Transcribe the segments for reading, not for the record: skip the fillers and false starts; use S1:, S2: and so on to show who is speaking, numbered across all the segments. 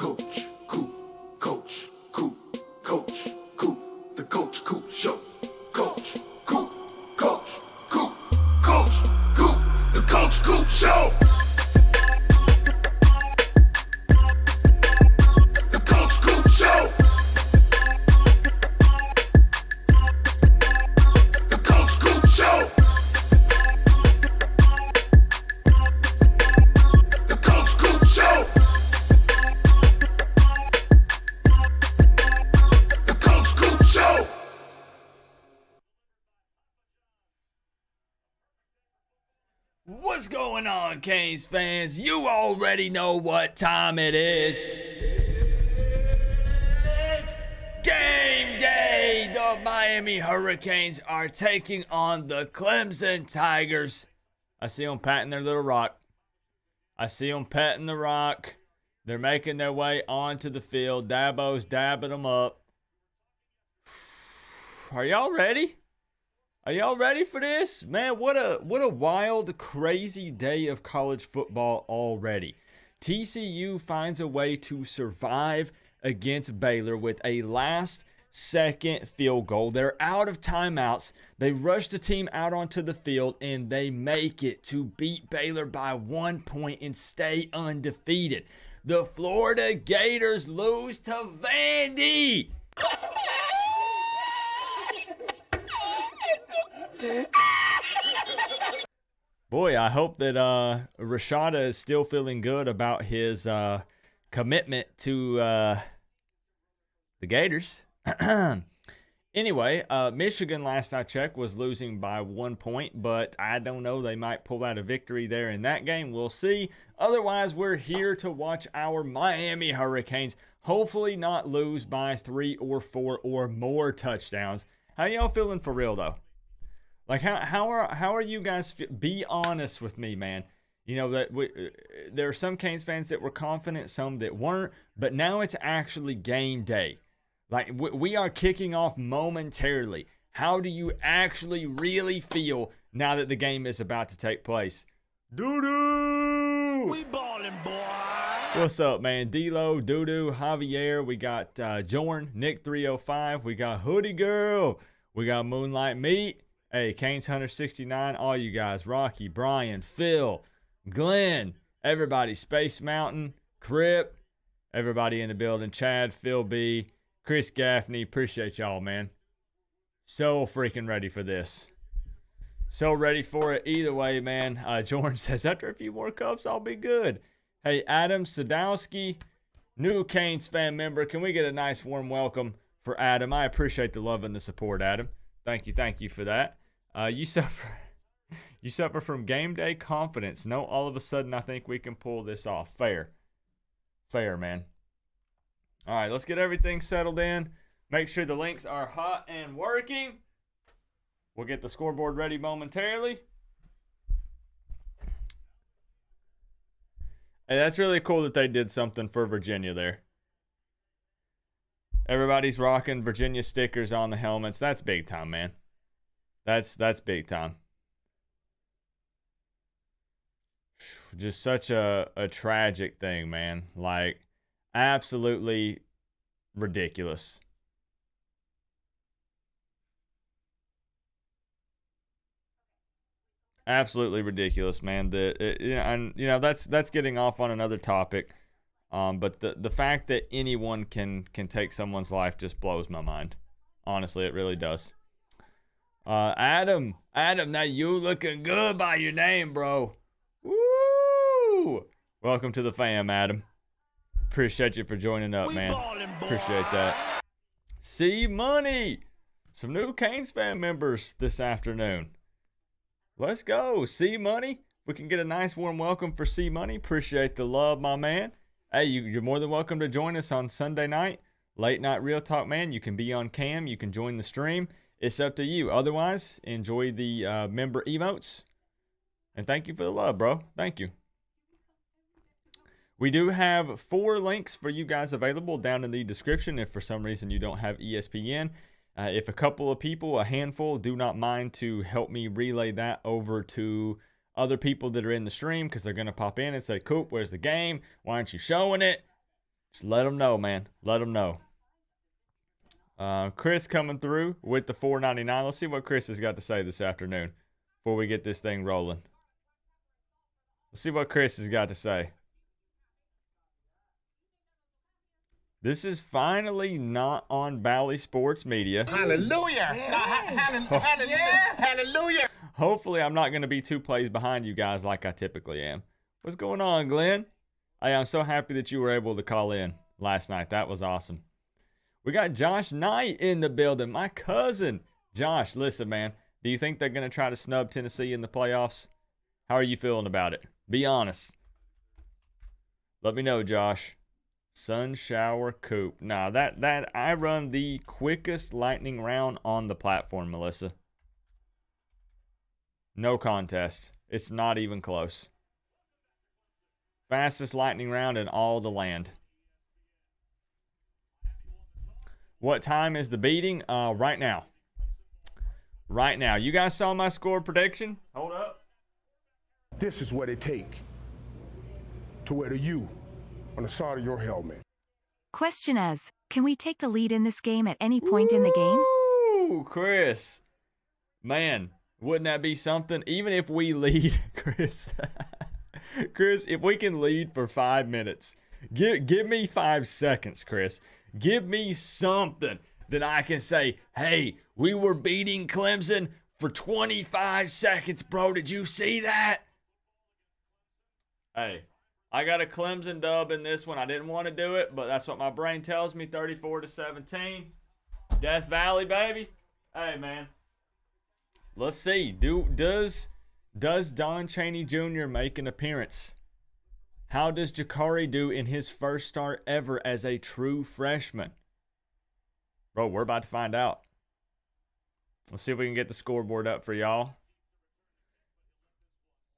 S1: Coach, Coop, Coach, Coop, Coach, Coop, the Coach Coop Show. Coach, Coop, Coach, Coop, Coach, Coop, the Coach Coop Show. The Coach Coop Show. The Coach Coop Show. The Coach Coop Show. The Coach Coop Show.
S2: What's going on, Canes fans? You already know what time it is. It's game day. The Miami Hurricanes are taking on the Clemson Tigers. I see them patting their little rock. I see them petting the rock. They're making their way onto the field. Dabo's dabbing them up. Are y'all ready? Are y'all ready for this? Man, what a wild, crazy day of college football already. TCU finds a way to survive against Baylor with a last-second field goal. They're out of timeouts. They rush the team out onto the field, and they make it to beat Baylor by 1 point and stay undefeated. The Florida Gators lose to Vandy. Boy, I hope that Rashada is still feeling good about his commitment to the Gators. Anyway, Michigan, last I checked, was losing by 1 point, but I don't know. They might pull out a victory there in that game. We'll see. Otherwise, we're here to watch our Miami Hurricanes hopefully not lose by 3 or 4 or more touchdowns. How y'all feeling for real, though? Like, how are you guys? Be honest with me, man. You know that there are some Canes fans that were confident, some that weren't. But now it's actually game day. Like, we are kicking off momentarily. How do you actually really feel now that the game is about to take place? Doo-doo!
S3: We ballin', boy.
S2: What's up, man? D-Lo, Doo-doo, Javier. We got Jorn, Nick 305. We got Hoodie Girl. We got Moonlight Meat. Hey, Canes Hunter 69, all you guys, Rocky, Brian, Phil, Glenn, everybody, Space Mountain, Crip, everybody in the building, Chad, Phil B, Chris Gaffney, appreciate y'all, man. So freaking ready for this. So ready for it either way, man. Jordan says, after a few more cups, I'll be good. Hey, Adam Sadowski, new Canes fan member, can we get a nice warm welcome for Adam? I appreciate the love and the support, Adam. Thank you for that. You suffer from game day confidence. No, all of a sudden I think we can pull this off. Fair, man. All right, let's get everything settled in. Make sure the links are hot and working. We'll get the scoreboard ready momentarily. Hey, that's really cool that they did something for Virginia there. Everybody's rocking Virginia stickers on the helmets. That's big time, man. That's big time. Just such a tragic thing, man. Like, absolutely ridiculous. Absolutely ridiculous, man. That's getting off on another topic. But the fact that anyone can take someone's life just blows my mind. Honestly, it really does. Adam, now you looking good by your name, bro. Woo! Welcome to the fam, Adam. Appreciate you for joining up, man. Appreciate that. C Money. Some new Canes fan members this afternoon. Let's go, C Money. We can get a nice warm welcome for C Money. Appreciate the love, my man. Hey, you're more than welcome to join us on Sunday night. Late Night Real Talk, man. You can be on cam. You can join the stream. It's up to you. Otherwise, enjoy the member emotes. And thank you for the love, bro. Thank you. We do have 4 links for you guys available down in the description if for some reason you don't have ESPN. If a couple of people, a handful, do not mind to help me relay that over to other people that are in the stream because they're going to pop in and say, Coop, where's the game? Why aren't you showing it? Just let them know, man. Let them know. Chris coming through with the $4.99. Let's see what Chris has got to say this afternoon before we get this thing rolling. Let's see what Chris has got to say. This is finally not on Bally Sports Media.
S3: Hallelujah. Hallelujah. Hallelujah.
S2: Hopefully, I'm not going to be 2 plays behind you guys like I typically am. What's going on, Glenn? Hey, I'm so happy that you were able to call in last night. That was awesome. We got Josh Knight in the building, my cousin. Josh, listen, man. Do you think they're going to try to snub Tennessee in the playoffs? How are you feeling about it? Be honest. Let me know, Josh. Sun shower Coop. Nah, that I run the quickest lightning round on the platform, Melissa. No contest. It's not even close. Fastest lightning round in all the land. What time is the beating? Right now. Right now. You guys saw my score prediction? Hold up.
S3: This is what it take to wear the U on the side of your helmet.
S4: Question is, can we take the lead in this game at any point in the game?
S2: Ooh, Chris. Man, wouldn't that be something? Even if we lead, Chris. Chris, if we can lead for 5 minutes, give me 5 seconds, Chris. Give me something that I can say, hey, we were beating Clemson for 25 seconds, bro. Did you see that? Hey, I got a Clemson dub in this one. I didn't want to do it, but that's what my brain tells me. 34-17. Death Valley, baby. Hey, man. Let's see. Does Don Chaney Jr. make an appearance? How does Jakari do in his first start ever as a true freshman? Bro, we're about to find out. Let's see if we can get the scoreboard up for y'all.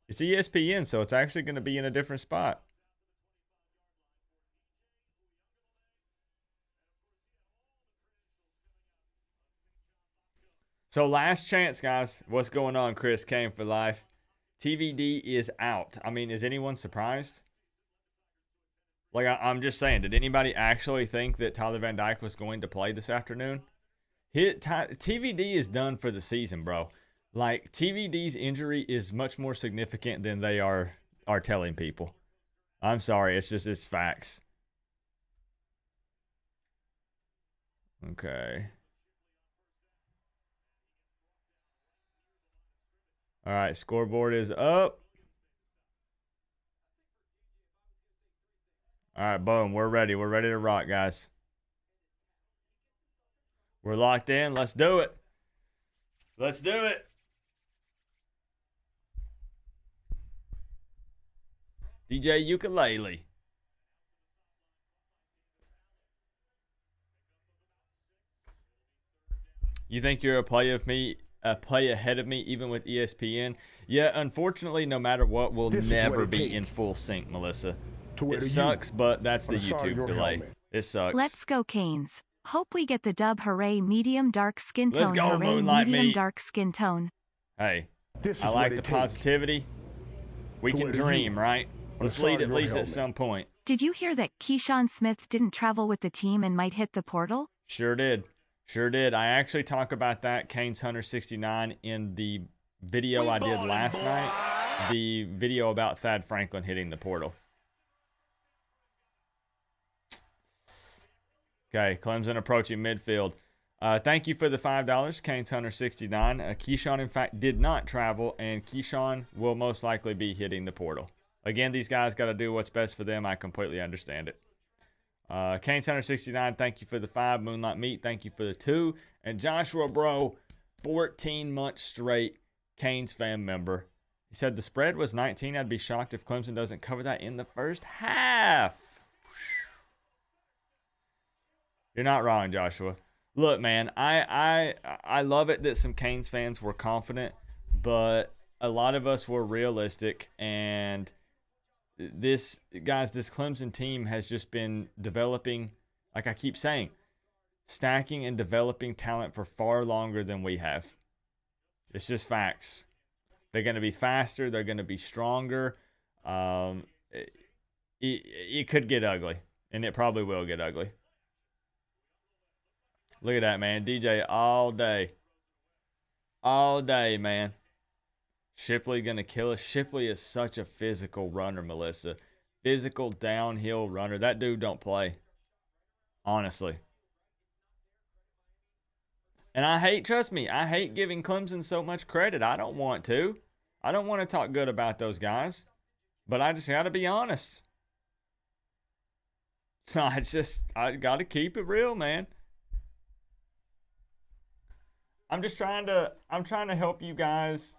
S2: It's ESPN, so it's actually going to be in a different spot. So last chance, guys. What's going on, Chris Kane for life? TVD is out. I mean, is anyone surprised? Like, I'm just saying, did anybody actually think that Tyler Van Dyke was going to play this afternoon? TVD is done for the season, bro. Like, TVD's injury is much more significant than they are telling people. I'm sorry. It's facts. Okay. All right, scoreboard is up. All right, boom. We're ready. We're ready to rock, guys. We're locked in. Let's do it. Let's do it. DJ Ukulele. You think you're a play ahead of me, even with ESPN? Yeah, unfortunately, no matter what, we'll never be in full sync, Melissa. It sucks, but that's the YouTube delay. It sucks.
S4: Let's go, Canes. Hope we get the dub. Hooray, medium dark skin tone.
S2: Let's go,
S4: hooray,
S2: Moonlight
S4: medium
S2: Meat.
S4: dark skin tone.
S2: Hey, I like the positivity. We can dream, right? Let's lead at least at some point.
S4: Did you hear that Keyshawn Smith didn't travel with the team and might hit the portal?
S2: Sure did. Sure did. I actually talk about that, Canes Hunter 69, in the video I did last night. The video about Thad Franklin hitting the portal. Okay, Clemson approaching midfield. Thank you for the $5, Canes Hunter 69. Keyshawn, in fact, did not travel, and Keyshawn will most likely be hitting the portal. Again, these guys got to do what's best for them. I completely understand it. Canes Hunter 69, thank you for the 5. Moonlight Meat, thank you for the 2. And Joshua Bro, 14 months straight, Canes fan member. He said the spread was 19. I'd be shocked if Clemson doesn't cover that in the first half. You're not wrong, Joshua. Look, man, I love it that some Canes fans were confident, but a lot of us were realistic, and this Clemson team has just been developing, like I keep saying, stacking and developing talent for far longer than we have. It's just facts. They're going to be faster. They're going to be stronger. It could get ugly. And it probably will get ugly. Look at that, man. DJ all day. All day, man. Shipley going to kill us. Shipley is such a physical runner, Melissa. Physical downhill runner. That dude don't play. Honestly. And I hate, trust me, I hate giving Clemson so much credit. I don't want to. I don't want to talk good about those guys. But I just got to be honest. So I got to keep it real, man. I'm trying to help you guys.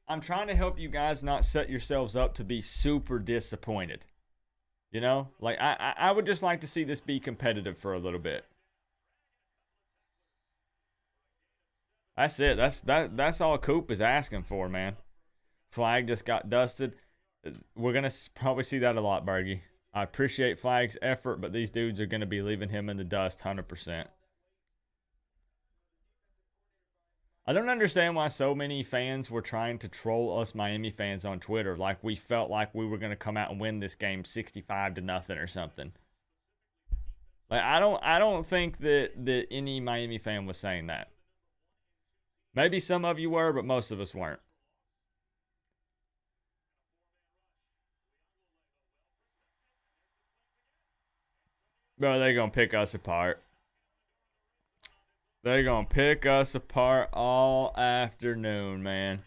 S2: I'm trying to help you guys not set yourselves up to be super disappointed. You know? Like, I would just like to see this be competitive for a little bit. That's it. That's all Coop is asking for, man. Flag just got dusted. We're going to probably see that a lot, Bergie. I appreciate Flag's effort, but these dudes are going to be leaving him in the dust 100%. I don't understand why so many fans were trying to troll us Miami fans on Twitter. Like we felt like we were going to come out and win this game 65-0 or something. Like I don't think that any Miami fan was saying that. Maybe some of you were, but most of us weren't. Bro, they're going to pick us apart. They're going to pick us apart all afternoon, man.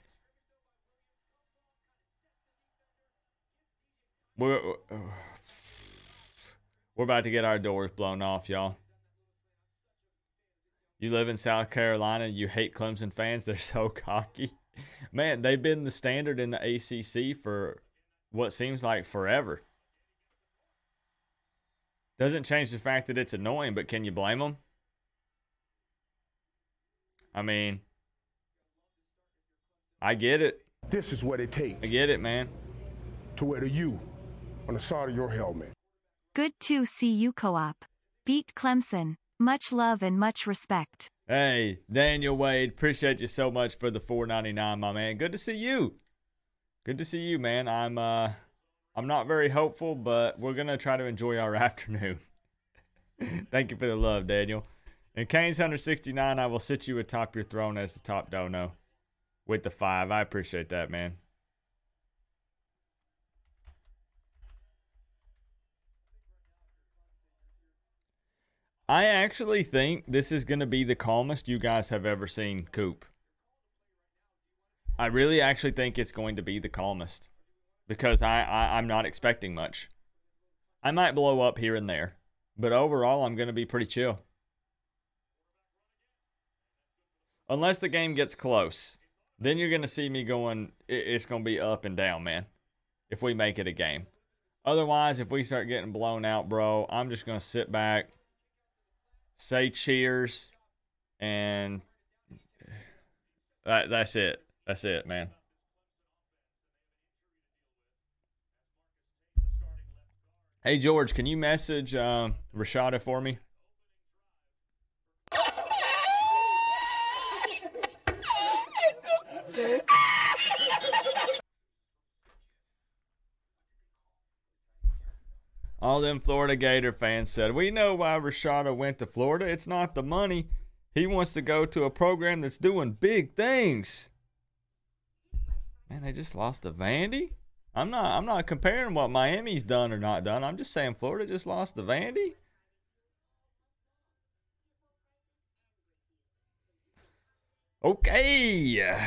S2: We're about to get our doors blown off, y'all. You live in South Carolina, you hate Clemson fans. They're so cocky. Man, they've been the standard in the ACC for what seems like forever. Doesn't change the fact that it's annoying, but can you blame them? I mean, I get it.
S3: This is what it takes
S2: I get it, man.
S3: to wear the U on the side of your helmet.
S4: Good to see you, Co-op. Beat Clemson. Much love and much respect.
S2: Hey, Daniel Wade, appreciate you so much for the $4.99, my man. Good to see you. Good to see you, man. I'm not very hopeful, but we're gonna try to enjoy our afternoon. Thank you for the love, Daniel. And Canes 169, I will sit you atop your throne as the top dono with the 5. I appreciate that, man. I actually think this is going to be the calmest you guys have ever seen Coop. I really actually think it's going to be the calmest because I'm not expecting much. I might blow up here and there, but overall I'm going to be pretty chill. Unless the game gets close, then you're going to see me going, it's going to be up and down, man, if we make it a game. Otherwise, if we start getting blown out, bro, I'm just going to sit back, say cheers, and that's it. That's it, man. Hey, George, can you message Rashada for me? All them Florida Gator fans said, we know why Rashada went to Florida. It's not the money. He wants to go to a program that's doing big things. Man, they just lost to Vandy? I'm not comparing what Miami's done or not done. I'm just saying Florida just lost to Vandy. Okay.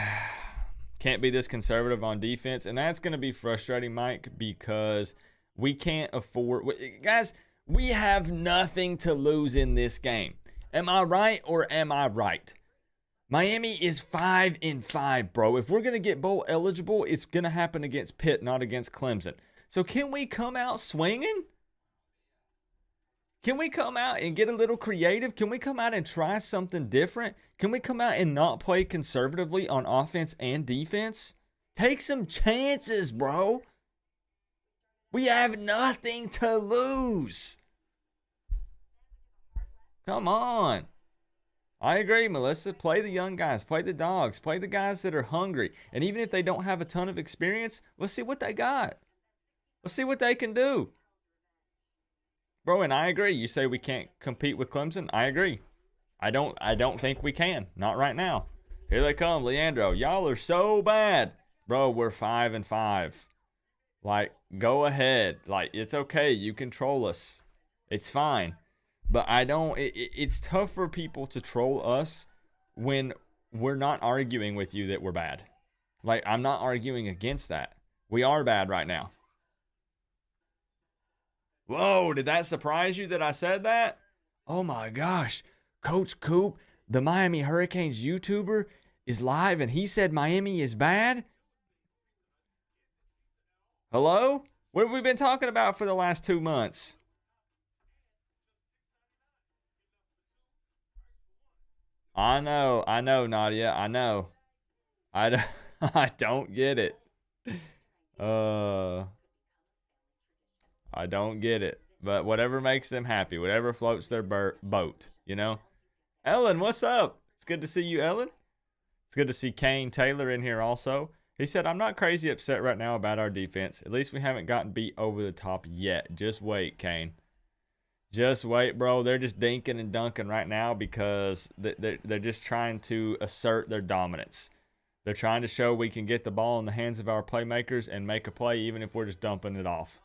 S2: Can't be this conservative on defense. And that's going to be frustrating, Mike, because we can't afford... Guys, we have nothing to lose in this game. Am I right or am I right? Miami is 5-5, bro. If we're going to get bowl eligible, it's going to happen against Pitt, not against Clemson. So can we come out swinging? Can we come out and get a little creative? Can we come out and try something different? Can we come out and not play conservatively on offense and defense? Take some chances, bro. We have nothing to lose. Come on. I agree, Melissa. Play the young guys. Play the dogs. Play the guys that are hungry. And even if they don't have a ton of experience, let's see what they got. Let's see what they can do. Bro, and I agree. You say we can't compete with Clemson. I agree. I don't think we can. Not right now. Here they come, Leandro. Y'all are so bad. Bro, we're 5-5. Like, go ahead. Like, it's okay. You control us. It's fine. But it's tough for people to troll us when we're not arguing with you that we're bad. Like, I'm not arguing against that. We are bad right now. Whoa, did that surprise you that I said that? Oh my gosh. Coach Coop, the Miami Hurricanes YouTuber, is live and he said Miami is bad? Hello? What have we been talking about for the last 2 months? I know, Nadia. I know. I don't get it. I don't get it. But whatever makes them happy, whatever floats their boat, you know? Ellen, what's up? It's good to see you, Ellen. It's good to see Kane Taylor in here also. He said, I'm not crazy upset right now about our defense. At least we haven't gotten beat over the top yet. Just wait, Kane. Just wait, bro. They're just dinking and dunking right now because they're just trying to assert their dominance. They're trying to show we can get the ball in the hands of our playmakers and make a play even if we're just dumping it off.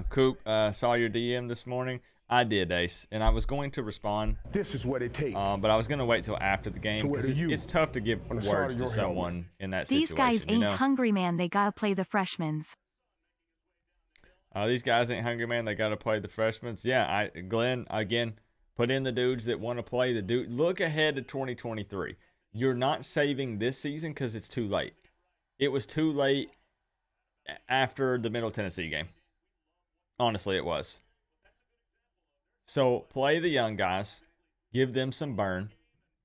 S2: Coop, saw your DM this morning. I did, Ace, and I was going to respond.
S3: This is what it takes.
S2: But I was going to wait till after the game because it's tough to give words to someone in that situation.
S4: These guys ain't hungry, man. They gotta play the freshmen.
S2: These guys ain't hungry, man. They gotta play the freshmen. Yeah, Glenn, again, put in the dudes that want to play the dude. Look ahead to 2023. You're not saving this season because it's too late. It was too late after the Middle Tennessee game. Honestly, it was. So play the young guys, give them some burn,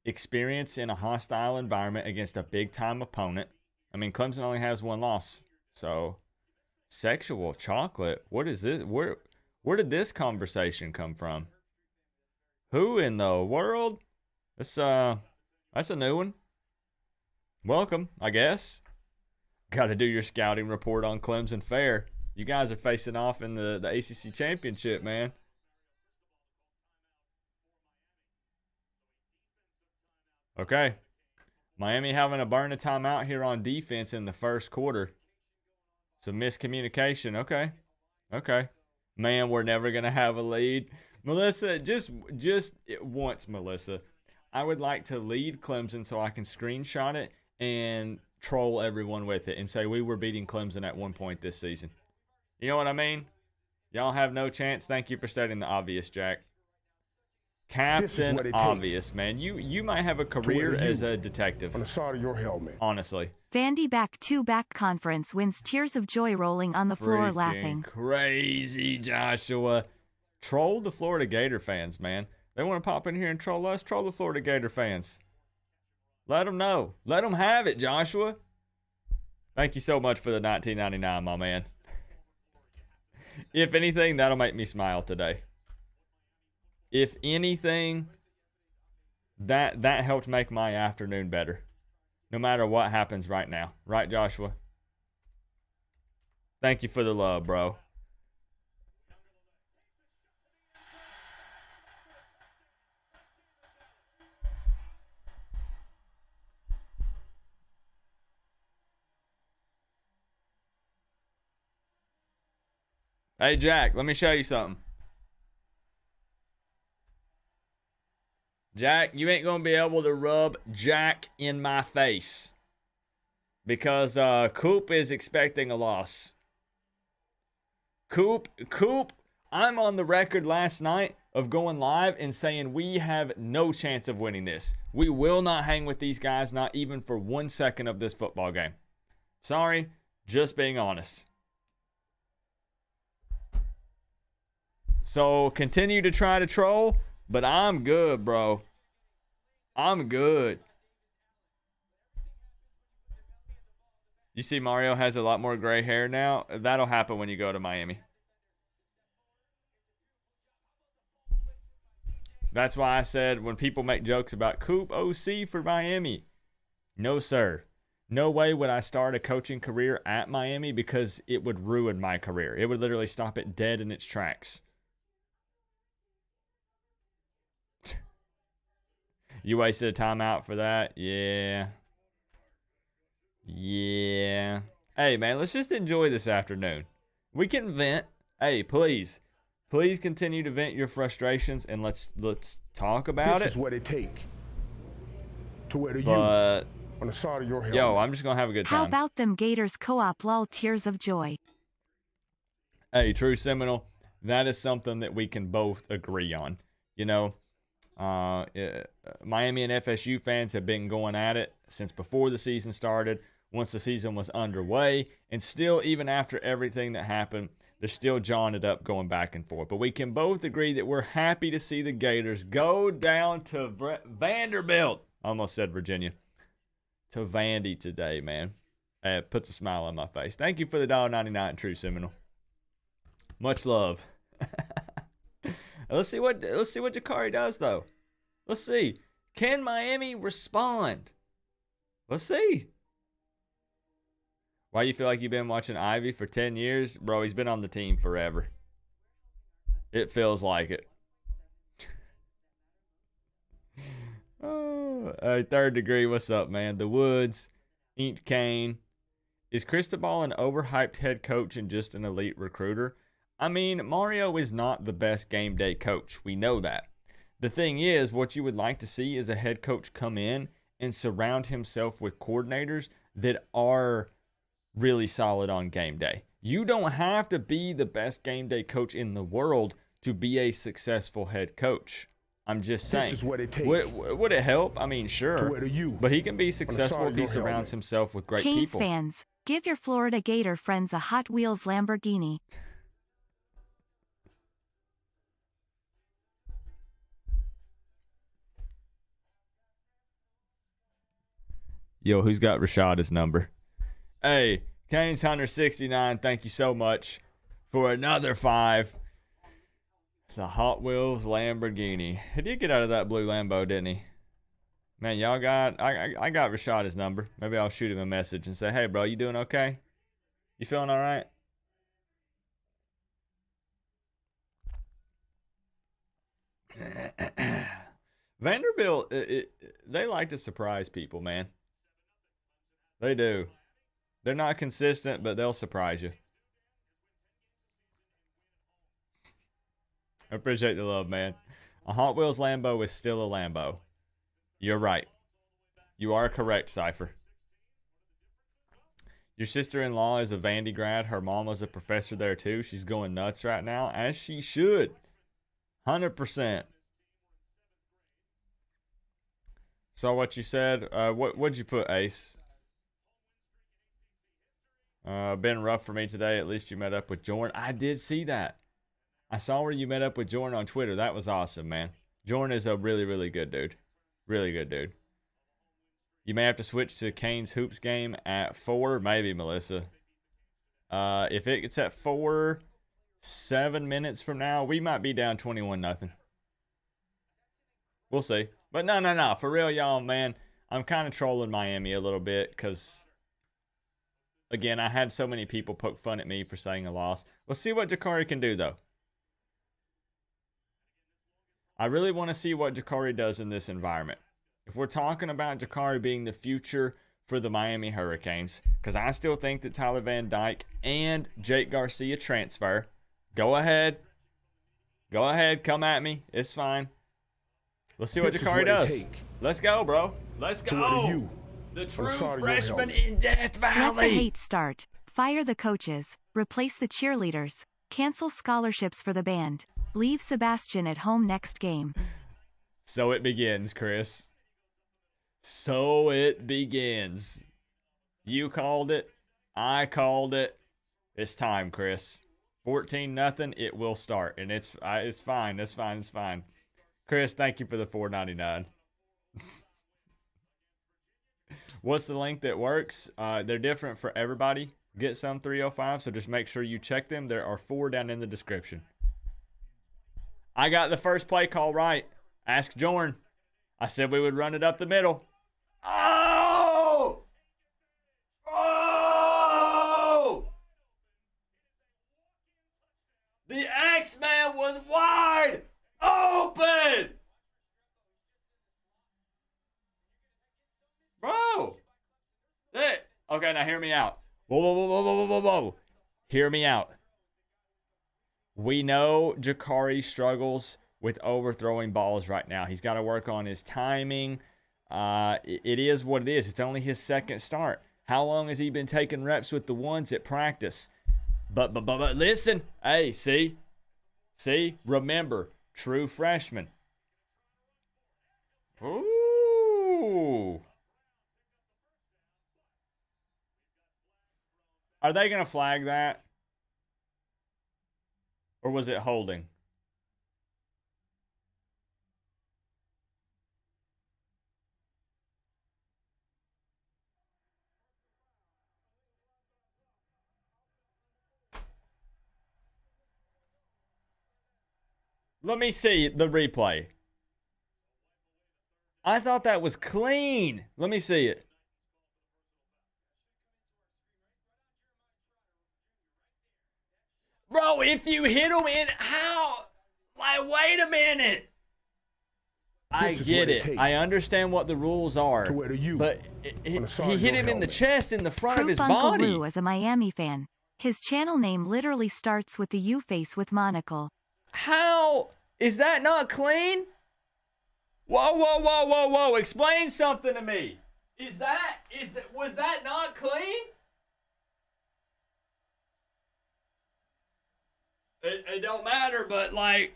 S2: experience in a hostile environment against a big-time opponent. I mean, Clemson only has one loss. So, sexual chocolate. What is this? Where did this conversation come from? Who in the world? That's a new one. Welcome, I guess. Got to do your scouting report on Clemson Fair. You guys are facing off in the ACC championship, man. Okay. Miami having a burn a timeout here on defense in the first quarter. Some miscommunication. Okay. Man, we're never going to have a lead. Melissa, just once, Melissa. I would like to lead Clemson so I can screenshot it and troll everyone with it and say we were beating Clemson at one point this season. You know what I mean? Y'all have no chance. Thank you for stating the obvious, Jack. Captain Obvious, man. You might have a career as a detective.
S3: On the side of your helmet.
S2: Honestly.
S4: Vandy back conference wins, tears of joy rolling on the floor laughing.
S2: Crazy, Joshua. Troll the Florida Gator fans, man. They want to pop in here and troll us. Troll the Florida Gator fans. Let them know. Let them have it, Joshua. Thank you so much for the $19.99, my man. If anything, that'll make me smile today. If anything, that helped make my afternoon better. No matter what happens right now. Right, Joshua? Thank you for the love, bro. Hey, Jack, let me show you something. Jack, you ain't going to be able to rub Jack in my face because Coop is expecting a loss. Coop, I'm on the record last night of going live and saying we have no chance of winning this. We will not hang with these guys, not even for 1 second of this football game. Sorry, just being honest. So continue to try to troll, but I'm good, bro. I'm good. You see Mario has a lot more gray hair now? That'll happen when you go to Miami. That's why I said when people make jokes about Coop OC for Miami, no, sir. No way would I start a coaching career at Miami because it would ruin my career. It would literally stop it dead in its tracks. You wasted a timeout for that? Yeah. Yeah. Hey, man, let's just enjoy this afternoon. We can vent. Hey, please continue to vent your frustrations and let's talk about it.
S3: This is what it take to wear the U
S2: But
S3: on the side of your helmet.
S2: yo, I'm just gonna have a good time.
S4: How about them Gators co-op lol tears of joy?
S2: Hey, True Seminole, that is something that we can both agree on. You know, Miami and FSU fans have been going at it since before the season started, once the season was underway, and still, even after everything that happened, they're still jawing it up, going back and forth. But we can both agree that we're happy to see the Gators go down to Vanderbilt. I almost said Virginia. To Vandy today, man. It puts a smile on my face. Thank you for the $1.99, True Seminole. Much love. Let's see what Jakari does, though. Let's see. Can Miami respond? Let's see. Why you feel like you've been watching Ivy for 10 years? Bro, he's been on the team forever. It feels like it. Oh, Third Degree, what's up, man? The Woods, Eat Kane. Is Cristobal an overhyped head coach and just an elite recruiter? I mean, Mario is not the best game day coach. We know that. The thing is, what you would like to see is a head coach come in and surround himself with coordinators that are really solid on game day. You don't have to be the best game day coach in the world to be a successful head coach. I'm just saying.
S3: This is what it takes.
S2: Would it help? I mean, sure.
S3: to wear the U
S2: But he can be
S3: the
S2: successful
S3: side
S2: if
S3: of
S2: he
S3: your
S2: surrounds
S3: helmet.
S2: himself with great
S4: Canes
S2: people.
S4: fans, give your Florida Gator friends a Hot Wheels Lamborghini.
S2: Yo, who's got Rashada's number? Hey, Canes Hunter 69, thank you so much for another 5. The Hot Wheels Lamborghini. He did get out of that blue Lambo, didn't he? Man, y'all got I got Rashada's number. Maybe I'll shoot him a message and say, hey, bro, you doing okay? You feeling all right? Vanderbilt, they like to surprise people, man. They do. They're not consistent, but they'll surprise you. I appreciate the love, man. A Hot Wheels Lambo is still a Lambo. You're right. You are correct, Cypher. Your sister-in-law is a Vandy grad. Her mom was a professor there, too. She's going nuts right now, as she should. 100%. Saw what you said. What'd you put, Ace? Been rough for me today. At least you met up with Jordan. I did see that. I saw where you met up with Jordan on Twitter. That was awesome, man. Jordan is a really, really good dude. Really good dude. You may have to switch to Canes Hoops game at 4. Maybe, Melissa. If it gets at 4, 7 minutes from now, we might be down 21-0. We'll see. But no. For real, y'all, man. I'm kind of trolling Miami a little bit because, again, I had so many people poke fun at me for saying a loss. We'll see what Jakari can do, though. I really want to see what Jakari does in this environment. If we're talking about Jakari being the future for the Miami Hurricanes, because I still think that Tyler Van Dyke and Jake Garcia transfer. Go ahead. Go ahead. Come at me. It's fine. Let's see what
S3: This is
S2: Jakari
S3: what it
S2: does.
S3: take
S2: Let's go, bro. Let's
S3: to wear the
S2: go.
S3: U
S2: The
S3: on the
S2: true
S3: side of your
S2: freshman
S3: helmet.
S2: in Death
S4: Let the
S2: Valley.
S4: hate start. Fire the coaches. Replace the cheerleaders. Cancel scholarships for the band. Leave Sebastian at home next game.
S2: So it begins, Chris. So it begins. You called it. I called it. It's time, Chris. 14-0. It will start, and it's fine. It's fine. It's fine. Chris, thank you for the $4.99. What's the link that works? They're different for everybody. Get some 305, so just make sure you check them. There are 4 down in the description. I got the first play call right. Ask Jorn. I said we would run it up the middle. Oh! Oh! The X-Man was wide open! Bro! Okay, now hear me out. Whoa, whoa, whoa, whoa, whoa, whoa, whoa. Hear me out. We know Jakari struggles with overthrowing balls right now. He's got to work on his timing. It is what it is. It's only his second start. How long has he been taking reps with the ones at practice? But listen. Hey, see? Remember, true freshman. Ooh. Are they going to flag that? Or was it holding? Let me see the replay. I thought that was clean. Let me see it. Bro, if you hit him in, how? Like, wait a minute. I get it. I understand what the rules are. But he hit him in the chest, in the front of his
S4: Uncle
S2: body.
S4: Lou is a Miami fan. His channel name literally starts with the U face with monocle.
S2: How? Is that not clean? Whoa, whoa, whoa, whoa, whoa. Explain something to me. Was that not clean? It don't matter, but like,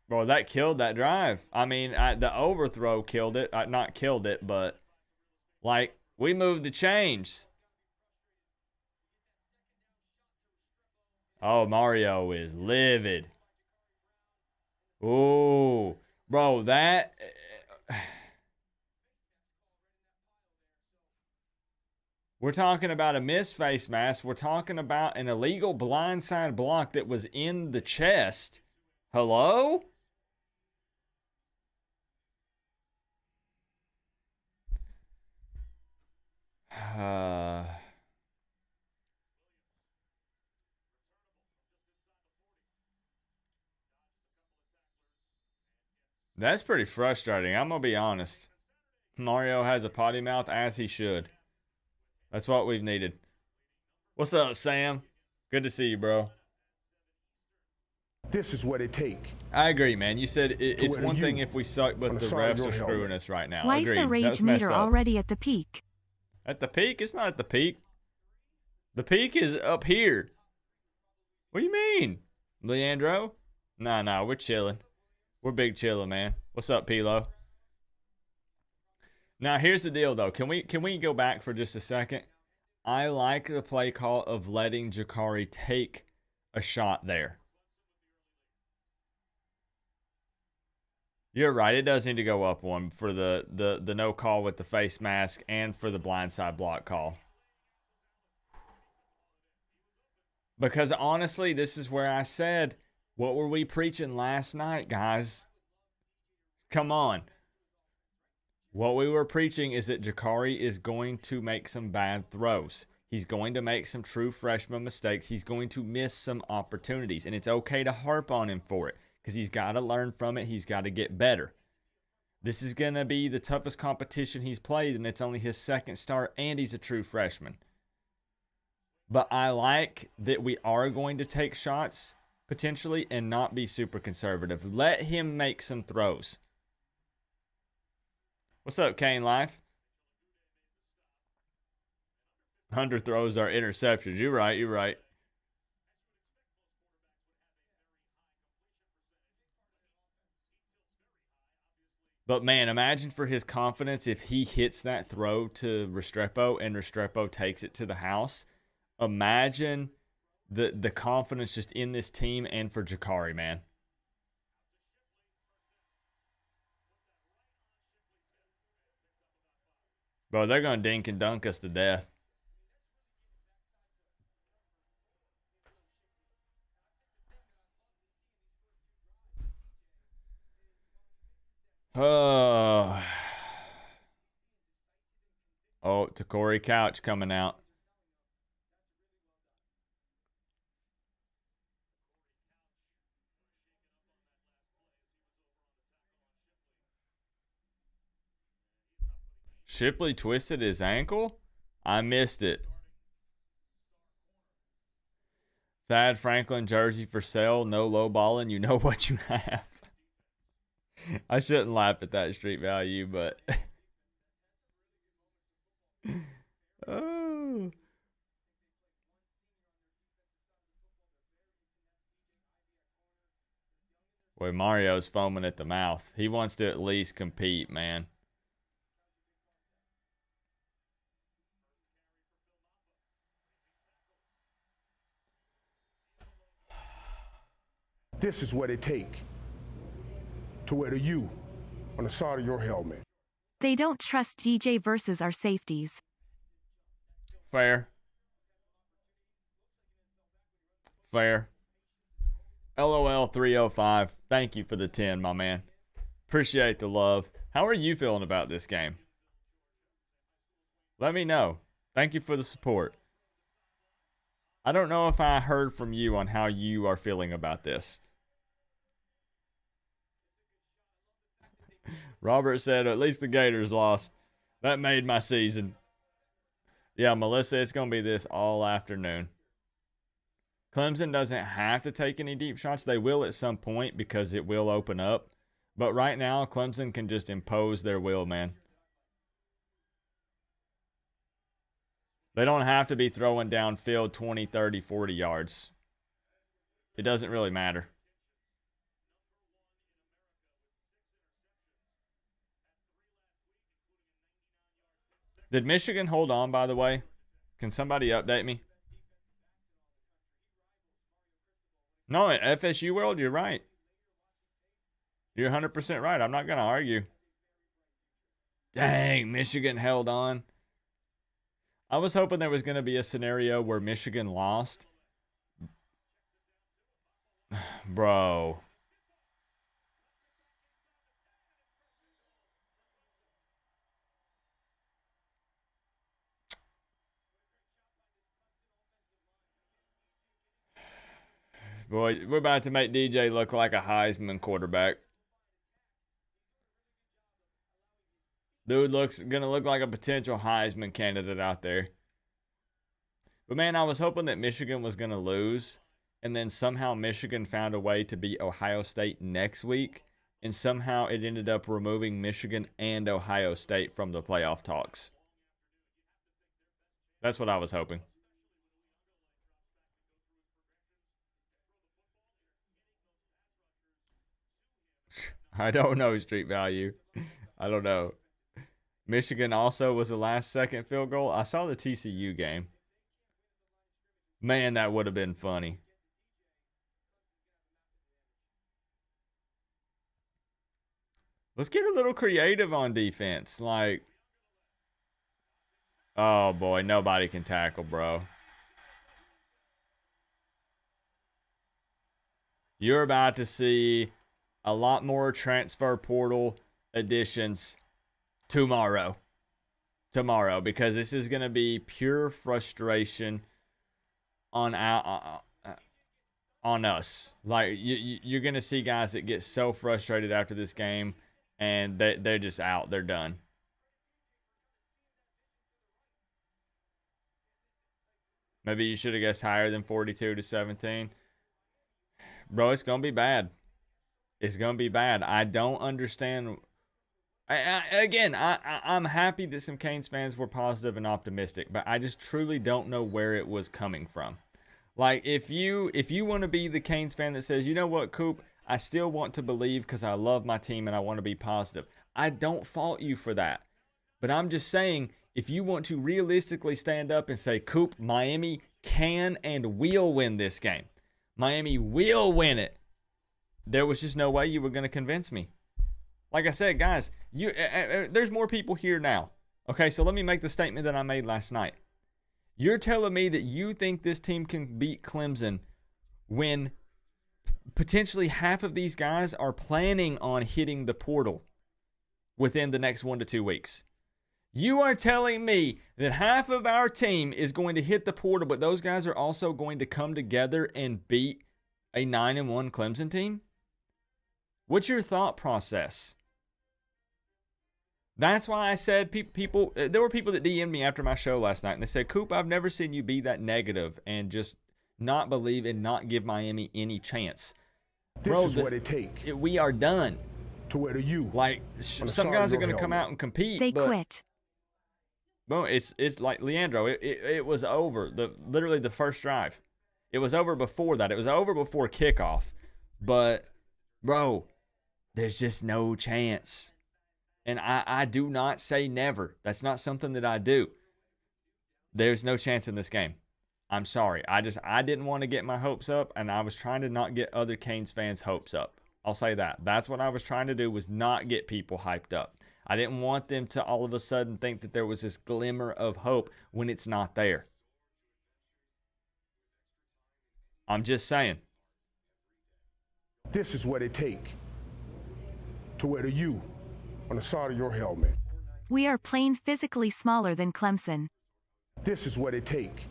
S2: bro, that killed that drive. I mean, the overthrow killed it. Not killed it, but like, we moved the chains. Oh, Mario is livid. Ooh, bro, that. We're talking about a missed face mask. We're talking about an illegal blindside block that was in the chest. Hello? That's pretty frustrating. I'm going to be honest. Mario has a potty mouth, as he should. That's what we've needed. What's up, Sam? Good to see you, bro.
S3: This is what it take.
S2: I agree, man. You said it's one thing if we suck, but the refs are screwing us right now.
S4: Why is the rage meter already at the peak?
S2: At the peak? It's not at the peak. The peak is up here. What do you mean? Leandro? Nah, we're chilling. We're big chilling, man. What's up, Pilo? Now, here's the deal, though. Can we go back for just a second? I like the play call of letting Jakari take a shot there. You're right. It does need to go up one for the no call with the face mask and for the blindside block call. Because honestly, this is where I said, what were we preaching last night, guys? Come on. What we were preaching is that Jakari is going to make some bad throws. He's going to make some true freshman mistakes. He's going to miss some opportunities. And it's okay to harp on him for it because he's got to learn from it. He's got to get better. This is going to be the toughest competition he's played, and it's only his second start, and he's a true freshman. But I like that we are going to take shots potentially and not be super conservative. Let him make some throws. What's up, Kane Life? 100 throws are interceptions. You're right. But man, imagine for his confidence if he hits that throw to Restrepo and Restrepo takes it to the house. Imagine the confidence just in this team and for Jakari, man. Bro, they're going to dink and dunk us to death. Oh, Corey Couch coming out. Shipley twisted his ankle? I missed it. Thad Franklin jersey for sale. No low balling. You know what you have. I shouldn't laugh at that street value, but oh. Boy, Mario's foaming at the mouth. He wants to at least compete, man.
S3: This is what it takes to wear the U on the side of your helmet.
S4: They don't trust DJ versus our safeties.
S2: Fair. Fair. LOL 305. Thank you for the 10, my man. Appreciate the love. How are you feeling about this game? Let me know. Thank you for the support. I don't know if I heard from you on how you are feeling about this. Robert said, at least the Gators lost. That made my season. Yeah, Melissa, it's going to be this all afternoon. Clemson doesn't have to take any deep shots. They will at some point because it will open up. But right now, Clemson can just impose their will, man. They don't have to be throwing downfield 20, 30, 40 yards. It doesn't really matter. Did Michigan hold on, by the way? Can somebody update me? No, at FSU World, you're right. You're 100% right. I'm not going to argue. Dang, Michigan held on. I was hoping there was going to be a scenario where Michigan lost. Bro. Boy, we're about to make DJ look like a Heisman quarterback. Dude gonna look like a potential Heisman candidate out there. But man, I was hoping that Michigan was gonna lose, and then somehow Michigan found a way to beat Ohio State next week, and somehow it ended up removing Michigan and Ohio State from the playoff talks. That's what I was hoping. I don't know street value. I don't know. Michigan also was the last second field goal. I saw the TCU game. Man, that would have been funny. Let's get a little creative on defense. Like, oh boy, nobody can tackle, bro. You're about to see a lot more transfer portal additions tomorrow, because this is going to be pure frustration on us. Like, you're going to see guys that get so frustrated after this game, and they're just out. They're done. Maybe you should have guessed higher than 42-17. Bro, it's going to be bad. It's going to be bad. I don't understand. I'm happy that some Canes fans were positive and optimistic, but I just truly don't know where it was coming from. Like, if you want to be the Canes fan that says, you know what, Coop, I still want to believe because I love my team and I want to be positive. I don't fault you for that. But I'm just saying, if you want to realistically stand up and say, Coop, Miami can and will win this game. Miami will win it. There was just no way you were going to convince me. Like I said, guys, there's more people here now. Okay, so let me make the statement that I made last night. You're telling me that you think this team can beat Clemson when potentially half of these guys are planning on hitting the portal. within the next 1 to 2 weeks. You are telling me that half of our team is going to hit the portal, but those guys are also going to come together and beat a 9-1 Clemson team? What's your thought process? That's why I said people, there were people that DM'd me after my show last night, and they said, Coop, I've never seen you be that negative and just not believe and not give Miami any chance.
S3: This is what it takes.
S2: We are done.
S3: To where you.
S2: Like, some guys are going to come out and compete.
S4: They quit.
S2: Well, it's like Leandro. It was over. Literally the first drive. It was over before that. It was over before kickoff. But, bro, there's just no chance. And I do not say never. That's not something that I do. There's no chance in this game. I'm sorry. I didn't want to get my hopes up, and I was trying to not get other Canes fans' hopes up. I'll say that. That's what I was trying to do, was not get people hyped up. I didn't want them to all of a sudden think that there was this glimmer of hope when it's not there. I'm just saying.
S3: This is what it takes. To wear the U on the side of your helmet.
S4: We are plain physically smaller than Clemson.
S3: This is what it takes.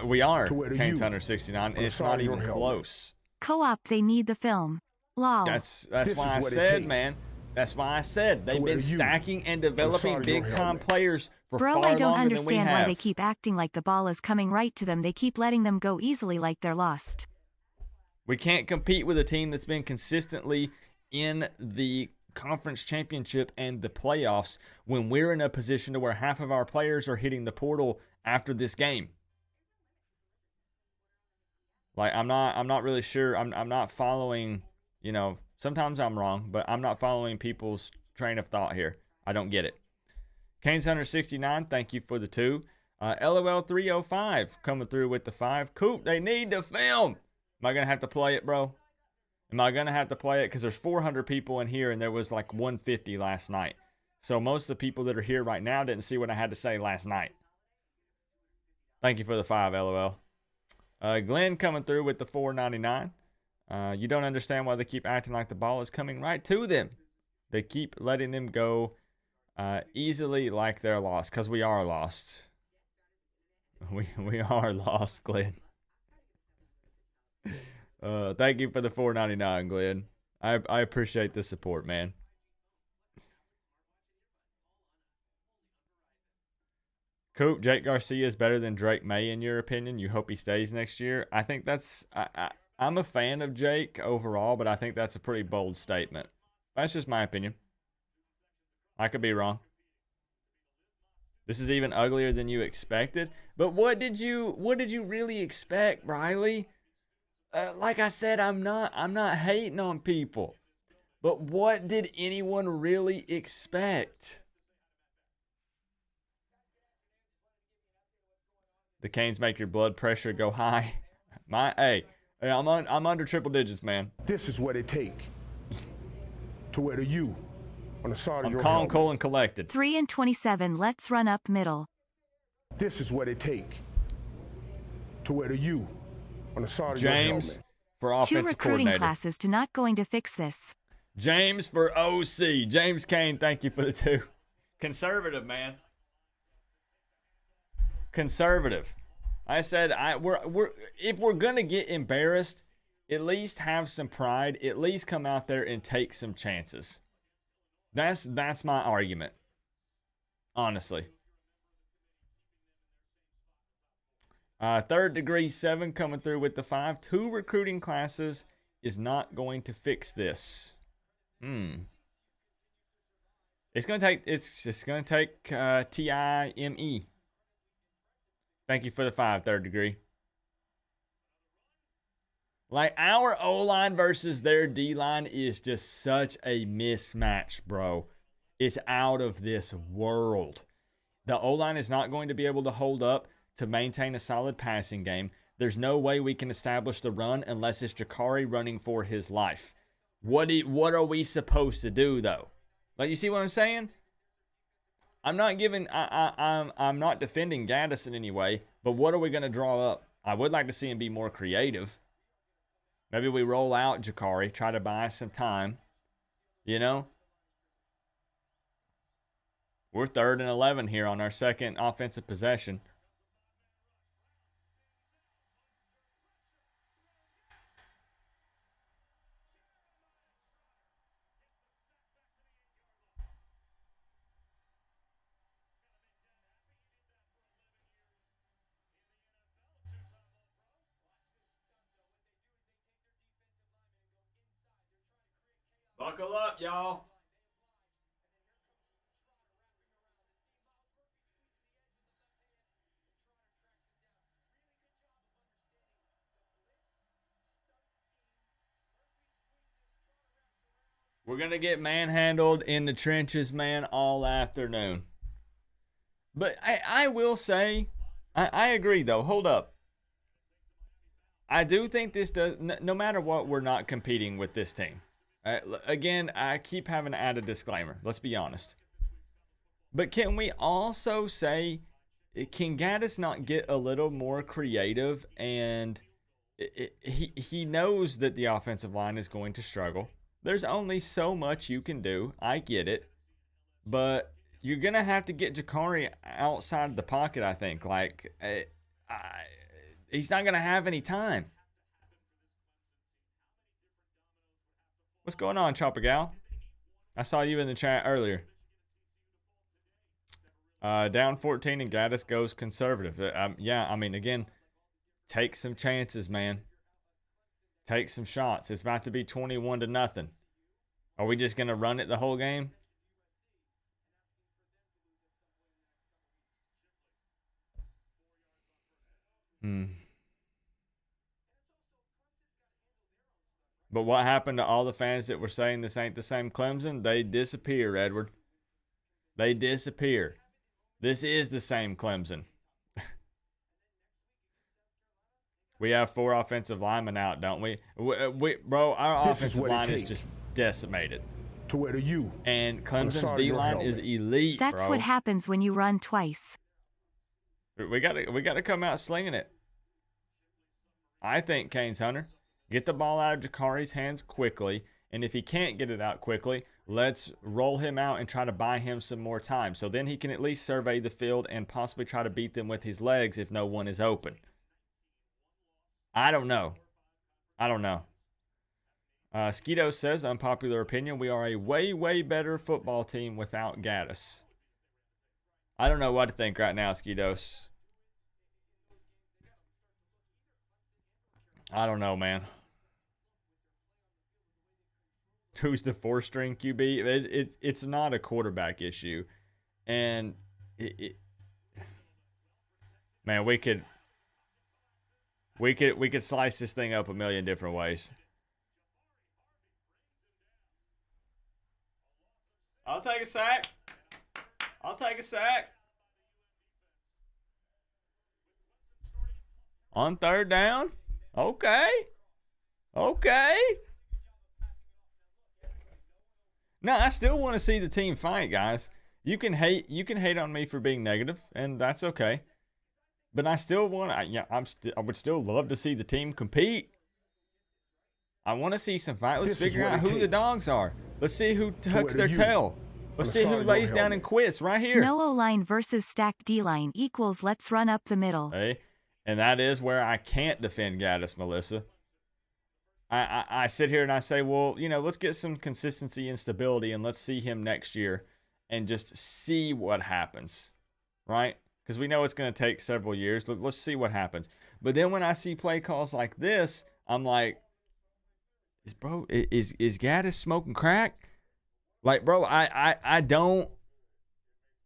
S2: We are
S3: To wear the
S2: Canes
S3: U
S2: 169, and it's
S3: side
S2: not
S3: of your
S2: even
S3: helmet.
S2: close.
S4: Co-op, they need the film. Lol.
S2: That's
S3: This
S2: why
S3: is
S2: I
S3: what it
S2: said,
S3: takes.
S2: man. That's why I said they've
S3: wear
S2: been
S3: the U
S2: stacking and
S3: side
S2: developing
S3: of your
S2: big-time
S3: helmet.
S2: players for
S4: Bro,
S2: far
S4: I don't
S2: longer than we
S4: understand
S2: have.
S4: why they keep acting like the ball is coming right to them. They keep letting them go easily like they're lost.
S2: We can't compete with a team that's been consistently in the conference championship and the playoffs when we're in a position to where half of our players are hitting the portal after this game. Like, I'm not really sure. I'm not following, sometimes I'm wrong, but I'm not following people's train of thought here. I don't get it. Canes Hunter 69, thank you for the 2. LOL 305 coming through with the 5. Coop, they need the film. Am I going to have to play it, bro? Am I going to have to play it? Because there's 400 people in here, and there was like 150 last night. So most of the people that are here right now didn't see what I had to say last night. Thank you for the 5, LOL. Glenn coming through with the 499. You don't understand why they keep acting like the ball is coming right to them. They keep letting them go easily like they're lost, because we are lost. We are lost, Glenn. Thank you for the 499, Glenn. I appreciate the support, man. Coop, Jake Garcia is better than Drake May in your opinion? You hope he stays next year? I think that's... I'm a fan of Jake overall, but I think that's a pretty bold statement. That's just my opinion. I could be wrong. This is even uglier than you expected. But what did you really expect, Riley? Like I said, I'm not hating on people. But what did anyone really expect? The Canes make your blood pressure go high. Hey, I'm under triple digits, man.
S3: This is what it takes. To wear the U on the side of your
S2: I'm calm,
S3: helmet.
S2: cool, and collected.
S4: 3 and 27. Let's run up middle.
S3: This is what it takes. To wear the U on the side of your
S2: James
S3: helmet.
S2: for
S4: 2
S2: offensive
S4: recruiting
S2: coordinator.
S4: classes to not going to fix this.
S2: James for OC. James Kane, thank you for the 2. Conservative, man. Conservative. I said if we're gonna get embarrassed, at least have some pride. At least come out there and take some chances. That's my argument. Honestly. Third degree 7 coming through with the 5. 2 recruiting classes is not going to fix this. It's gonna take TIME. Thank you for the 5, third degree. Like, our O-line versus their D-line is just such a mismatch, bro. It's out of this world. The O-line is not going to be able to hold up to maintain a solid passing game. There's no way we can establish the run unless it's Jakari running for his life. What are we supposed to do, though? Like, you see what I'm saying? I'm not defending Gaddis in any way, but what are we going to draw up? I would like to see him be more creative. Maybe we roll out Jakari, try to buy some time, We're 3rd and 11 here on our second offensive possession. Buckle up, y'all. We're going to get manhandled in the trenches, man, all afternoon. But I will say, I agree, though. Hold up. I do think this does, no matter what, we're not competing with this team. Again, I keep having to add a disclaimer. Let's be honest. But can we also say, can Gaddis not get a little more creative? And he knows that the offensive line is going to struggle. There's only so much you can do. I get it. But you're going to have to get Jakari outside of the pocket, I think. Like, he's not going to have any time. What's going on, Chopper Gal? I saw you in the chat earlier. Down 14 and Gaddis goes conservative. Yeah, I mean, again, take some chances, man. Take some shots. It's about to be 21-0. Are we just going to run it the whole game? But what happened to all the fans that were saying this ain't the same Clemson? They disappear, Edward. They disappear. This is the same Clemson. We have 4 offensive linemen out, don't we? Bro, our offensive line is just decimated.
S3: To where the U.
S2: And Clemson's D-line is elite,
S4: That's
S2: bro.
S4: what happens when you run twice.
S2: We gotta come out slinging it. I think Canes Hunter, get the ball out of Jakari's hands quickly, and if he can't get it out quickly, let's roll him out and try to buy him some more time. So then he can at least survey the field and possibly try to beat them with his legs if no one is open. I don't know. Skeeto says, unpopular opinion, we are a way, way better football team without Gaddis. I don't know what to think right now, Skeetos. I don't know, man. Who's the 4-string QB? It's not a quarterback issue. And, man, we could slice this thing up a million different ways. I'll take a sack. On 3rd down? Okay. No, I still want to see the team fight, guys. You can hate on me for being negative, and that's okay. But I still want to, I would still love to see the team compete. I want to see some fight. Let's figure out who the dogs are. Let's see who tucks their tail. Let's see who lays down and quits right here.
S4: No O-line versus stacked D-line equals let's run up the middle.
S2: Hey, and that is where I can't defend Gaddis, Melissa. I sit here and I say, well, let's get some consistency and stability, and let's see him next year and just see what happens, right? Because we know it's going to take several years. Let's see what happens. But then when I see play calls like this, I'm like, is Gaddis smoking crack? Like, bro, I'm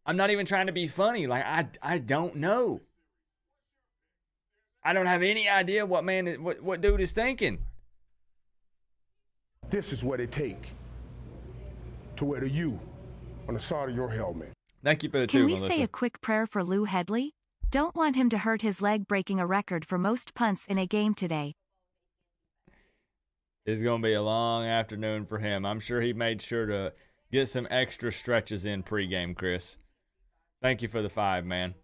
S2: not even trying to be funny. Like, I don't know. I don't have any idea what dude is thinking.
S3: This is what it take to wear the U on the side of your helmet.
S2: Thank you for the
S4: Can we
S2: Melissa.
S4: say a quick prayer for Lou Headley? Don't want him to hurt his leg, breaking a record for most punts in a game today.
S2: It's going to be a long afternoon for him. I'm sure he made sure to get some extra stretches in pregame, Chris. Thank you for the 5, man.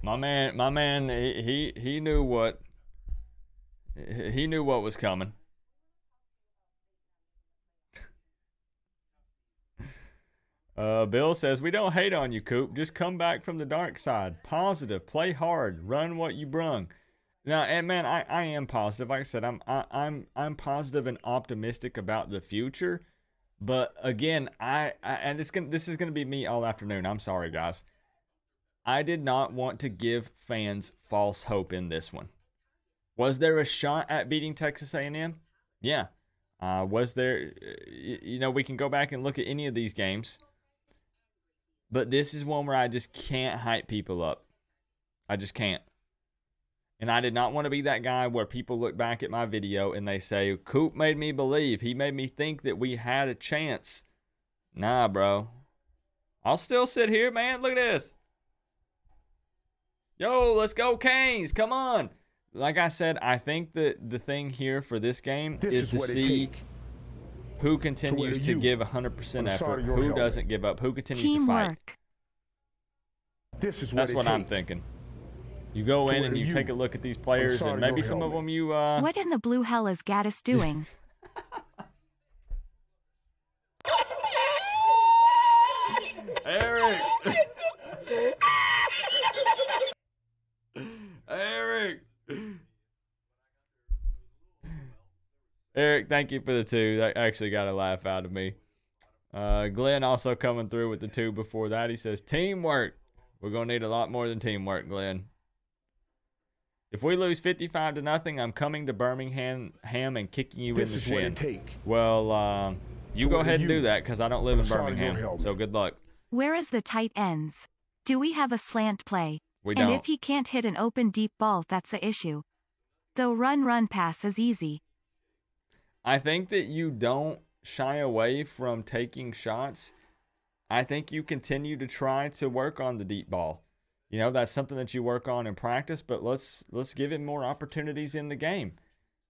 S2: My man, he knew what was coming. Bill says, we don't hate on you, Coop. Just come back from the dark side. Positive. Play hard. Run what you brung. Now, and man, I am positive. Like I said, I'm positive and optimistic about the future. But again, this is gonna be me all afternoon. I'm sorry, guys. I did not want to give fans false hope in this one. Was there a shot at beating Texas A&M? Yeah. Was there? You know, we can go back and look at any of these games. But this is one where I just can't hype people up. I just can't. And I did not want to be that guy where people look back at my video and they say, Coop made me believe. He made me think that we had a chance. Nah, bro. I'll still sit here, man. Look at this. Yo, let's go Canes. Come on. Like I said, I think that the thing here for this game is to see who continues to give 100% effort, who doesn't give up, who continues to fight. That's what I'm thinking. You go in and you take a look at these players, and maybe some of them you...
S4: What in the blue hell is Gaddis doing?
S2: Eric! Eric! Eric, thank you for the 2. That actually got a laugh out of me. Glenn also coming through with the 2 before that. He says, teamwork. We're going to need a lot more than teamwork, Glenn. If we lose 55-0, I'm coming to Birmingham and kicking you in the shin. Well, you go ahead and do that because I don't live in Birmingham. So good luck.
S4: Where is the tight ends? Do we have a slant play?
S2: We don't.
S4: And if he can't hit an open deep ball, that's the issue. Though run pass is easy.
S2: I think that you don't shy away from taking shots. I think you continue to try to work on the deep ball. You know, that's something that you work on in practice, but let's give him more opportunities in the game.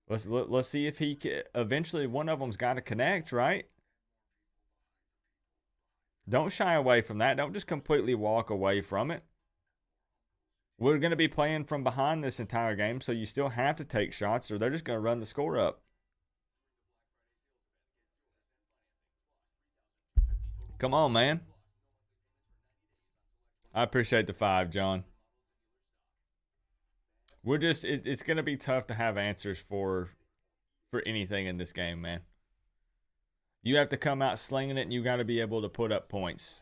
S2: Let's see if he can, eventually one of them's got to connect, right? Don't shy away from that. Don't just completely walk away from it. We're going to be playing from behind this entire game, so you still have to take shots or they're just going to run the score up. Come on, man. I appreciate the 5, John. We're just, it's going to be tough to have answers for anything in this game, man. You have to come out slinging it and you got to be able to put up points.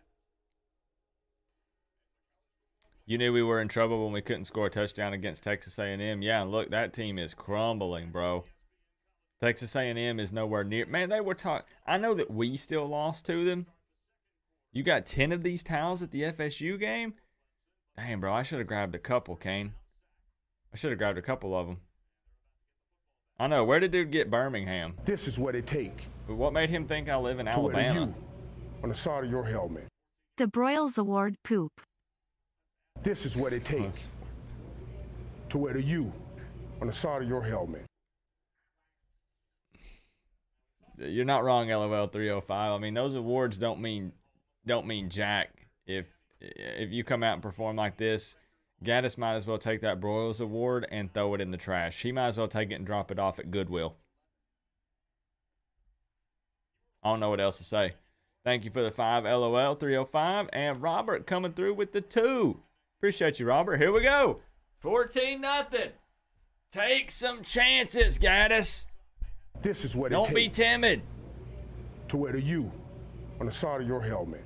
S2: You knew we were in trouble when we couldn't score a touchdown against Texas A&M. Yeah, and look, that team is crumbling, bro. Texas A&M is nowhere near. Man, they were talking. I know that we still lost to them. You got 10 of these towels at the FSU game? Damn, bro, I should have grabbed a couple, Kane. I should have grabbed a couple of them. I know. Where did dude get Birmingham?
S3: This is what it take.
S2: But what made him think I live in Alabama?
S3: You on the side of your helmet.
S4: The Broyles Award poop.
S3: This is what it takes to wear the U on the side of your helmet.
S2: You're not wrong, LOL 305. I mean, those awards don't mean jack. If you come out and perform like this, Gaddis might as well take that Broyles Award and throw it in the trash. He might as well take it and drop it off at Goodwill. I don't know what else to say. Thank you for the 5, LOL 305. And Robert coming through with the 2. Appreciate you, Robert. Here we go. 14-0. Take some chances, Gaddis.
S3: This is what
S2: Don't
S3: it
S2: be
S3: takes
S2: timid.
S3: to wear the U on the side of your helmet.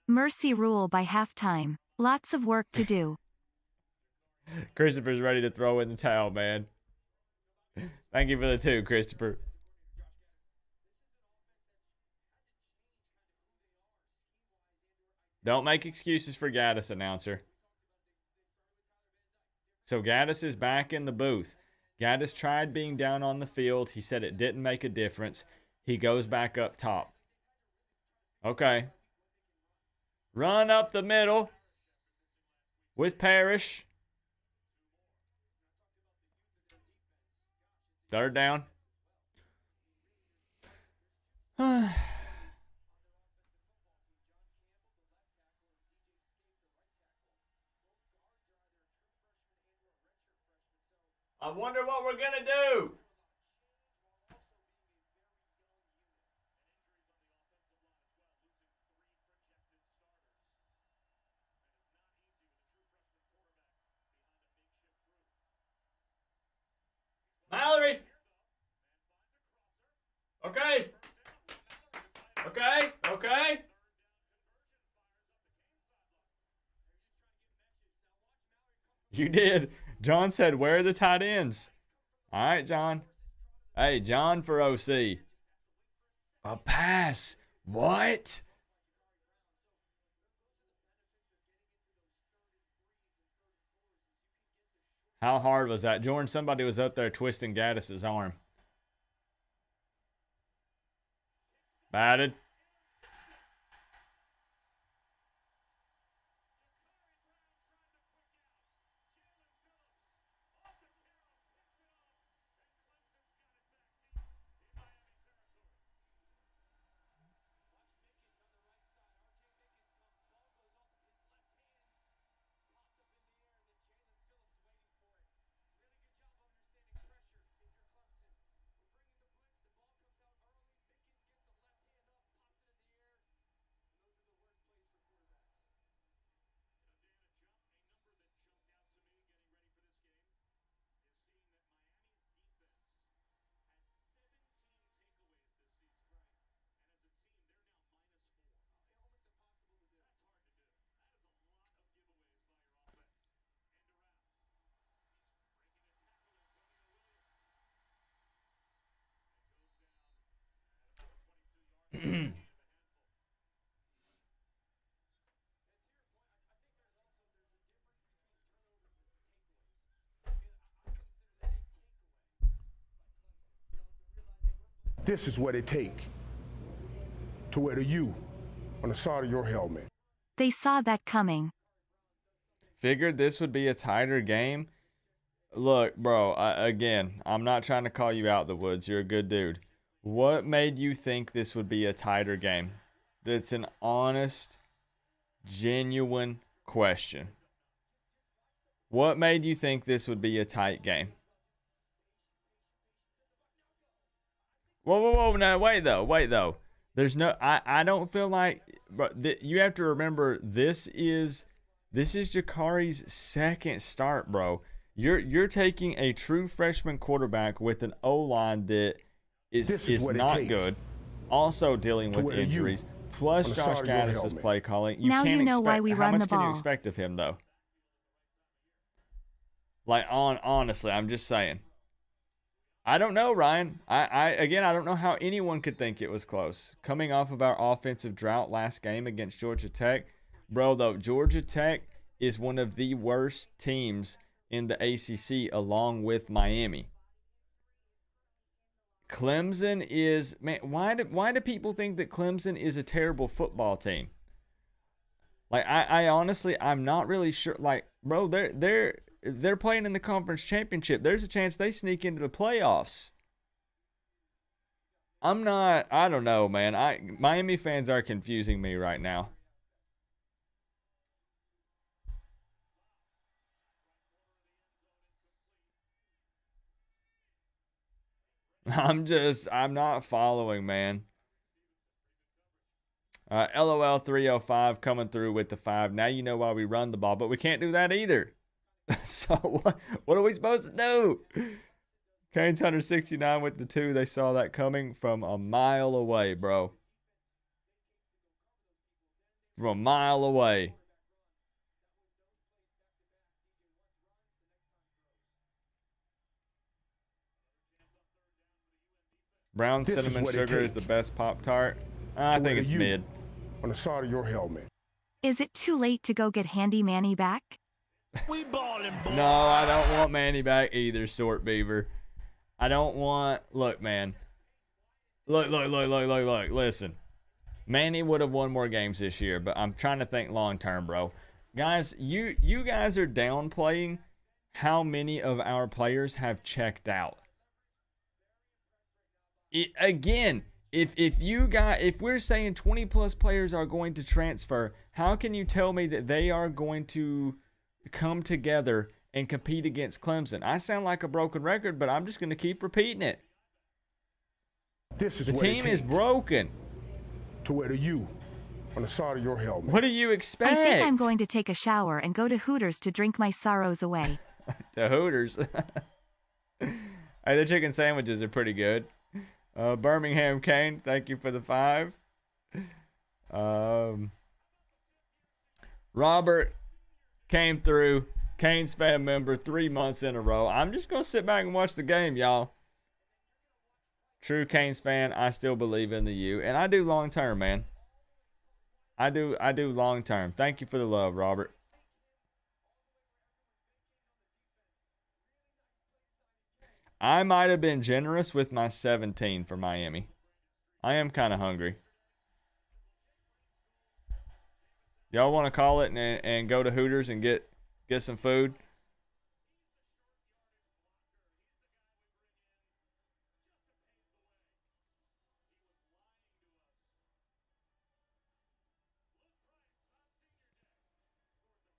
S4: Mercy rule by halftime. Lots of work to do.
S2: Christopher's ready to throw in the towel, man. Thank you for the 2, Christopher. Don't make excuses for Gaddis, announcer. So Gaddis is back in the booth. Gaddis tried being down on the field. He said it didn't make a difference. He goes back up top. Okay. Run up the middle with Parrish. 3rd down. I wonder what we're going to do. Okay. Okay. Okay. You did. John said, where are the tight ends? All right, John. Hey, John for OC. A pass. What? How hard was that? Jordan, somebody was up there twisting Gaddis's arm. Batted.
S3: This is what it take to wear the U on the side of your helmet.
S4: They saw that coming.
S2: Figured this would be a tighter game. Look, bro, again, I'm not trying to call you out the woods. You're a good dude. What made you think this would be a tighter game? That's an honest, genuine question. What made you think this would be a tight game? Whoa, no, wait though. There's no, I don't feel like, but you have to remember this is Jakari's second start, bro. You're taking a true freshman quarterback with an O-line that is not good, also dealing with injuries, plus Josh Gaddis' play calling.
S4: Now you know why we run the ball.
S2: How much can you expect of him though? Like honestly, I'm just saying. I don't know, Ryan. I don't know how anyone could think it was close. Coming off of our offensive drought last game against Georgia Tech. Bro, though, Georgia Tech is one of the worst teams in the ACC along with Miami. Clemson is, man, why do people think that Clemson is a terrible football team? Like, I honestly, I'm not really sure. Like, bro, they're playing in the conference championship. There's a chance they sneak into the playoffs. I don't know, man. Miami fans are confusing me right now. I'm not following, man. LOL 305 coming through with the 5. Now you know why we run the ball, but we can't do that either. So what are we supposed to do? Canes Hunter 69 with the 2. They saw that coming from a mile away, bro. From a mile away. Brown cinnamon sugar is the best Pop-Tart. I think it's mid.
S3: On the side of your helmet.
S4: Is it too late to go get Handy Manny back?
S1: We ballin', boy.
S2: No, I don't want Manny back either, Short Beaver. I don't want... Look, man. Look. Listen. Manny would have won more games this year, but I'm trying to think long term, bro. Guys, you guys are downplaying how many of our players have checked out. Again, if we're saying 20 plus players are going to transfer, how can you tell me that they are going to come together and compete against Clemson? I sound like a broken record, but I'm just going to keep repeating it. The team is broken.
S3: To wear the U on the side of your helmet.
S2: What do you expect?
S4: I think I'm going to take a shower and go to Hooters to drink my sorrows away.
S2: The Hooters. Hey, their chicken sandwiches are pretty good. Birmingham Kane, thank you for the 5. Robert came through. Canes fan member 3 months in a row. I'm just going to sit back and watch the game, y'all. True Canes fan, I still believe in the U. And I do long term, man. I do long term. Thank you for the love, Robert. I might have been generous with my 17 for Miami. I am kind of hungry. Y'all want to call it and go to Hooters and get some food?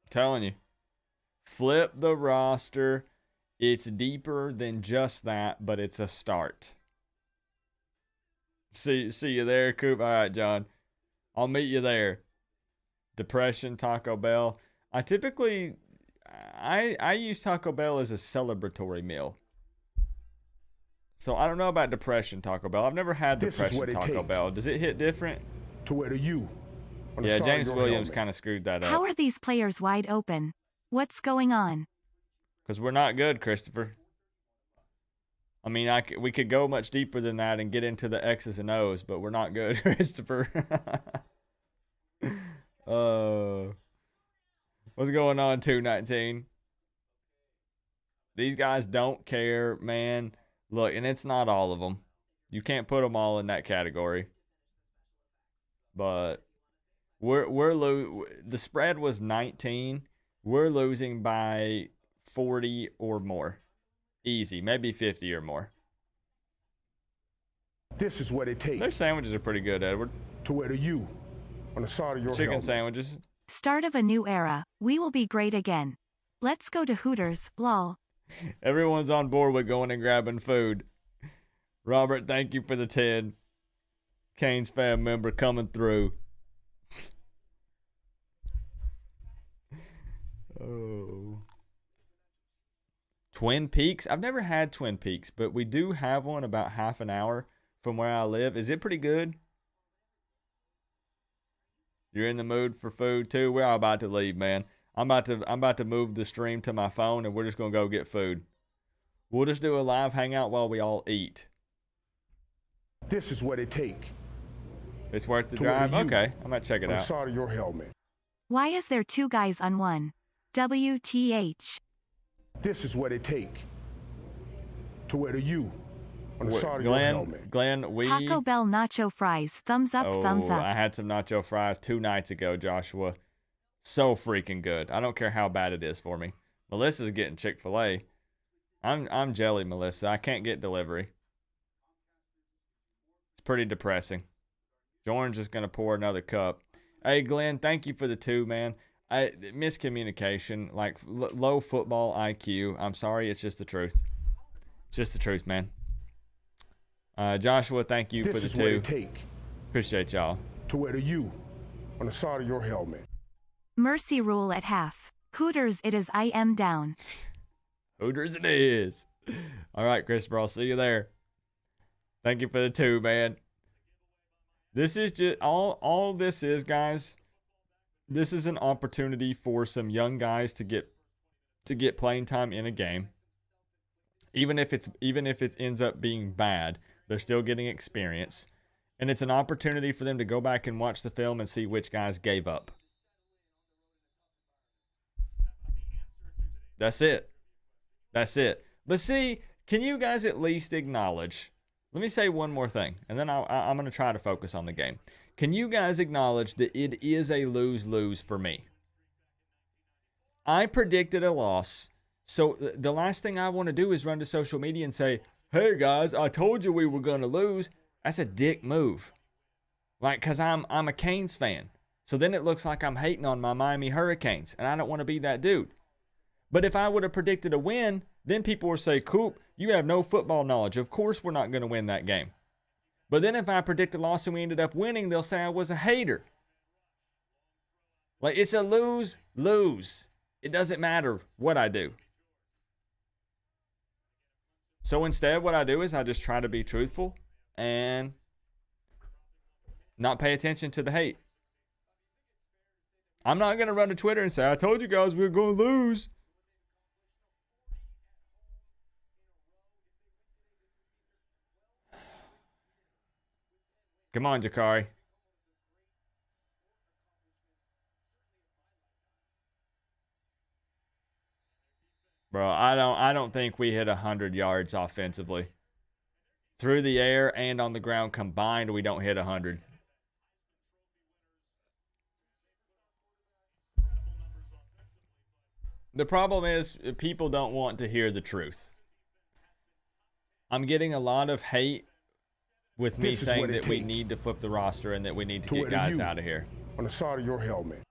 S2: I'm telling you. Flip the roster. It's deeper than just that, but it's a start. See you there, Coop. All right, John. I'll meet you there. Depression, Taco Bell. I typically use Taco Bell as a celebratory meal. So I don't know about depression, Taco Bell. I've never had depression Taco Bell. Does it hit different?
S3: To wear the U.
S2: Yeah, James Williams kind of screwed that up.
S4: How are these players wide open? What's going on?
S2: Because we're not good, Christopher. I mean, we could go much deeper than that and get into the X's and O's, but we're not good, Christopher. What's going on, 219? These guys don't care, man. Look, and it's not all of them. You can't put them all in that category. But the spread was 19. We're losing by 40 or more. Easy, maybe 50 or more.
S3: This is what it takes.
S2: Their sandwiches are pretty good, Edward.
S3: To wear the U on the side of your
S2: Chicken
S3: helmet.
S2: sandwiches.
S4: Start of a new era. We will be great again. Let's go to Hooters, lol.
S2: Everyone's on board with going and grabbing food. Robert, thank you for the 10. Canes fan member coming through. Oh. Twin Peaks? I've never had Twin Peaks, but we do have one about half an hour from where I live. Is it pretty good? You're in the mood for food too? We're all about to leave, man. I'm about to move the stream to my phone and we're just gonna go get food. We'll just do a live hangout while we all eat.
S3: This is what it takes.
S2: It's worth the drive? Okay, I might check it
S3: on
S2: out.
S3: the side of your helmet.
S4: Why is there 2 guys on one? WTH.
S3: This is what it takes. To wear the U on the side of your helmet.
S2: Glenn,
S4: Taco Bell nacho fries. Thumbs up, thumbs up.
S2: I had some nacho fries 2 nights ago, Joshua. So freaking good. I don't care how bad it is for me. Melissa's getting Chick-fil-A. I'm jelly, Melissa. I can't get delivery. It's pretty depressing. Jordan's just gonna pour another cup. Hey, Glenn, thank you for the 2, man. Miscommunication, like low football IQ. I'm sorry, it's just the truth. It's just the truth, man. Joshua, thank you for the 2.
S3: This is what it takes.
S2: Appreciate y'all.
S3: To wear the U on the side of your helmet.
S4: Mercy rule at half. Hooters it is. I am down.
S2: Hooters it is. All right, Christopher, I'll see you there. Thank you for the 2, man. This is just all this is, guys. This is an opportunity for some young guys to get playing time in a game. Even if it ends up being bad, they're still getting experience. And it's an opportunity for them to go back and watch the film and see which guys gave up. That's it. That's it. But see, can you guys at least acknowledge? Let me say one more thing, and then I'm going to try to focus on the game. Can you guys acknowledge that it is a lose-lose for me? I predicted a loss, so the last thing I want to do is run to social media and say, hey guys, I told you we were going to lose. That's a dick move. Like, because I'm a Canes fan. So then it looks like I'm hating on my Miami Hurricanes, and I don't want to be that dude. But if I would have predicted a win, then people would say, Coop, you have no football knowledge. Of course we're not going to win that game. But then if I predict a loss and we ended up winning, they'll say I was a hater. Like, it's a lose-lose. It doesn't matter what I do. So instead, what I do is I just try to be truthful, and not pay attention to the hate. I'm not going to run to Twitter and say, I told you guys we were going to lose. Come on, Jakari. Bro, I don't think we hit 100 yards offensively. Through the air and on the ground combined, we don't hit 100. The problem is people don't want to hear the truth. I'm getting a lot of hate with me saying that we need to flip the roster and that we need to get guys out of here.
S3: On the side of your helmet.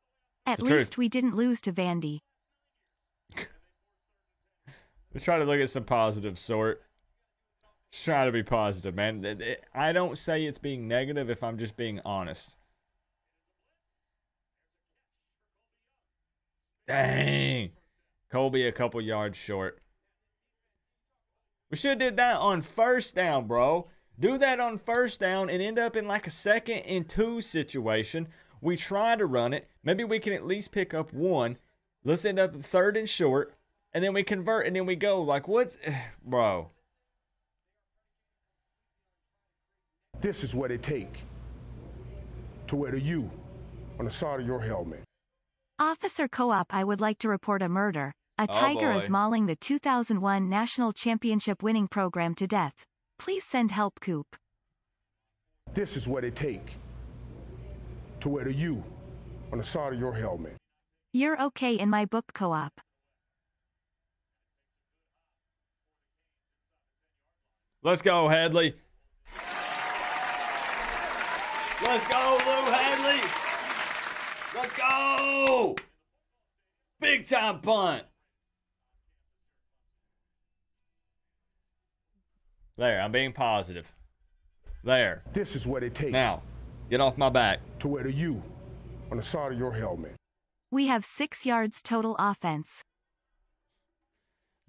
S4: At least we didn't lose to Vandy.
S2: Let's try to look at some positive sort. Just try to be positive, man. I don't say it's being negative if I'm just being honest. Dang. Colby a couple yards short. We should have did that on first down, bro. Do that on first down and end up in like a 2nd and 2 situation. We try to run it. Maybe we can at least pick up 1. Let's end up 3rd and short. And then we convert and then we go. Like, what's... Bro.
S3: This is what it take to wear the U on the side of your helmet.
S4: Officer Co-op, I would like to report a murder. A tiger is mauling the 2001 national championship winning program to death. Please send help, Coop.
S3: This is what it take to wear the U on the side of your helmet.
S4: You're okay in my book, Co-op.
S2: Let's go, Hadley. Let's go, Lou Hadley. Let's go. Big time punt. There, I'm being positive. There.
S3: This is what it takes.
S2: Now, get off my back.
S3: To wear the U on the side of your helmet.
S4: We have 6 yards total offense.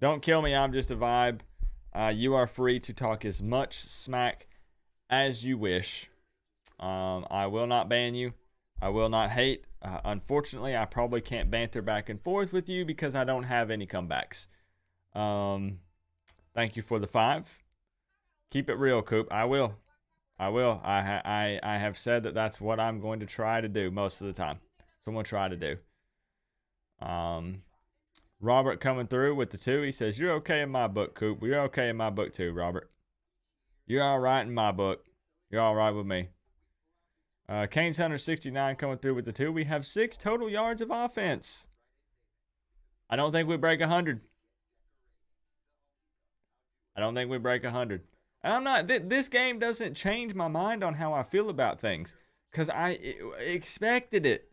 S2: Don't kill me, I'm just a vibe. You are free to talk as much smack as you wish. I will not ban you. I will not hate. Unfortunately, I probably can't banter back and forth with you because I don't have any comebacks. Thank you for the 5. Keep it real, Coop. I will. I have said that that's what I'm going to try to do most of the time. So I'm going to try to do. Robert coming through with the 2. He says, you're okay in my book, Coop. You're okay in my book too, Robert. You're all right in my book. You're all right with me. Canes Hunter 69 coming through with the 2. We have 6 total yards of offense. I don't think we break 100. I don't think we break 100. And I'm not. This game doesn't change my mind on how I feel about things because I expected it.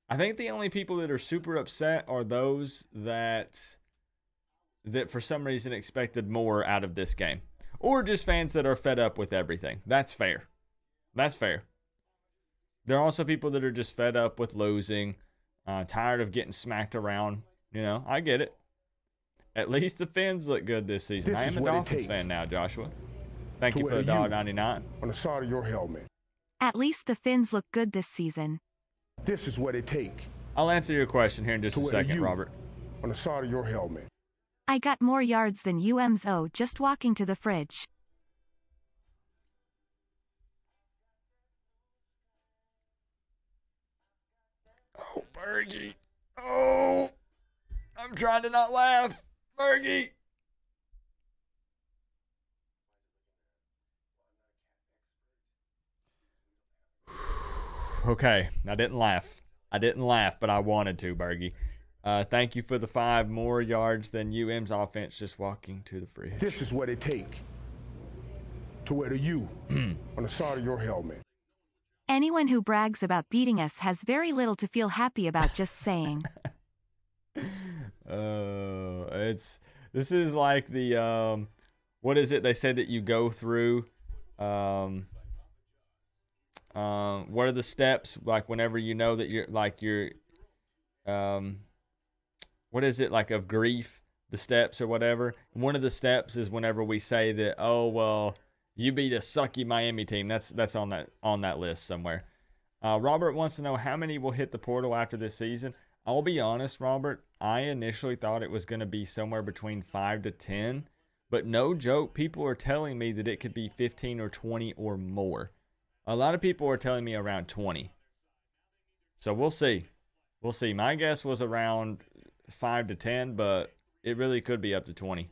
S2: I think the only people that are super upset are those that for some reason expected more out of this game. Or just fans that are fed up with everything. That's fair. That's fair. There are also people that are just fed up with losing, tired of getting smacked around. You know, I get it. At least the Fins look good this season. I am a Dolphins fan now, Joshua. Thank you for the $1.99.
S3: On the side of your helmet.
S4: At least the Fins look good this season.
S3: This is what it take.
S2: I'll answer your question here in just a second, Robert.
S3: On the side of your helmet.
S4: I got more yards than UMZO just walking to the fridge.
S2: Oh, Bergie. Oh, I'm trying to not laugh. Bergie. Okay, I didn't laugh. I didn't laugh, but I wanted to, Bergie. Thank you for the 5 more yards than UM's offense just walking to the fridge.
S3: This is what it take to wear the U on the side of your helmet.
S4: Anyone who brags about beating us has very little to feel happy about, just saying.
S2: This is like the what is it they said that you go through? What are the steps like whenever you know that you're what is it like of grief? the steps or whatever. One of the steps is whenever we say that, oh, well, you beat a sucky Miami team. That's on that list somewhere. Robert wants to know how many will hit the portal after this season. I'll be honest, Robert, I initially thought it was going to be somewhere between 5 to 10, but no joke, people are telling me that it could be 15 or 20 or more. A lot of people are telling me around 20. So we'll see. We'll see. My guess was around 5 to 10, but it really could be up to 20.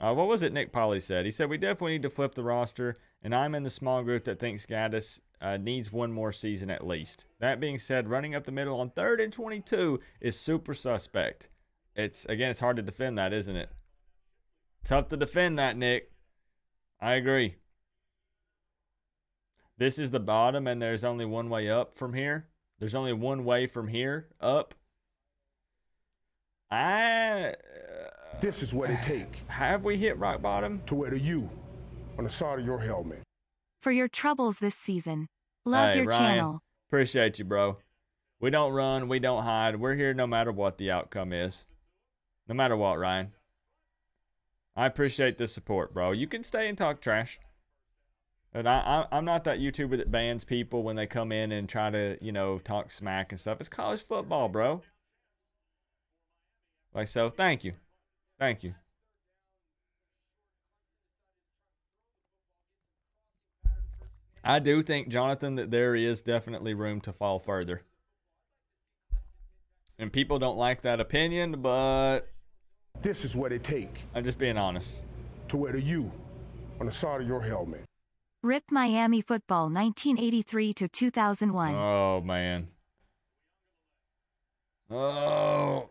S2: What was it Nick Polly said? He said, we definitely need to flip the roster, and I'm in the small group that thinks Gaddis needs one more season at least. That being said, running up the middle on 3rd and 22 is super suspect. It's hard to defend that, isn't it? Tough to defend that, Nick. I agree. This is the bottom, and there's only one way up from here. There's only one way from here up.
S3: This is what it take.
S2: Have we hit rock bottom?
S3: To wear the U on the side of your helmet.
S4: For your troubles this season. Love your
S2: Ryan,
S4: channel.
S2: Appreciate you, bro. We don't run. We don't hide. We're here no matter what the outcome is. No matter what, Ryan. I appreciate the support, bro. You can stay and talk trash. But I'm not that YouTuber that bans people when they come in and try to, talk smack and stuff. It's college football, bro. Like, so, thank you. Thank you. I do think, Jonathan, that there is definitely room to fall further. And people don't like that opinion, but
S3: this is what it take.
S2: I'm just being honest.
S3: To wear the U on the side of your helmet.
S4: Rip Miami football 1983 to 2001.
S2: Oh, man. Oh.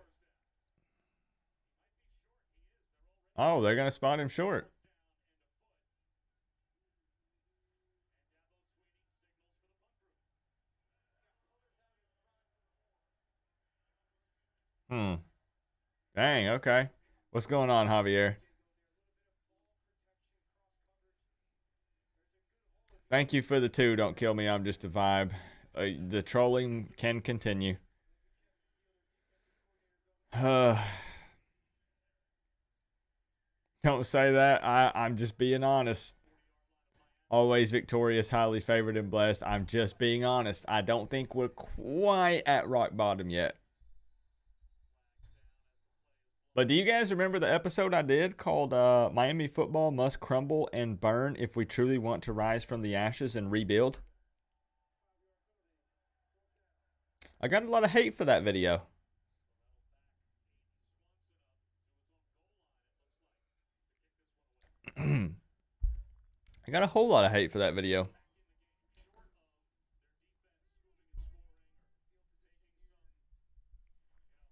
S2: Oh, they're going to spot him short. Dang, okay. What's going on, Javier? Thank you for the 2. Don't kill me. I'm just a vibe. The trolling can continue. Don't say that. I'm just being honest. Always victorious, highly favored, and blessed. I'm just being honest. I don't think we're quite at rock bottom yet. But do you guys remember the episode I did called Miami Football Must Crumble and Burn If We Truly Want to Rise from the Ashes and Rebuild? I got a lot of hate for that video. I got a whole lot of hate for that video.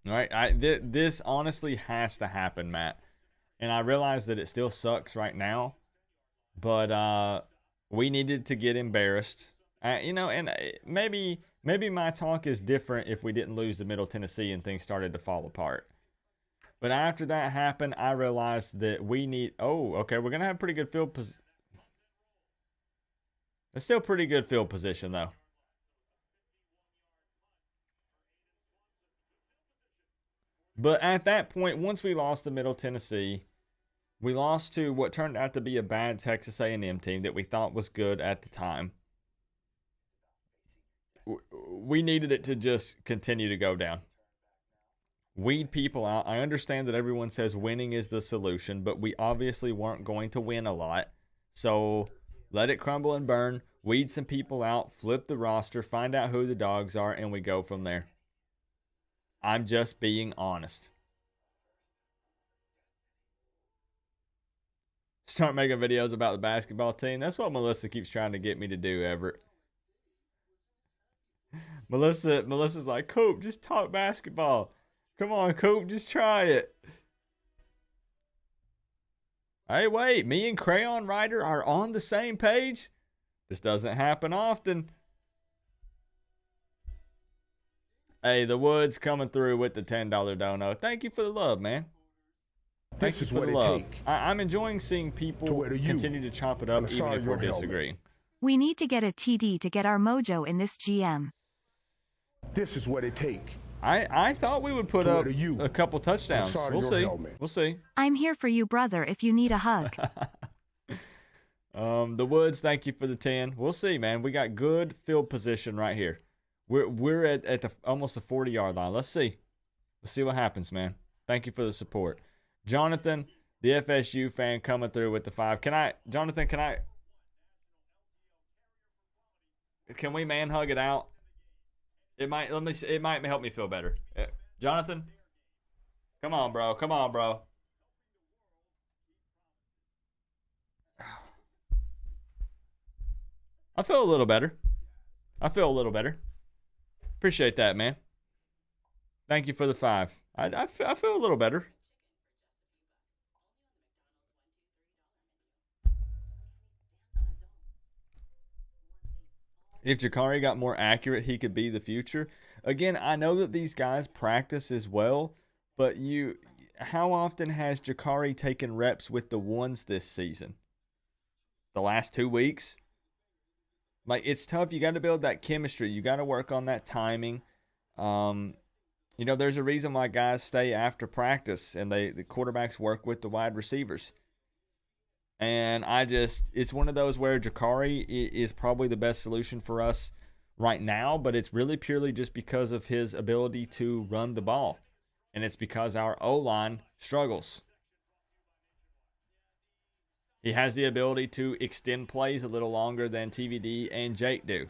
S2: All right, this honestly has to happen, Matt. And I realize that it still sucks right now, but we needed to get embarrassed. And maybe my talk is different if we didn't lose to Middle Tennessee and things started to fall apart. But after that happened, I realized that we need... Oh, okay, we're going to have pretty good field position. It's still pretty good field position, though. But at that point, once we lost to Middle Tennessee, we lost to what turned out to be a bad Texas A&M team that we thought was good at the time. We needed it to just continue to go down. Weed people out. I understand that everyone says winning is the solution, but we obviously weren't going to win a lot. So let it crumble and burn, weed some people out, flip the roster, find out who the dogs are, and we go from there. I'm just being honest. Start making videos about the basketball team. That's what Melissa keeps trying to get me to do, Everett. Melissa's like, Coop, just talk basketball. Come on, Coop, just try it. Hey, wait, me and Crayon Rider are on the same page? This doesn't happen often. Hey, the Woods coming through with the $10 dono. Thank you for the love, man.
S3: This is what it take.
S2: I'm enjoying seeing people continue to chop it up even if we're disagreeing.
S4: We need to get a TD to get our mojo in this GM.
S3: This is what it take.
S2: I thought we would put
S3: To
S2: up
S3: where you
S2: a couple touchdowns.
S3: side of
S2: We'll
S3: your
S2: see.
S3: helmet.
S2: We'll see.
S4: I'm here for you, brother, if you need a hug.
S2: The Woods, thank you for the 10. We'll see, man. We got good field position right here. We're at the almost the 40-yard line. Let's see. Let's see what happens, man. Thank you for the support. Jonathan, the FSU fan, coming through with the 5. Jonathan, can we man hug it out? It might help me feel better. Jonathan, come on, bro. Come on, bro. I feel a little better. Appreciate that, man. Thank you for the 5. I feel a little better. If Jakari got more accurate, he could be the future. Again, I know that these guys practice as well, but how often has Jakari taken reps with the ones this season? The last 2 weeks? Like, it's tough. You got to build that chemistry. You got to work on that timing. There's a reason why guys stay after practice and the quarterbacks work with the wide receivers. And it's one of those where Jakari is probably the best solution for us right now, but it's really purely just because of his ability to run the ball. And it's because our O-line struggles. He has the ability to extend plays a little longer than TVD and Jake do.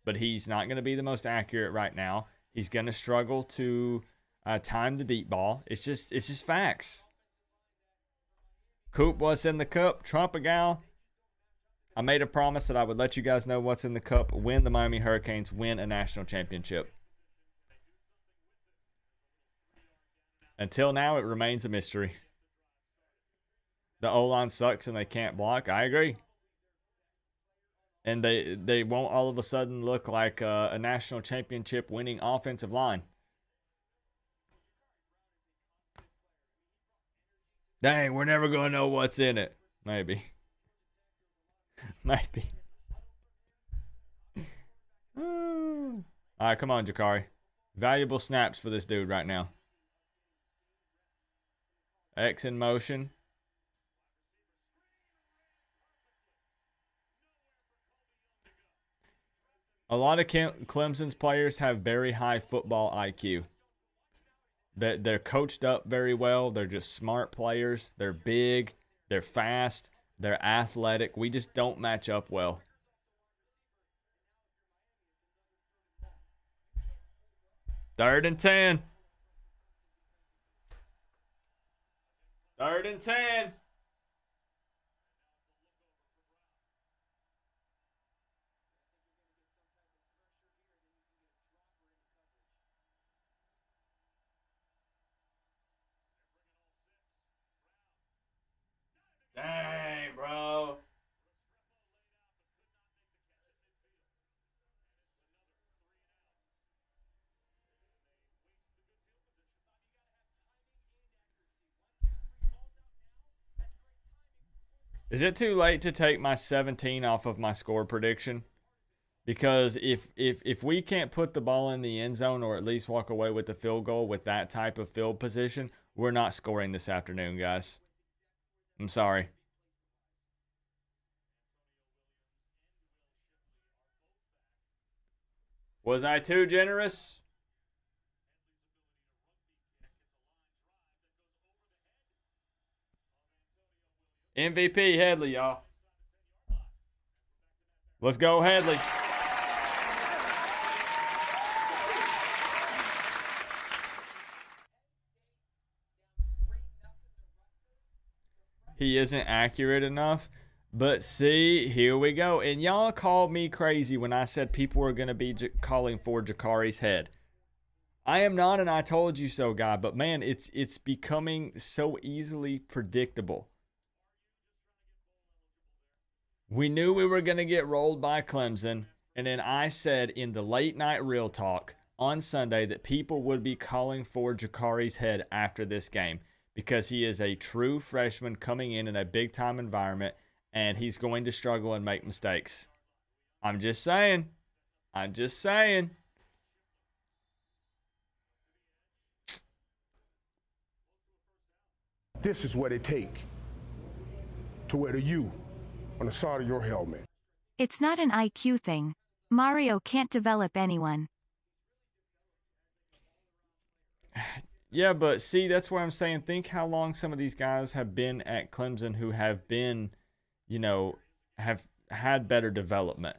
S2: But he's not going to be the most accurate right now. He's going to struggle to time the deep ball. It's just facts. Coop, what's in the cup? Trump a gal. I made a promise that I would let you guys know what's in the cup when the Miami Hurricanes win a national championship. Until now, it remains a mystery. The O-line sucks and they can't block. I agree. And they won't all of a sudden look like a national championship winning offensive line. Dang, we're never going to know what's in it. Maybe. Maybe. All right, come on, Jakari. Valuable snaps for this dude right now. X in motion. A lot of Clemson's players have very high football IQ. They're coached up very well. They're just smart players. They're big. They're fast. They're athletic. We just don't match up well. Third and 10. Third and 10. Dang, bro. Is it too late to take my 17 off of my score prediction? Because if we can't put the ball in the end zone or at least walk away with the field goal with that type of field position, we're not scoring this afternoon, guys. I'm sorry. Was I too generous? MVP Headley, y'all. Let's go, Headley. He isn't accurate enough. But see, here we go. And y'all called me crazy when I said people were going to be calling for Jakari's head. I am not, and I told you so, guy. But man, it's becoming so easily predictable. We knew we were going to get rolled by Clemson. And then I said in the late night real talk on Sunday that people would be calling for Jakari's head after this game because he is a true freshman coming in a big-time environment, and he's going to struggle and make mistakes. I'm just saying.
S3: This is what it takes to wear the U on the side of your helmet.
S4: It's not an IQ thing. Mario can't develop anyone.
S2: Yeah, but see, that's why I'm saying, think how long some of these guys have been at Clemson who have been, you know, have had better development.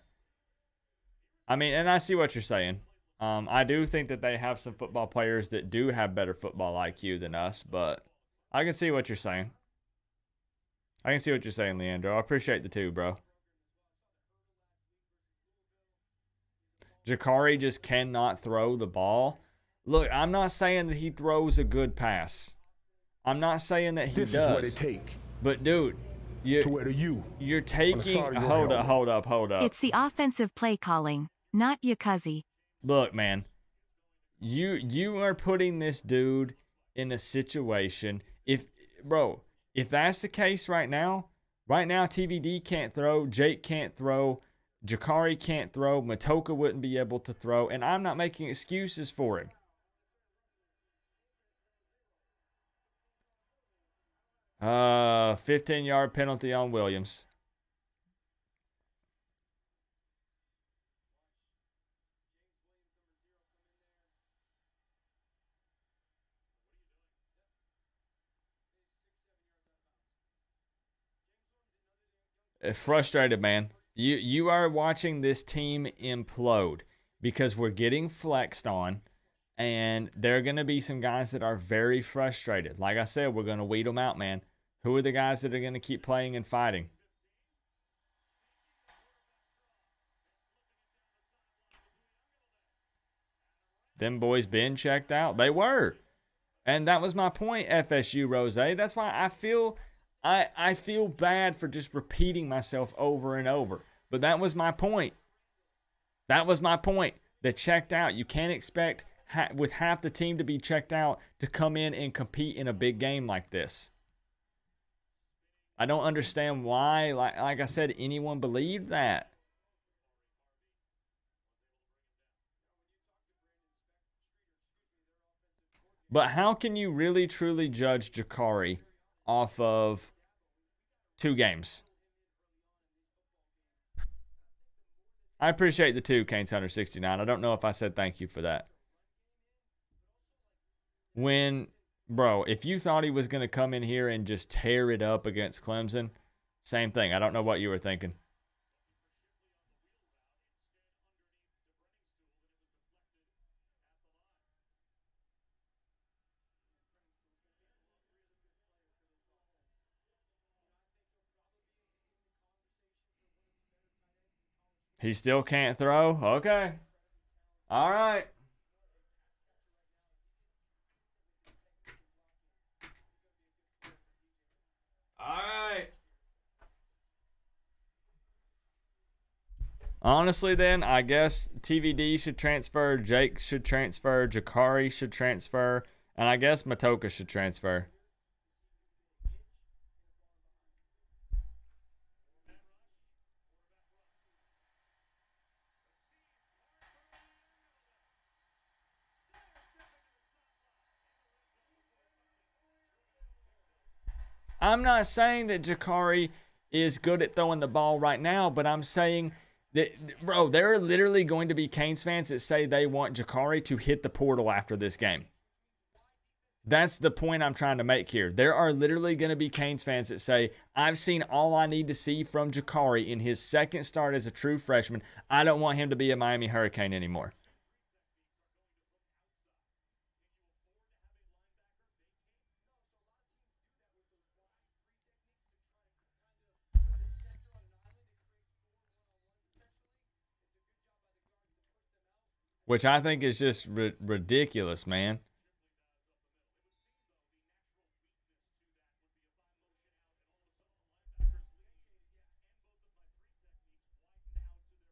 S2: I mean, and I see what you're saying. I do think that they have some football players that do have better football IQ than us, but I can see what you're saying. I can see what you're saying, Leandro. I appreciate the two, bro. Jakari just cannot throw the ball. Look, I'm not saying that he throws a good pass. I'm not saying that he does.
S3: This is what it takes.
S2: But dude,
S3: to wear the U.
S2: You're taking. Hold up.
S4: It's the offensive play calling, not Yakuzi.
S2: Look, man, you are putting this dude in a situation. If that's the case right now, TVD can't throw, Jake can't throw, Jakari can't throw, Matoka wouldn't be able to throw, and I'm not making excuses for him. Uh, 15-yard penalty on Williams. Frustrated, man. You are watching this team implode because we're getting flexed on, and there are going to be some guys that are very frustrated. Like I said, we're going to weed them out, man. Who are the guys that are going to keep playing and fighting? Them boys been checked out. They were. And that was my point, FSU Rose. That's why I feel bad for just repeating myself over and over. But that was my point. They checked out. You can't expect with half the team to be checked out to come in and compete in a big game like this. I don't understand why, like I said, anyone believed that. But how can you really, truly judge Jakari off of 2 games? I appreciate the 2, Canes Hunter 69. I don't know if I said thank you for that. If you thought he was going to come in here and just tear it up against Clemson, same thing. I don't know what you were thinking. He still can't throw? Okay. All right. All right. Honestly, then, I guess TVD should transfer, Jake should transfer, Jakari should transfer, and I guess Matoka should transfer. I'm not saying that Jakari is good at throwing the ball right now, but I'm saying that, bro, there are literally going to be Canes fans that say they want Jakari to hit the portal after this game. That's the point I'm trying to make here. There are literally going to be Canes fans that say, I've seen all I need to see from Jakari in his second start as a true freshman. I don't want him to be a Miami Hurricane anymore. Which I think is just ridiculous, man.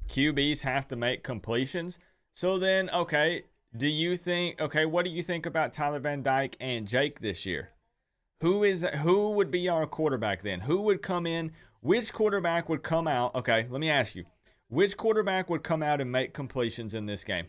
S2: QBs have to make completions. So then, okay, what do you think about Tyler Van Dyke and Jake this year? Who would be our quarterback then? Who would come in? Which quarterback would come out? Okay, let me ask you. Which quarterback would come out and make completions in this game?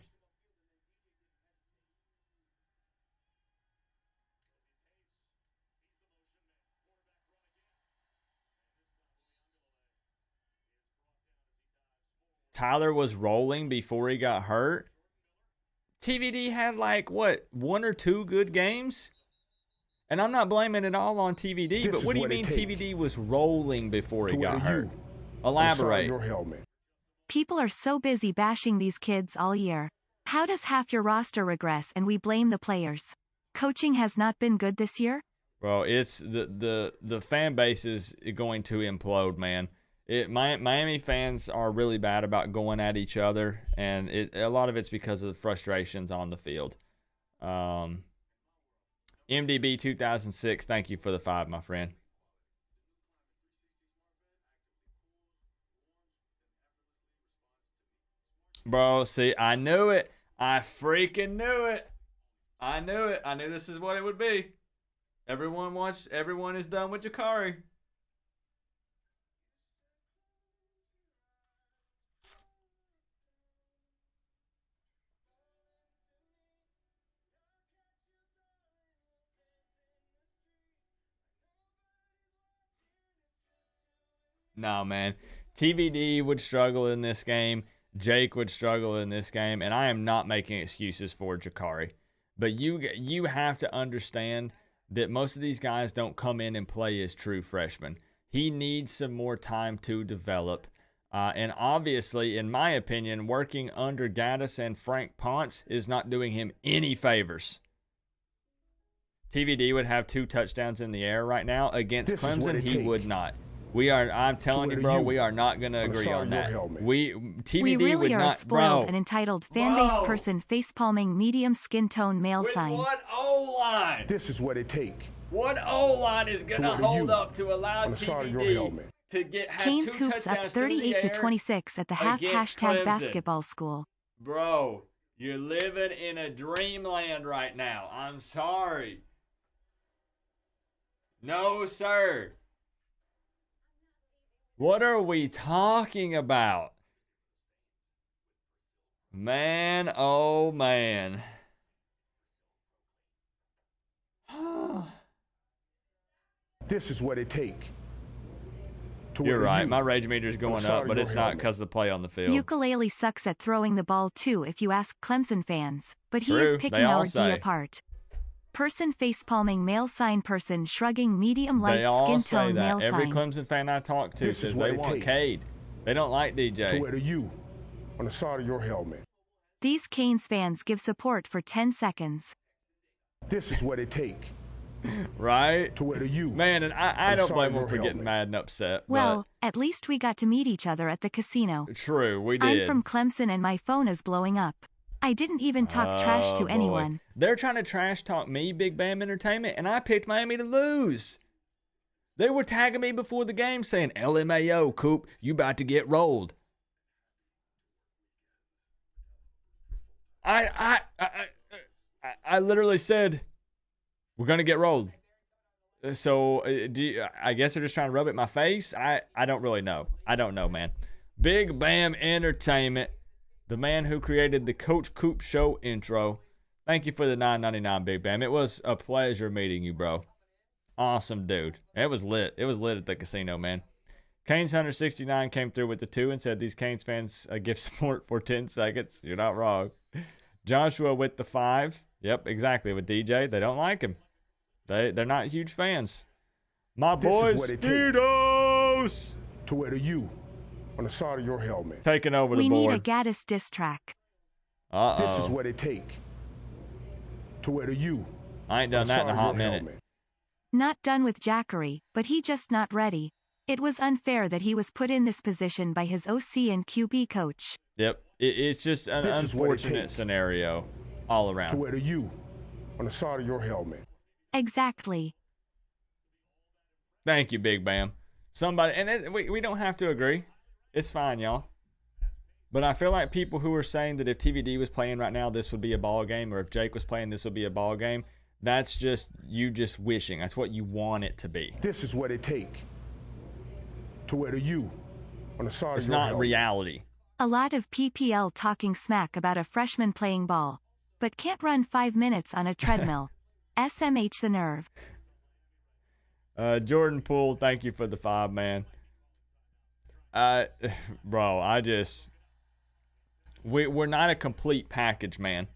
S2: Tyler was rolling before he got hurt, TVD had like, what, 1 or 2 good games? And I'm not blaming it all on TVD, but what do you mean TVD was rolling before he got hurt? Elaborate.
S3: Your helmet.
S4: People are so busy bashing these kids all year. How does half your roster regress and we blame the players? Coaching has not been good this year?
S2: Bro, it's the fan base is going to implode, man. Miami fans are really bad about going at each other, and a lot of it's because of the frustrations on the field. MDB 2006, thank you for the 5, my friend. Bro, see, I knew it. I freaking knew it. I knew it. I knew this is what it would be. Everyone is done with Jakari. No, man. TVD would struggle in this game. Jake would struggle in this game. And I am not making excuses for Jakari. But you have to understand that most of these guys don't come in and play as true freshmen. He needs some more time to develop. And obviously, in my opinion, working under Gaddis and Frank Ponce is not doing him any favors. TVD would have 2 touchdowns in the air right now. Against Clemson, he would not. I'm telling you, bro, we are not going to agree on that. TVD
S4: we really
S2: would
S4: are
S2: not,
S4: a spoiled
S2: bro.
S4: and entitled fan-based person face-palming medium skin tone male
S2: With
S4: sign.
S2: what O-line?
S3: This is what it takes.
S2: What O-line is going to hold up to allow TVD to have
S4: Canes
S2: 2
S4: hoops
S2: touchdowns
S4: up 38-26 at the half
S2: Clemson.
S4: #basketball school.
S2: Bro, you're living in a dreamland right now. I'm sorry. No, sir. What are we talking about? Man, oh man.
S3: This is what it takes.
S2: You're right. My rage meter is going up, but it's not because of the play on the field.
S4: Ukulele sucks at throwing the ball too if you ask Clemson fans, but he is picking our D apart. Person facepalming male sign, person shrugging medium light skin tone male sign.
S2: Every Clemson fan I talk to says they want Cade. They don't like DJ.
S3: To wear the U on the side of your helmet.
S4: These Canes fans give support for 10 seconds.
S3: This is what it takes.
S2: Right?
S3: To wear the U.
S2: Man, and I don't blame him for getting mad and upset.
S4: Well, at least we got to meet each other at the casino.
S2: True, we did.
S4: I'm from Clemson and my phone is blowing up. I didn't even talk trash to anyone.
S2: They're trying to trash talk me, Big Bam Entertainment, and I picked Miami to lose. They were tagging me before the game saying, LMAO, Coop, you about to get rolled. I literally said, we're going to get rolled. So I guess they're just trying to rub it in my face. I don't really know. I don't know, man. Big Bam Entertainment. The man who created the Coach Coop Show intro. Thank you for the $9.99, Big Bam. It was a pleasure meeting you, bro. Awesome, dude. It was lit. It was lit at the casino, man. Canes Hunter 69 came through with the 2 and said these Canes fans give support for 10 seconds. You're not wrong. Joshua with the 5. Yep, exactly. With DJ, they don't like him. They're not huge fans. My boys, Steedos.
S3: To wear the U on the side of your helmet.
S2: Taking over the board.
S4: We need a Gaddis diss track.
S3: This is what it takes. To wear the U.
S2: I ain't done that in a hot minute.
S4: Not done with Jackery, but he just not ready. It was unfair that he was put in this position by his OC and QB coach.
S2: Yep, it's just an unfortunate scenario all around.
S3: To wear the U on the side of your helmet.
S4: Exactly.
S2: Thank you, Big Bam. Somebody, and we don't have to agree. It's fine, y'all. But I feel like people who are saying that if TVD was playing right now, this would be a ball game, or if Jake was playing, this would be a ball game. That's just you just wishing. That's what you want it to be.
S3: This is what it takes. To wear the U on the side of your helmet.
S2: It's not reality.
S4: A lot of PPL talking smack about a freshman playing ball, but can't run 5 minutes on a treadmill. SMH the nerve.
S2: Jordan Poole, thank you for the 5, man. Bro, We're not a complete package, man.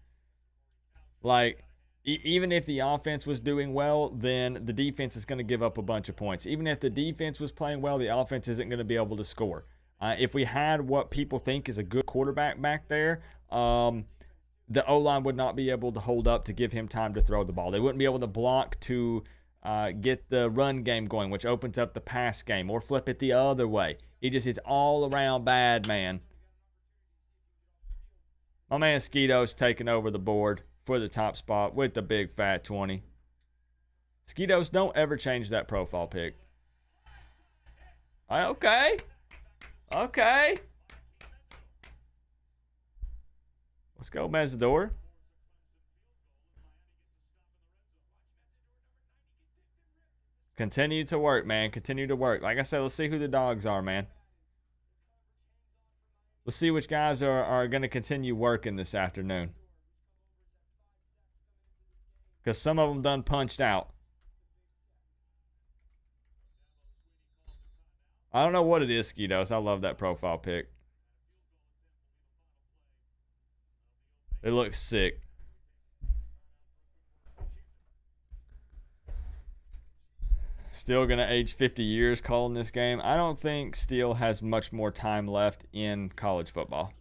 S2: Like, even if the offense was doing well, then the defense is going to give up a bunch of points. Even if the defense was playing well, the offense isn't going to be able to score. If we had what people think is a good quarterback back there, the O-line would not be able to hold up to give him time to throw the ball. They wouldn't be able to block to get the run game going, which opens up the pass game, or flip it the other way. It's all around bad, man. My man Skeeto's taking over the board for the top spot with the big fat 20. Skeetos, don't ever change that profile pic. Okay. Okay. Let's go, Mazador. Continue to work, man. Continue to work. Like I said, let's see who the dogs are, man. Let's see which guys are going to continue working this afternoon. Because some of them done punched out. I don't know what it is, Skeetos. I love that profile pic. It looks sick. Steele going to age 50 years calling this game. I don't think Steele has much more time left in college football.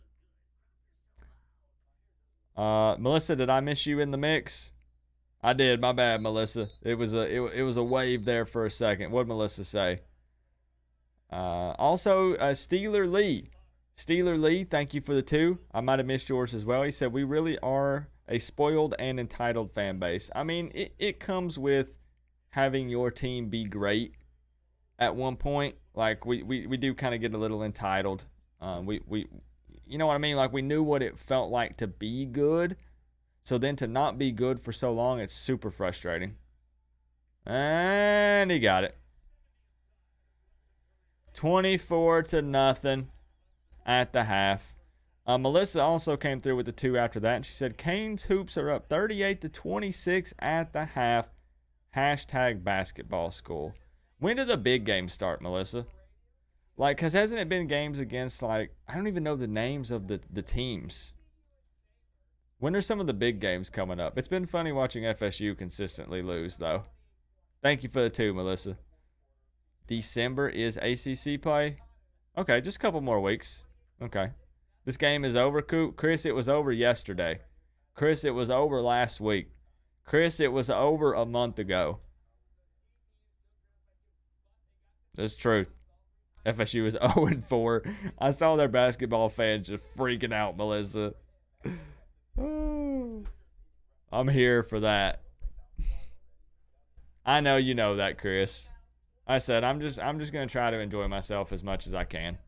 S2: Melissa, did I miss you in the mix? I did. My bad, Melissa. It was a wave there for a second. What did Melissa say? Also, Steeler Lee. Steeler Lee, thank you for the 2. I might have missed yours as well. He said, we really are a spoiled and entitled fan base. I mean, it comes with having your team be great at one point. Like, we do kind of get a little entitled. You know what I mean? Like, we knew what it felt like to be good. So then to not be good for so long, it's super frustrating. And he got it. 24-0 at the half. Melissa also came through with the 2 after that, and she said Canes hoops are up 38-26 at the half. Hashtag basketball school. When do the big games start, Melissa? Like, because hasn't it been games against, like, I don't even know the names of the teams. When are some of the big games coming up? It's been funny watching FSU consistently lose, though. Thank you for the 2, Melissa. December is ACC play? Okay, just a couple more weeks. Okay. This game is over, Coop. Chris, it was over yesterday. Chris, it was over last week. Chris, it was over a month ago. That's true. FSU is 0-4. I saw their basketball fans just freaking out, Melissa. Oh, I'm here for that. I know you know that, Chris. I said I'm just gonna try to enjoy myself as much as I can.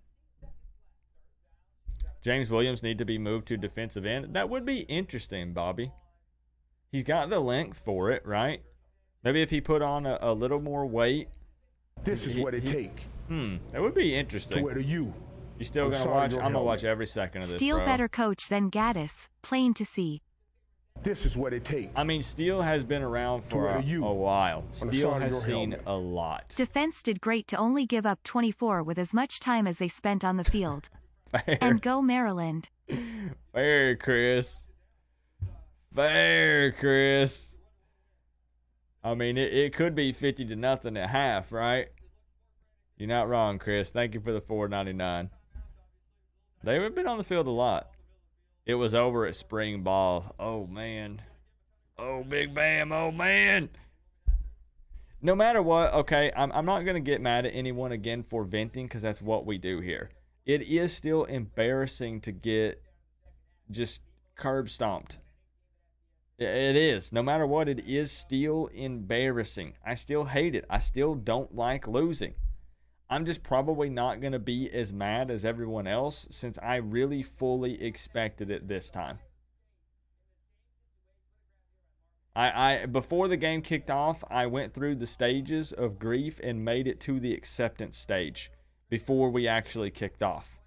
S2: James Williams need to be moved to defensive end. That would be interesting, Bobby. He's got the length for it, right? Maybe if he put on a little more weight.
S3: This is what it take.
S2: That would be interesting.
S3: To where to you.
S2: You still gonna watch? I'm gonna watch every second of this,
S4: Steele
S2: bro.
S4: better coach than Gaddis. Plain to see.
S3: This is what it take.
S2: I mean, Steele has been around for a while. Steele has seen a lot.
S4: Defense did great to only give up 24 with as much time as they spent on the field.
S2: Fair.
S4: And go Maryland.
S2: Fair, Chris. Fair, Chris. I mean, it could be 50-0 at half, right? You're not wrong, Chris. Thank you for the $4.99. They've been on the field a lot. It was over at spring ball. Oh, man. Oh, Big Bam. Oh, man. No matter what, okay, I'm not going to get mad at anyone again for venting because that's what we do here. It is still embarrassing to get just curb stomped. It is. No matter what, it is still embarrassing. I still hate it. I still don't like losing. I'm just probably not going to be as mad as everyone else since I really fully expected it this time. I before the game kicked off, I went through the stages of grief and made it to the acceptance stage before we actually kicked off.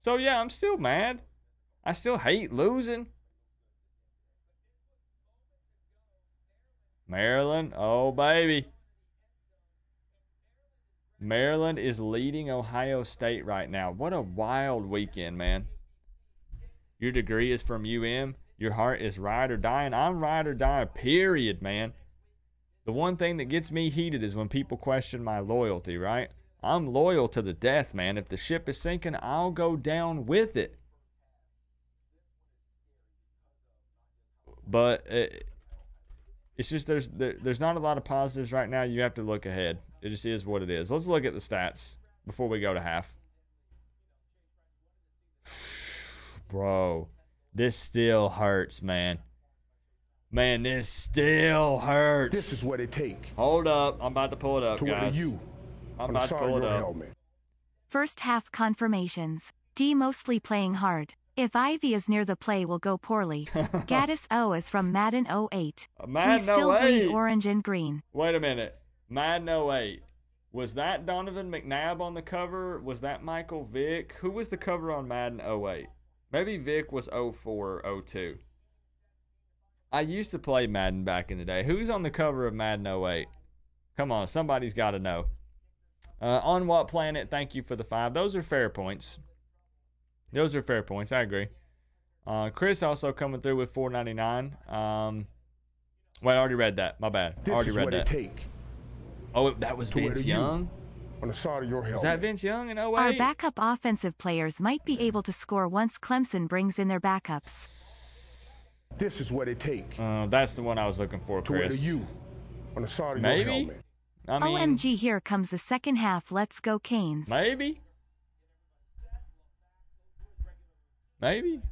S2: So yeah, I'm still mad. I still hate losing. Maryland, oh baby. Maryland is leading Ohio State right now. What a wild weekend, man. Your degree is from UM. Your heart is ride or die, and I'm ride or die, period, man. The one thing that gets me heated is when people question my loyalty, right? I'm loyal to the death, man. If the ship is sinking, I'll go down with it. But it's just there's not a lot of positives right now. You have to look ahead. It just is what it is. Let's look at the stats before we go to half. Bro, this still hurts, man. Man, this still hurts.
S3: This is what it takes.
S2: Hold up. I'm about to pull it up,
S3: to
S2: guys.
S3: You
S2: I'm about to pull it up.
S3: Helmet.
S4: First half confirmations. D mostly playing hard. If Ivy is near the play will go poorly. Gaddis O is from Madden 08.
S2: Madden
S4: we still
S2: 08.
S4: bleed orange and green.
S2: Wait a minute. Madden 08. Was that Donovan McNabb on the cover? Was that Michael Vick? Who was the cover on Madden 08? Maybe Vick was 04 or 02. I used to play Madden back in the day. Who's on the cover of Madden 08? Come on, somebody's got to know. On what planet? Thank you for the 5. Those are fair points. Those are fair points. I agree. Chris also coming through with $4.99. Wait, I already read that. My bad. I already read that. Oh, that was Vince Young?
S3: On the side of your helmet.
S2: Was that Vince Young in 08?
S4: Our backup offensive players might be able to score once Clemson brings in their backups.
S3: This is what it takes.
S2: That's the one I was looking for, Chris.
S3: To you on the side of
S2: Maybe?
S3: your helmet.
S2: I mean,
S4: OMG, here comes the second half. Let's go, Canes.
S2: Maybe. Maybe.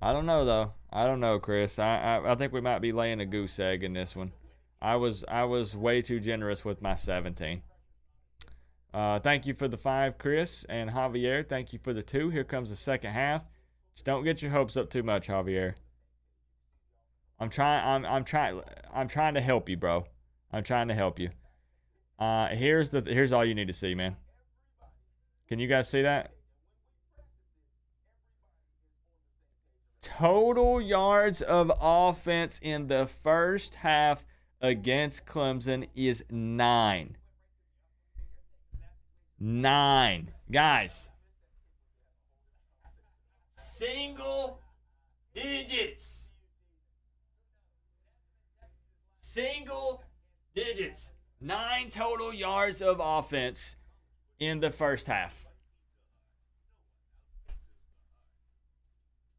S2: I don't know, though. I don't know, Chris. I think we might be laying a goose egg in this one. I was way too generous with my 17. Thank you for the 5, Chris. And Javier, thank you for the 2. Here comes the second half. Just don't get your hopes up too much, Javier. I'm trying to help you, bro. I'm trying to help you. Here's all you need to see, man. Can you guys see that? Total yards of offense in the first half against Clemson is 9. 9. Guys. Single digits. Single digits. 9 total yards of offense in the first half.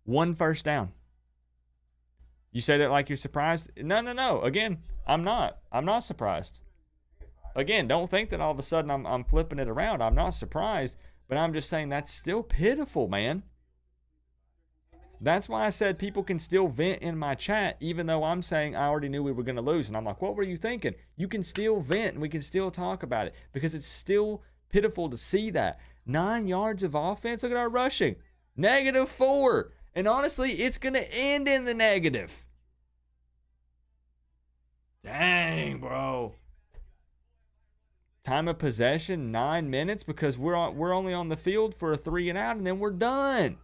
S2: 1 first down. You say that like you're surprised? No. Again, I'm not. I'm not surprised. Again, don't think that all of a sudden I'm flipping it around. I'm not surprised, but I'm just saying that's still pitiful, man. That's why I said people can still vent in my chat, even though I'm saying I already knew we were going to lose. And I'm like, what were you thinking? You can still vent and we can still talk about it because it's still pitiful to see that. 9 yards of offense. Look at our rushing. -4. And honestly, it's going to end in the negative. Dang, bro. Time of possession, 9 minutes because we're only on the field for a 3 and out, and then we're done.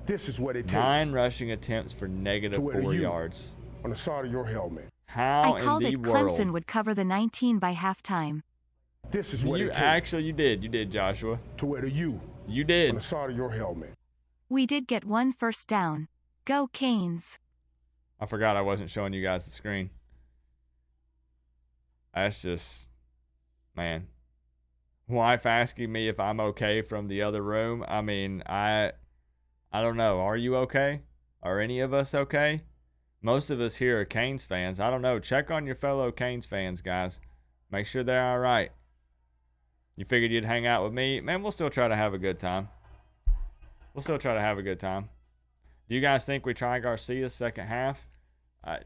S3: This is what it takes.
S2: 9 rushing attempts for -4 yards.
S3: On the side of your helmet.
S2: How
S4: I called
S2: in the
S4: it
S2: world?
S4: Clemson would cover the 19 by halftime.
S3: This is what it takes.
S2: Actually, you did, Joshua.
S3: To where the you.
S2: You did.
S3: On the side of your helmet.
S4: We did get 1 first down. Go Canes.
S2: I forgot I wasn't showing you guys the screen. That's just, man. Wife asking me if I'm okay from the other room. I mean, I don't know. Are you okay? Are any of us okay? Most of us here are Canes fans. I don't know. Check on your fellow Canes fans, guys. Make sure they're all right. You figured you'd hang out with me? Man, we'll still try to have a good time. We'll still try to have a good time. Do you guys think we try Garcia second half?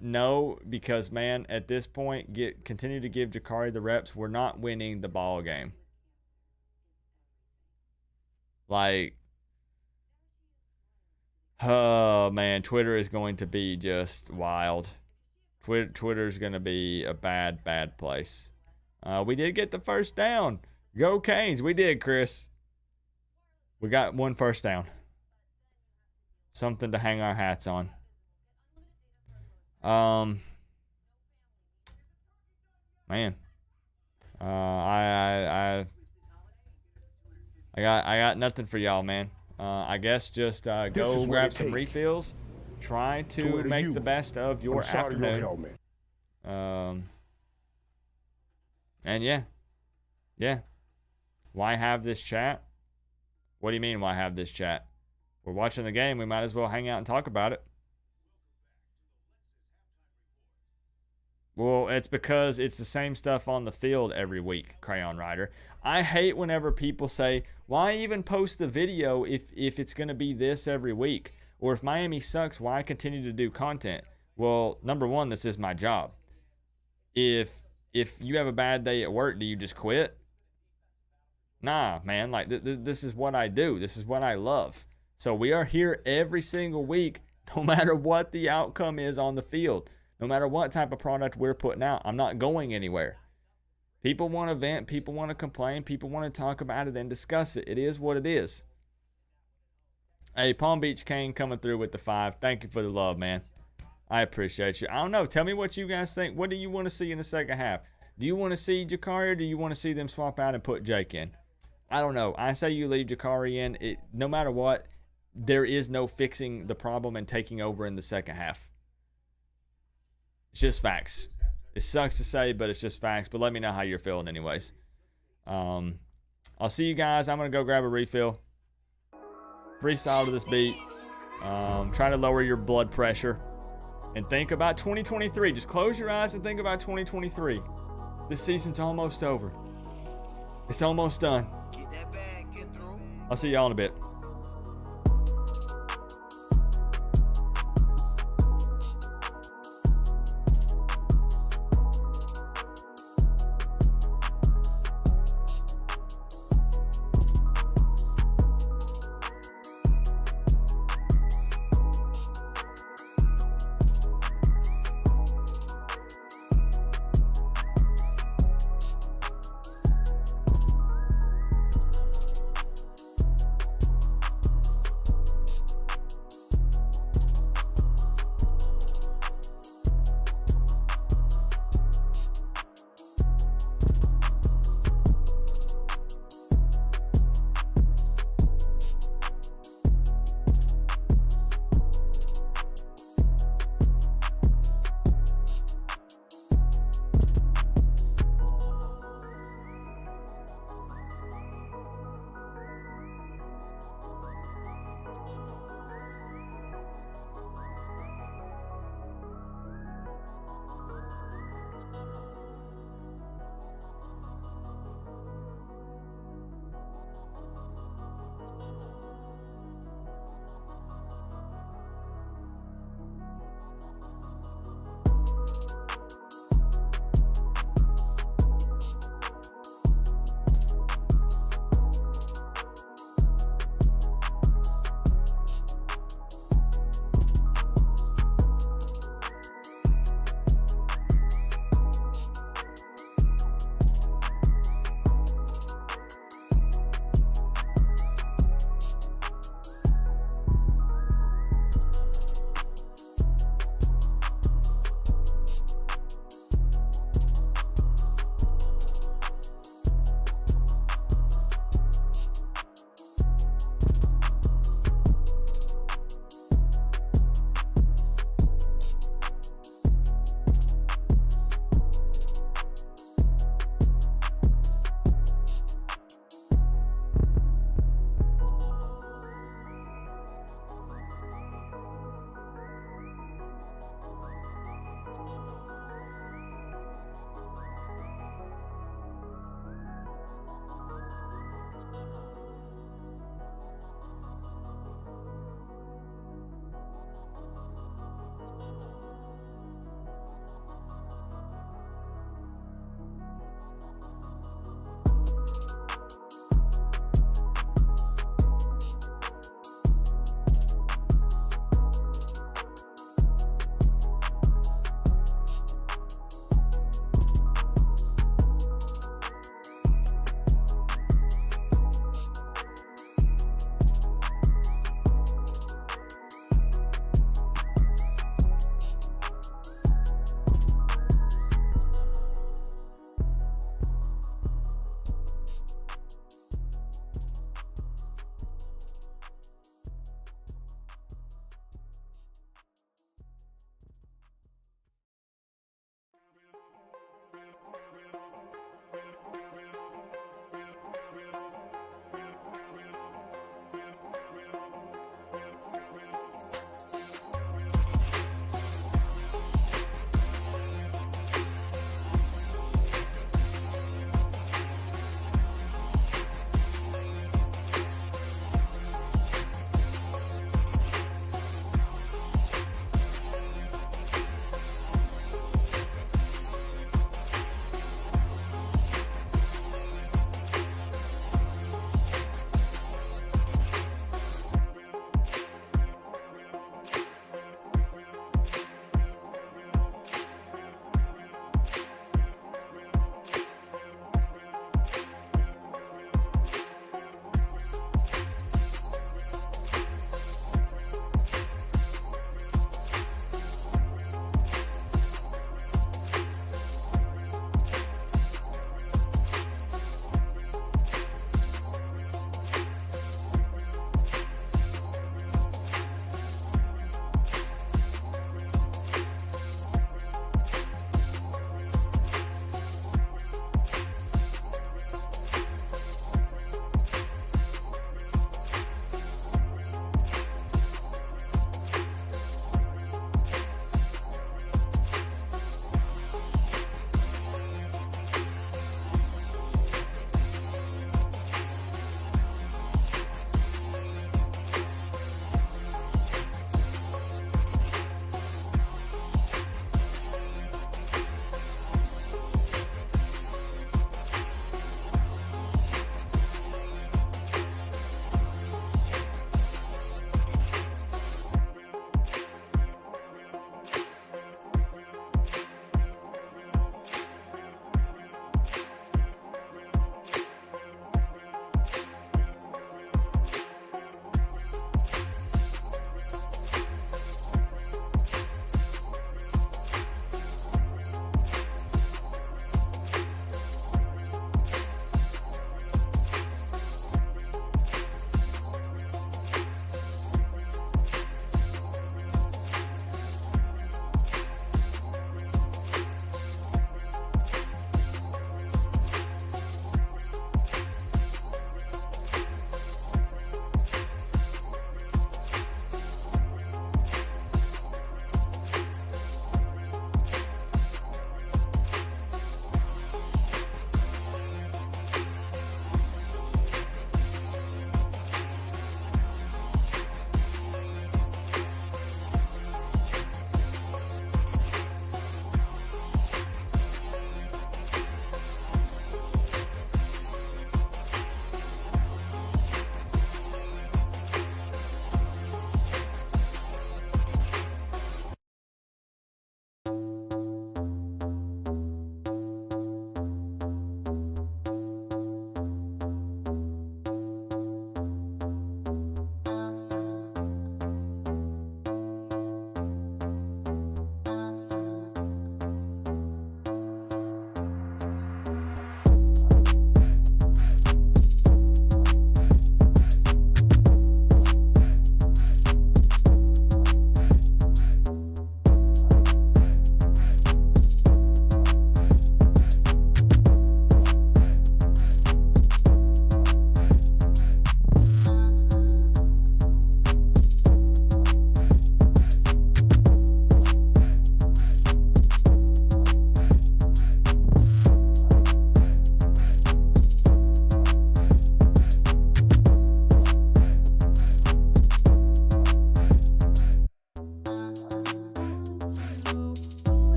S2: No, because, man, at this point, continue to give Jakari the reps. We're not winning the ball game. Like, oh, man, Twitter is going to be just wild. Twitter is going to be a bad, bad place. We did get the first down. Go Canes. We did, Chris. We got 1 first down. Something to hang our hats on. Man, I got nothing for y'all, man. I guess just go grab some refills. Try to make the best of your afternoon. And yeah. Why have this chat? What do you mean, why have this chat? We're watching the game. We might as well hang out and talk about it. Well, it's because it's the same stuff on the field every week, Crayon Rider. I hate whenever people say, why even post the video if it's going to be this every week? Or if Miami sucks, why continue to do content? Well, number one, this is my job. If you have a bad day at work, do you just quit? Nah, man. Like, this is what I do. This is what I love. So we are here every single week, no matter what the outcome is on the field. No matter what type of product we're putting out, I'm not going anywhere. People want to vent. People want to complain. People want to talk about it and discuss it. It is what it is. Hey, Palm Beach Kane coming through with the 5. Thank you for the love, man. I appreciate you. I don't know. Tell me what you guys think. What do you want to see in the second half? Do you want to see Jakari, or do you want to see them swap out and put Jake in? I don't know. I say you leave Jakari in. No matter what, there is no fixing the problem and taking over in the second half. It's just facts. It sucks to say, but it's just facts. But let me know how you're feeling anyways. I'll see you guys. I'm going to go grab a refill. Freestyle to this beat. Try to lower your blood pressure. And think about 2023. Just close your eyes and think about 2023. This season's almost over. It's almost done.
S5: Get that bag, get through.
S2: I'll see y'all in a bit.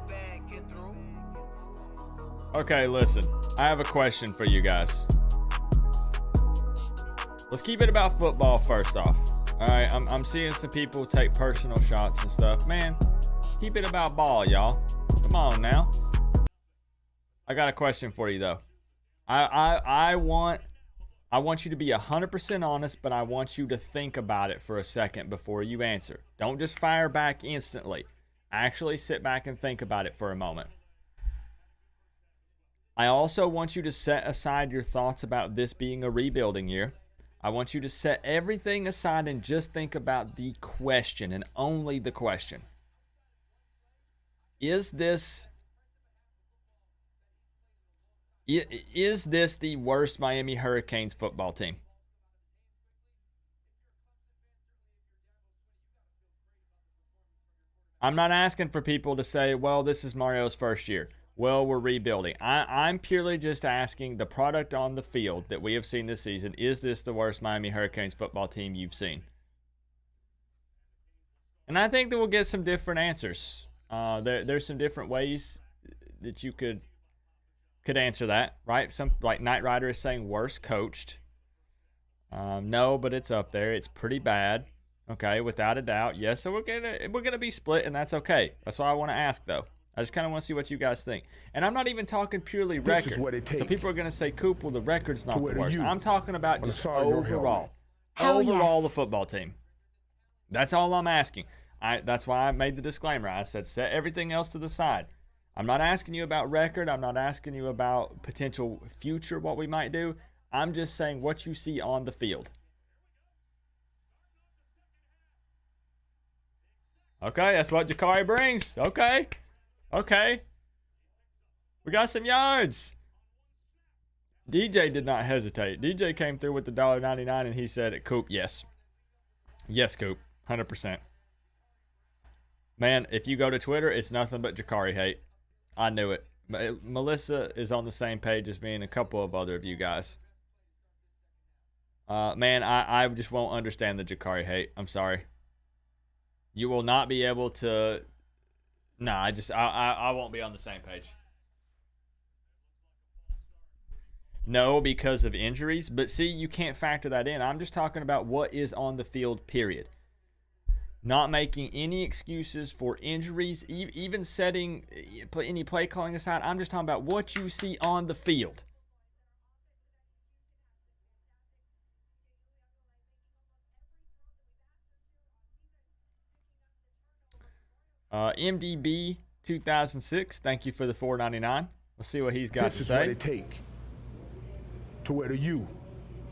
S5: back, get through.
S2: Okay, listen. I have a question for you guys. Let's keep it about football first off. All right, I'm seeing some people take personal shots and stuff. Man, keep it about ball, y'all. Come on now. I got a question for you though. I want you to be 100% honest, but I want you to think about it for a second before you answer. Don't just fire back instantly. Actually sit back and think about it for a moment. I also want you to set aside your thoughts about this being a rebuilding year. I want you to set everything aside and just think about the question and only the question. Is this the worst Miami Hurricanes football team? I'm not asking for people to say, well, this is Mario's first year. Well, we're rebuilding. I'm purely just asking the product on the field that we have seen this season. Is this the worst Miami Hurricanes football team you've seen? And I think that we'll get some different answers. There's some different ways that you could answer that, right? Some like Knight Rider is saying worst coached. No, but it's up there. It's pretty bad. Okay, without a doubt. Yes, so we're gonna be split, and that's okay. That's why I want to ask though. I just kind of want to see what you guys think. And I'm not even talking purely record.
S3: This is what it takes.
S2: So people are gonna say, Coop, well, the record's not the worst. I'm talking about just overall. The football team. That's all I'm asking. That's why I made the disclaimer. I said set everything else to the side. I'm not asking you about record. I'm not asking you about potential future, what we might do. I'm just saying what you see on the field. Okay, that's what Jakari brings. Okay. We got some yards. DJ did not hesitate. DJ came through with the $1.99 and he said, Coop, yes. Yes, Coop, 100%. Man, if you go to Twitter, it's nothing but Jakari hate. I knew it. Melissa is on the same page as me and a couple of other of you guys. Man, I just won't understand the Jakari hate. I'm sorry. You will not be able to. Nah, I won't be on the same page. No, because of injuries. But see, you can't factor that in. I'm just talking about what is on the field, period. Not making any excuses for injuries, even setting any play calling aside. I'm just talking about what you see on the field. MDB 2006, thank you for the $4.99. We'll see what he's got to say.
S3: This is what it take to wear the U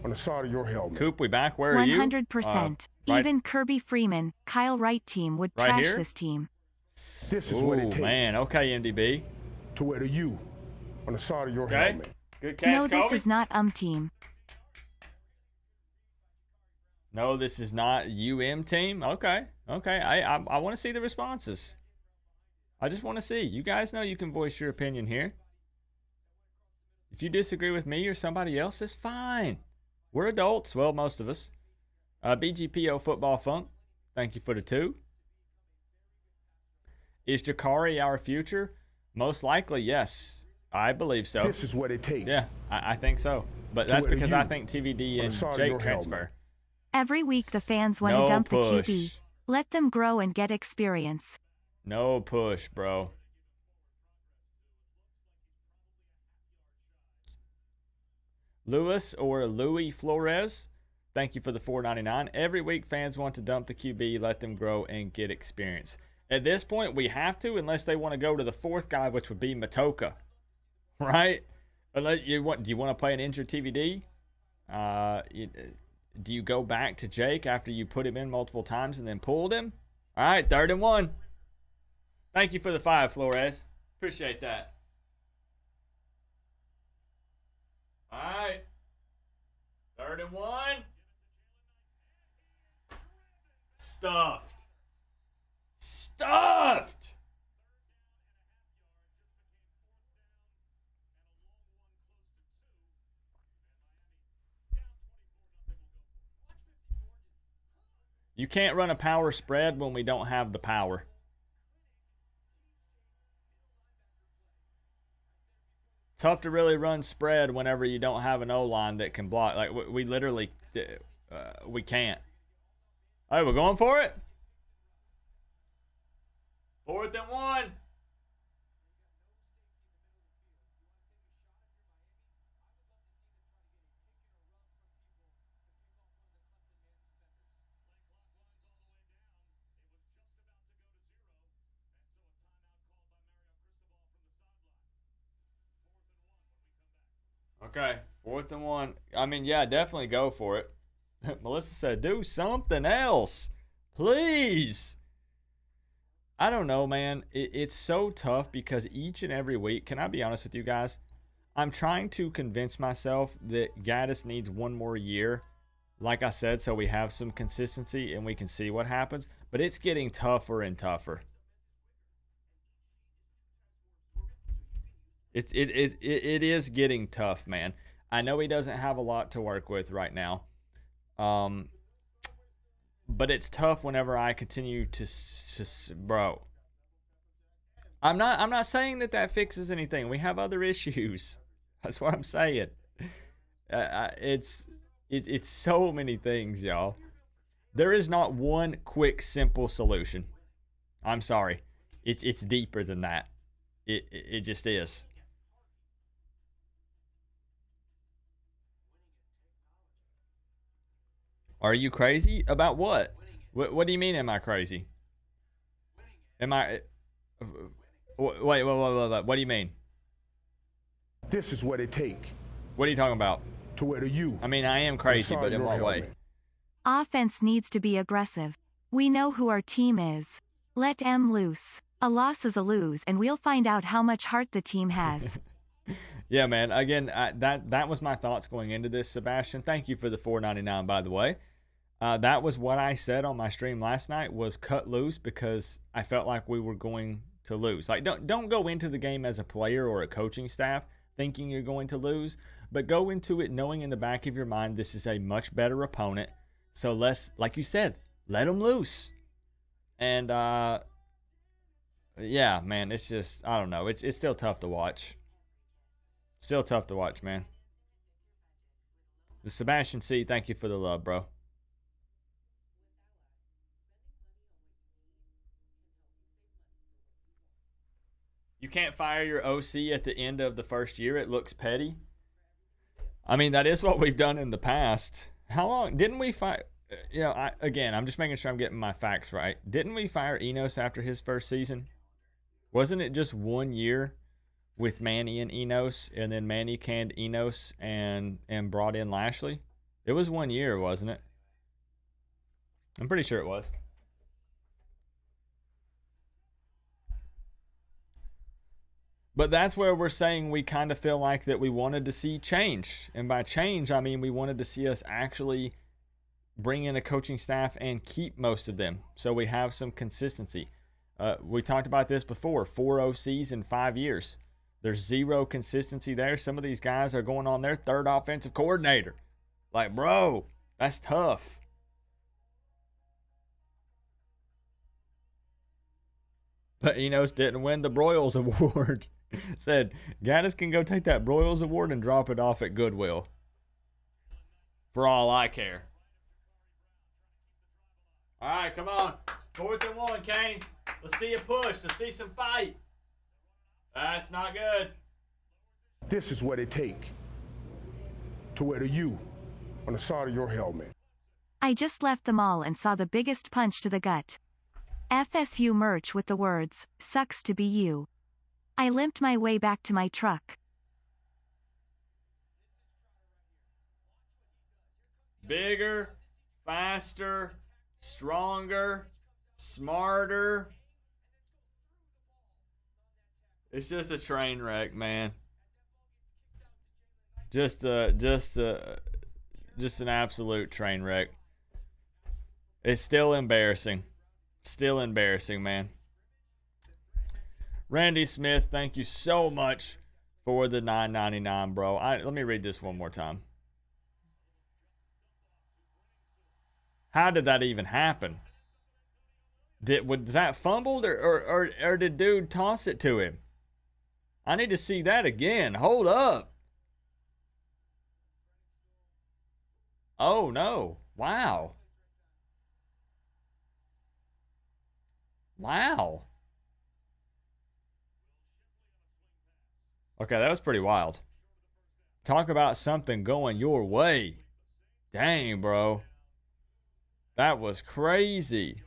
S3: on the side of your helmet.
S2: Coop, we back. Where are you?
S4: 100%. Even Kirby Freeman, Kyle Wright team would trash this team.
S3: This is what it takes.
S2: Man, okay, MDB.
S3: To wear the U on the side of your helmet.
S2: Good catch,
S4: No, this is not team.
S2: No, this is not team. Okay. I want to see the responses. I just want to see. You guys know you can voice your opinion here. If you disagree with me or somebody else, it's fine. We're adults. Well, most of us. BGPO Football Funk, thank you for the 2. Is Jakari our future? Most likely, yes. I believe so.
S3: This is what it takes.
S2: Yeah, I think so. But that's because I think TVD and Jake transfer.
S4: Every week the fans want to dump the QB. Let them grow and get experience.
S2: No push, bro. Lewis or Louis Flores, thank you for the $4.99. Every week fans want to dump the QB, let them grow and get experience. At this point, we have to, unless they want to go to the fourth guy, which would be Matoka, right? Do you want to play an injured TVD? Do you go back to Jake after you put him in multiple times and then pulled him? All right, 3rd and 1. Thank you for the 5, Flores. Appreciate that. All right. 3rd and 1. Stuffed. You can't run a power spread when we don't have the power. Tough to really run spread whenever you don't have an O-line that can block. Like, we literally, we can't. All right, we're going for it. 4th and 1. Okay, 4th and 1. I mean, yeah, definitely go for it. Melissa said, do something else. Please. I don't know, man. It's so tough because each and every week, can I be honest with you guys? I'm trying to convince myself that Gaddis needs one more year, like I said, so we have some consistency and we can see what happens. But it's getting tougher and tougher. It is getting tough, man. I know he doesn't have a lot to work with right now. But it's tough whenever I continue to bro. I'm not saying that fixes anything. We have other issues. That's what I'm saying. It's so many things, y'all. There is not one quick, simple solution. I'm sorry. It's deeper than that. It just is. Are you crazy? About what? What do you mean, am I crazy? Am I... Wait. What do you mean?
S3: This is what it take.
S2: What are you talking about?
S3: To where you.
S2: I mean, I am crazy, but in what way?
S4: Offense needs to be aggressive. We know who our team is. Let M loose. A loss is a lose, and we'll find out how much heart the team has.
S2: Yeah, man. Again, that was my thoughts going into this, Sebastian. Thank you for the $4.99, by the way. That was what I said on my stream last night, was cut loose, because I felt like we were going to lose. Like, don't go into the game as a player or a coaching staff thinking you're going to lose, but go into it knowing in the back of your mind this is a much better opponent. So let's, like you said, let them loose. And yeah, man, it's just, I don't know. It's still tough to watch. Still tough to watch, man. Sebastian C, thank you for the love, bro. You can't fire your OC at the end of the first year. It looks petty. I mean, that is what we've done in the past. How long didn't we fire? You know, I'm just making sure I'm getting my facts right. Didn't we fire Enos after his first season? Wasn't it just 1 year with Manny and Enos, and then Manny canned Enos and brought in Lashley? It was 1 year, wasn't it? I'm pretty sure it was. But that's where we're saying we kind of feel like that we wanted to see change. And by change, I mean we wanted to see us actually bring in a coaching staff and keep most of them, so we have some consistency. We talked about this before. 4 OCs in 5 years. There's zero consistency there. Some of these guys are going on their 3rd offensive coordinator. Like, bro, that's tough. But Enos didn't win the Broyles Award. Said, Gaddis can go take that Broyles Award and drop it off at Goodwill. For all I care. All right, come on. 4th and 1, Canes. Let's see a push. Let's see some fight. That's not good.
S3: This is what it take to wear the U on the side of your helmet.
S4: I just left the mall and saw the biggest punch to the gut. FSU merch with the words, "Sucks to be you." I limped my way back to my truck.
S2: Bigger, faster, stronger, smarter. It's just a train wreck, man. Just an absolute train wreck. It's still embarrassing. Still embarrassing, man. Randy Smith, thank you so much for the $9.99, bro. Let me read this one more time. How did that even happen? Was that fumbled, or did dude toss it to him? I need to see that again. Hold up. Oh, no. Wow. Wow. Okay, that was pretty wild. Talk about something going your way. Dang, bro. That was crazy.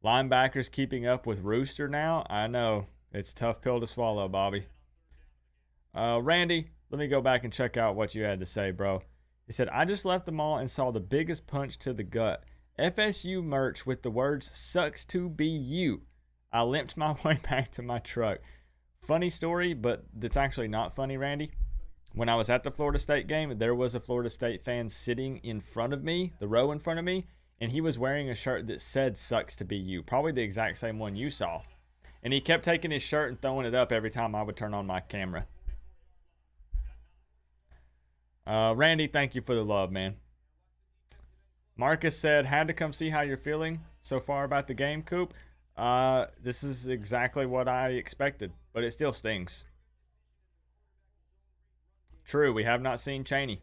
S2: Linebackers keeping up with Rooster now? I know. It's a tough pill to swallow, Bobby. Randy, let me go back and check out what you had to say, bro. He said, I just left the mall and saw the biggest punch to the gut. FSU merch with the words, sucks to be you. I limped my way back to my truck. Funny story, but it's actually not funny, Randy. When I was at the Florida State game, there was a Florida State fan sitting in front of me, the row in front of me, and he was wearing a shirt that said, sucks to be you. Probably the exact same one you saw. And he kept taking his shirt and throwing it up every time I would turn on my camera. Randy, thank you for the love, man. Marcus said, had to come see how you're feeling so far about the game, Coop. This is exactly what I expected, but it still stings. True, we have not seen Chaney.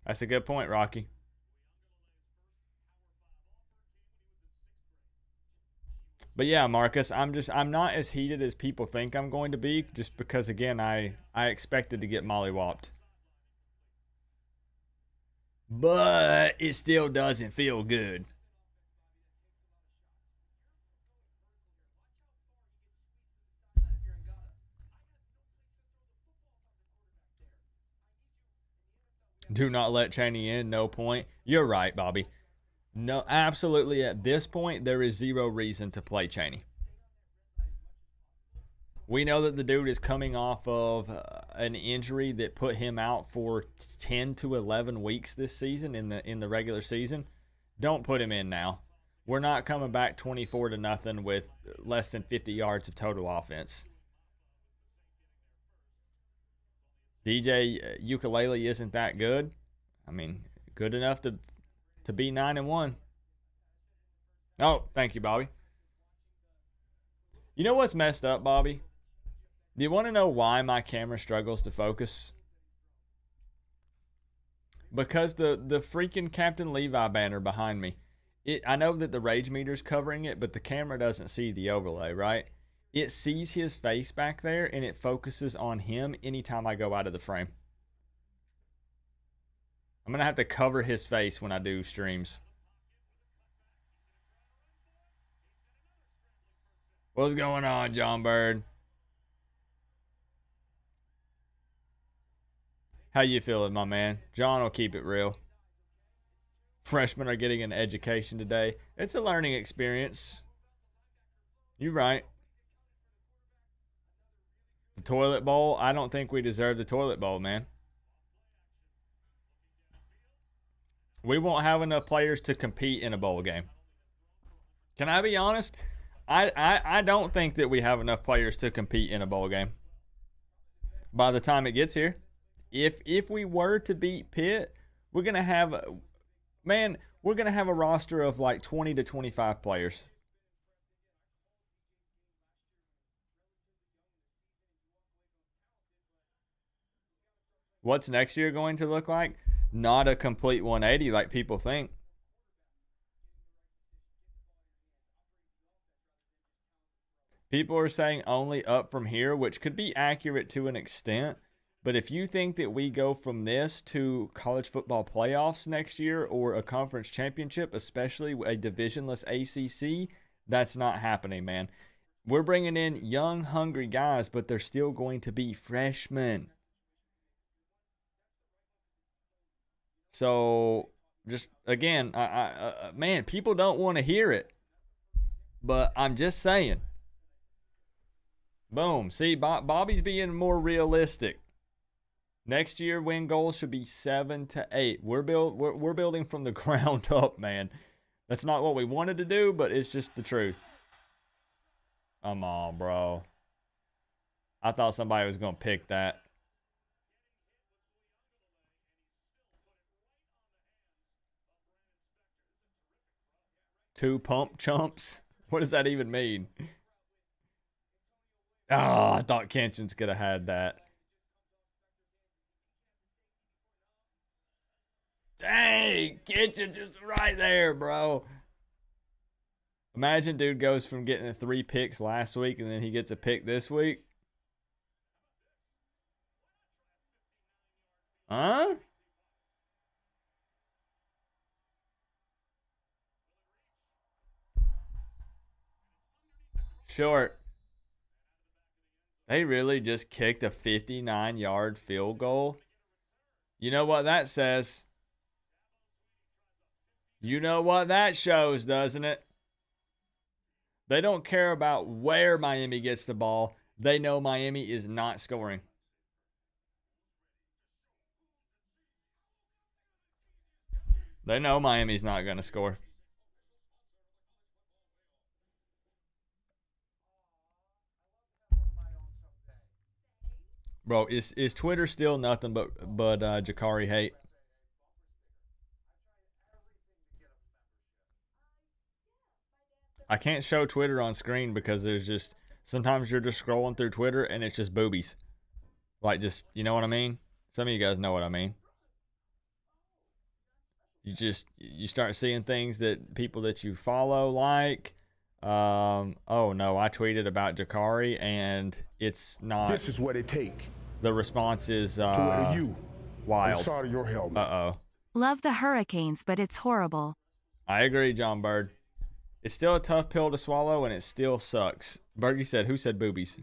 S2: That's a good point, Rocky. But yeah, Marcus, I'm not as heated as people think I'm going to be, just because, again, I expected to get mollywopped. But it still doesn't feel good. Do not let Chaney in, no point. You're right, Bobby. No, absolutely. At this point, there is zero reason to play Chaney. We know that the dude is coming off of an injury that put him out for 10 to 11 weeks this season in the regular season. Don't put him in now. We're not coming back 24-0 with less than 50 yards of total offense. DJ Ukulele isn't that good. I mean, good enough to be 9-1. Oh, thank you, Bobby. You know what's messed up, Bobby? Do you want to know why my camera struggles to focus? Because the freaking Captain Levi banner behind me. I know that the rage meter's covering it, but the camera doesn't see the overlay, right? It sees his face back there, and it focuses on him anytime I go out of the frame. I'm going to have to cover his face when I do streams. What's going on, John Bird? How you feeling, my man? John will keep it real. Freshmen are getting an education today. It's a learning experience. You're right. The toilet bowl? I don't think we deserve the toilet bowl, man. We won't have enough players to compete in a bowl game. Can I be honest? I don't think that we have enough players to compete in a bowl game by the time it gets here. If we were to beat Pitt, we're going to have a roster of like 20 to 25 players. What's next year going to look like? Not a complete 180 like people think. People are saying only up from here, which could be accurate to an extent. But if you think that we go from this to college football playoffs next year or a conference championship, especially a divisionless ACC, that's not happening, man. We're bringing in young, hungry guys, but they're still going to be freshmen. So, just, again, man, people don't want to hear it. But I'm just saying. Boom. See, Bobby's being more realistic. Next year, win goals should be 7 to 8. We're building from the ground up, man. That's not what we wanted to do, but it's just the truth. Come on, bro. I thought somebody was going to pick that. Two pump chumps? What does that even mean? Oh, I thought Kenshin's could have had that. Dang, Kenshin's just right there, bro. Imagine dude goes from getting 3 picks last week and then he gets a pick this week. Huh? Short. They really just kicked a 59-yard field goal. You know what that says? You know what that shows, doesn't it? They don't care about where Miami gets the ball. They know Miami is not scoring. They know Miami's not going to score. Bro, is Twitter still nothing but Jakari hate? I can't show Twitter on screen because there's just sometimes you're just scrolling through Twitter and it's just boobies. Like just, you know what I mean? Some of you guys know what I mean. You start seeing things that people that you follow like. Oh no, I tweeted about Jakari and it's not.
S3: This is what it take.
S2: The response is
S3: to wear you
S2: wild.
S3: On the side of your helmet.
S2: Uh-oh.
S4: Love the Hurricanes, but it's horrible.
S2: I agree, John Bird. It's still a tough pill to swallow, and it still sucks. Bergie said, who said boobies?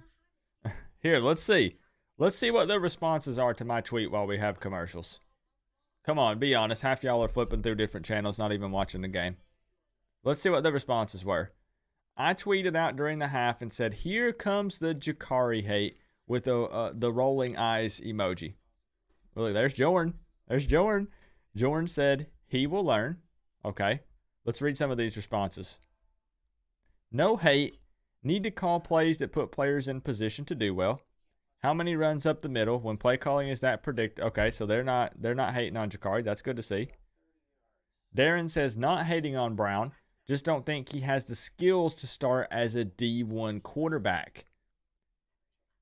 S2: Here, let's see. Let's see what the responses are to my tweet while we have commercials. Come on, be honest. Half y'all are flipping through different channels, not even watching the game. Let's see what the responses were. I tweeted out during the half and said, here comes the Jakari hate with the rolling eyes emoji. Really, there's Jordan. There's Jordan. Jordan said, he will learn. Okay, let's read some of these responses. No hate. Need to call plays that put players in position to do well. How many runs up the middle when play calling is that predict? Okay, so they're not hating on Jakari. That's good to see. Darren says not hating on Brown. Just don't think he has the skills to start as a D1 quarterback.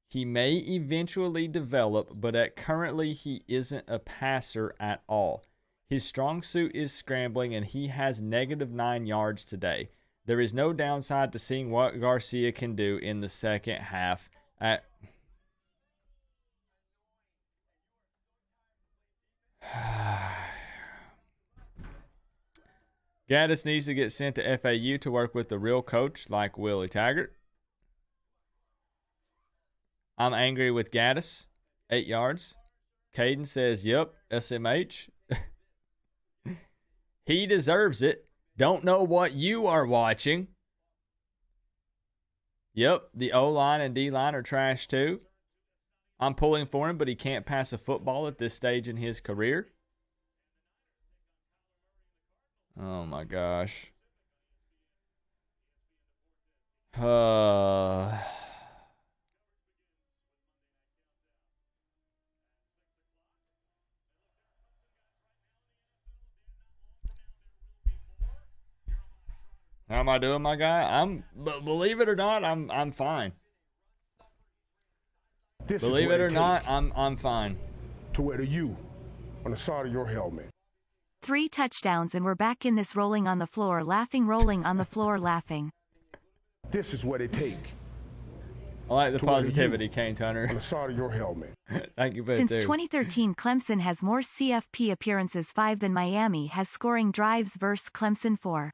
S2: He may eventually develop, but currently he isn't a passer at all. His strong suit is scrambling, and he has -9 yards today. There is no downside to seeing what Garcia can do in the second half. Gaddis needs to get sent to FAU to work with the real coach like Willie Taggart. I'm angry with Gaddis. 8 yards. Caden says, yep, SMH. He deserves it. Don't know what you are watching. Yep, the O-line and D-line are trash too. I'm pulling for him, but he can't pass a football at this stage in his career. Oh my gosh. How am I doing, my guy? Believe it or not, I'm fine. Believe it or not, I'm fine.
S3: To wear the U on the side of your helmet.
S4: 3 touchdowns and we're back in this rolling on the floor laughing, rolling on the floor laughing.
S3: This is what it take.
S2: I like the positivity, Canes Hunter.
S3: On the side of your helmet.
S2: Thank you,
S4: Since 2013, Clemson has more CFP appearances 5 than Miami has scoring drives versus Clemson 4.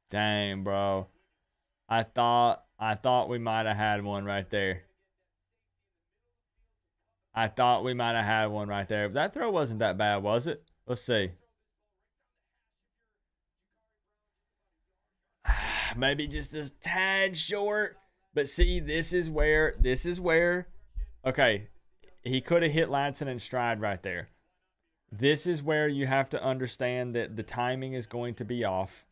S2: Dang, bro. I thought we might have had one right there. But that throw wasn't that bad, was it? Let's see. Maybe just a tad short. But see, this is where, okay, he could have hit Ladson in stride right there. This is where you have to understand that the timing is going to be off.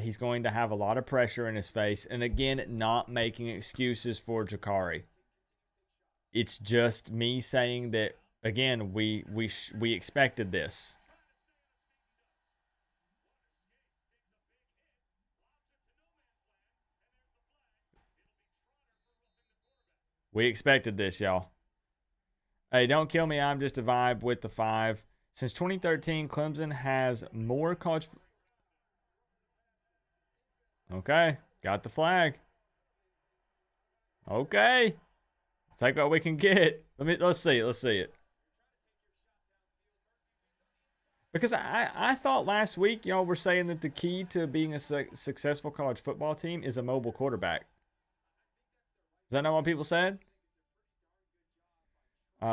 S2: He's going to have a lot of pressure in his face. And again, not making excuses for Jakari. It's just me saying that, again, we expected this. We expected this, y'all. Hey, don't kill me. I'm just a vibe with the 5. Since 2013, Clemson has more college. Okay, got the flag. Okay, take what we can get. Let's see it. Because I thought last week y'all were saying that the key to being a successful college football team is a mobile quarterback. Is that not what people said?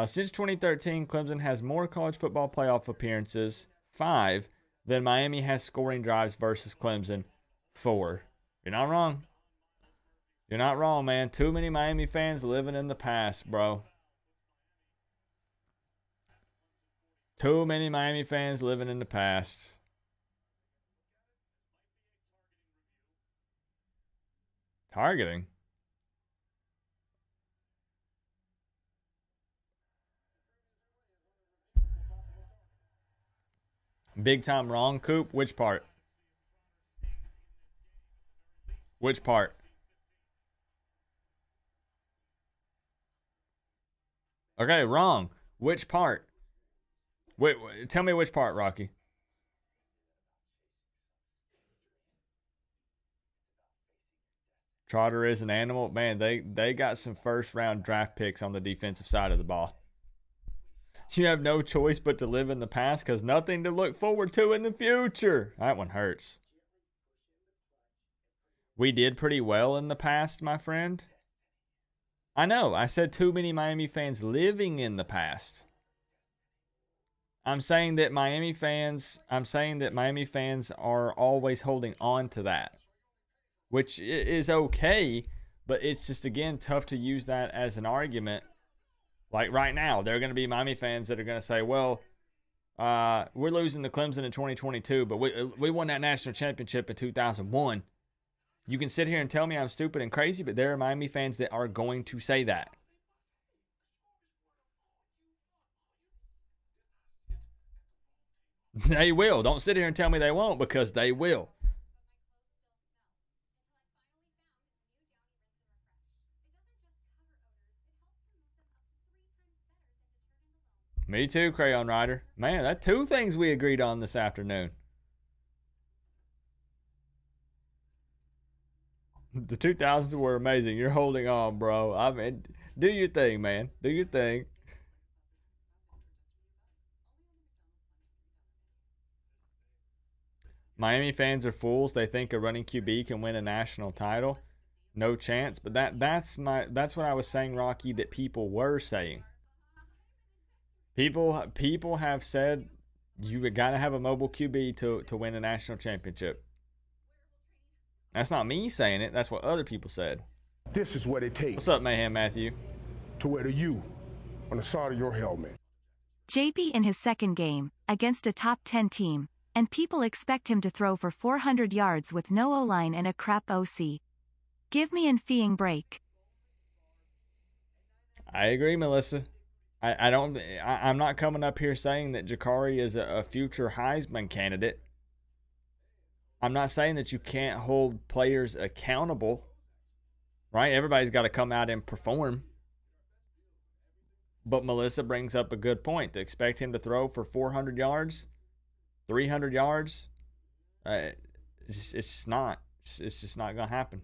S2: Since 2013, Clemson has more college football playoff appearances, 5, than Miami has scoring drives versus Clemson, 4. You're not wrong. You're not wrong, man. Too many Miami fans living in the past, bro. Too many Miami fans living in the past. Targeting? Big time wrong, Coop? Which part? Which part? Okay, wrong. Which part? Wait, tell me which part, Rocky. Trotter is an animal. Man, they got some first round draft picks on the defensive side of the ball. You have no choice but to live in the past because nothing to look forward to in the future. That one hurts. We did pretty well in the past, my friend. I know. I said too many Miami fans living in the past. I'm saying that Miami fans are always holding on to that, which is okay, but it's just, again, tough to use that as an argument. Like right now, there are going to be Miami fans that are going to say, well, we're losing to Clemson in 2022, but we won that national championship in 2001. You can sit here and tell me I'm stupid and crazy, but there are Miami fans that are going to say that. They will. Don't sit here and tell me they won't, because they will. Me too, Crayon Rider. Man, that's 2 things we agreed on this afternoon. The 2000s were amazing. You're holding on, bro. I mean, do your thing, man. Do your thing. Miami fans are fools. They think a running QB can win a national title. No chance. But that's what I was saying, Rocky, that people were saying. People have said you got to have a mobile QB to win a national championship. That's not me saying it. That's what other people said.
S3: This is what it takes.
S2: What's up, Mayhem Matthew?
S3: To wear the U on the side of your helmet.
S4: JP in his second game, against a top 10 team, and people expect him to throw for 400 yards with no O-line and a crap OC. Give me an feeing break.
S2: I agree, Melissa. I'm not coming up here saying that Jakari is a future Heisman candidate. I'm not saying that you can't hold players accountable, right? Everybody's got to come out and perform. But Melissa brings up a good point. To expect him to throw for 400 yards, 300 yards, it's just not going to happen.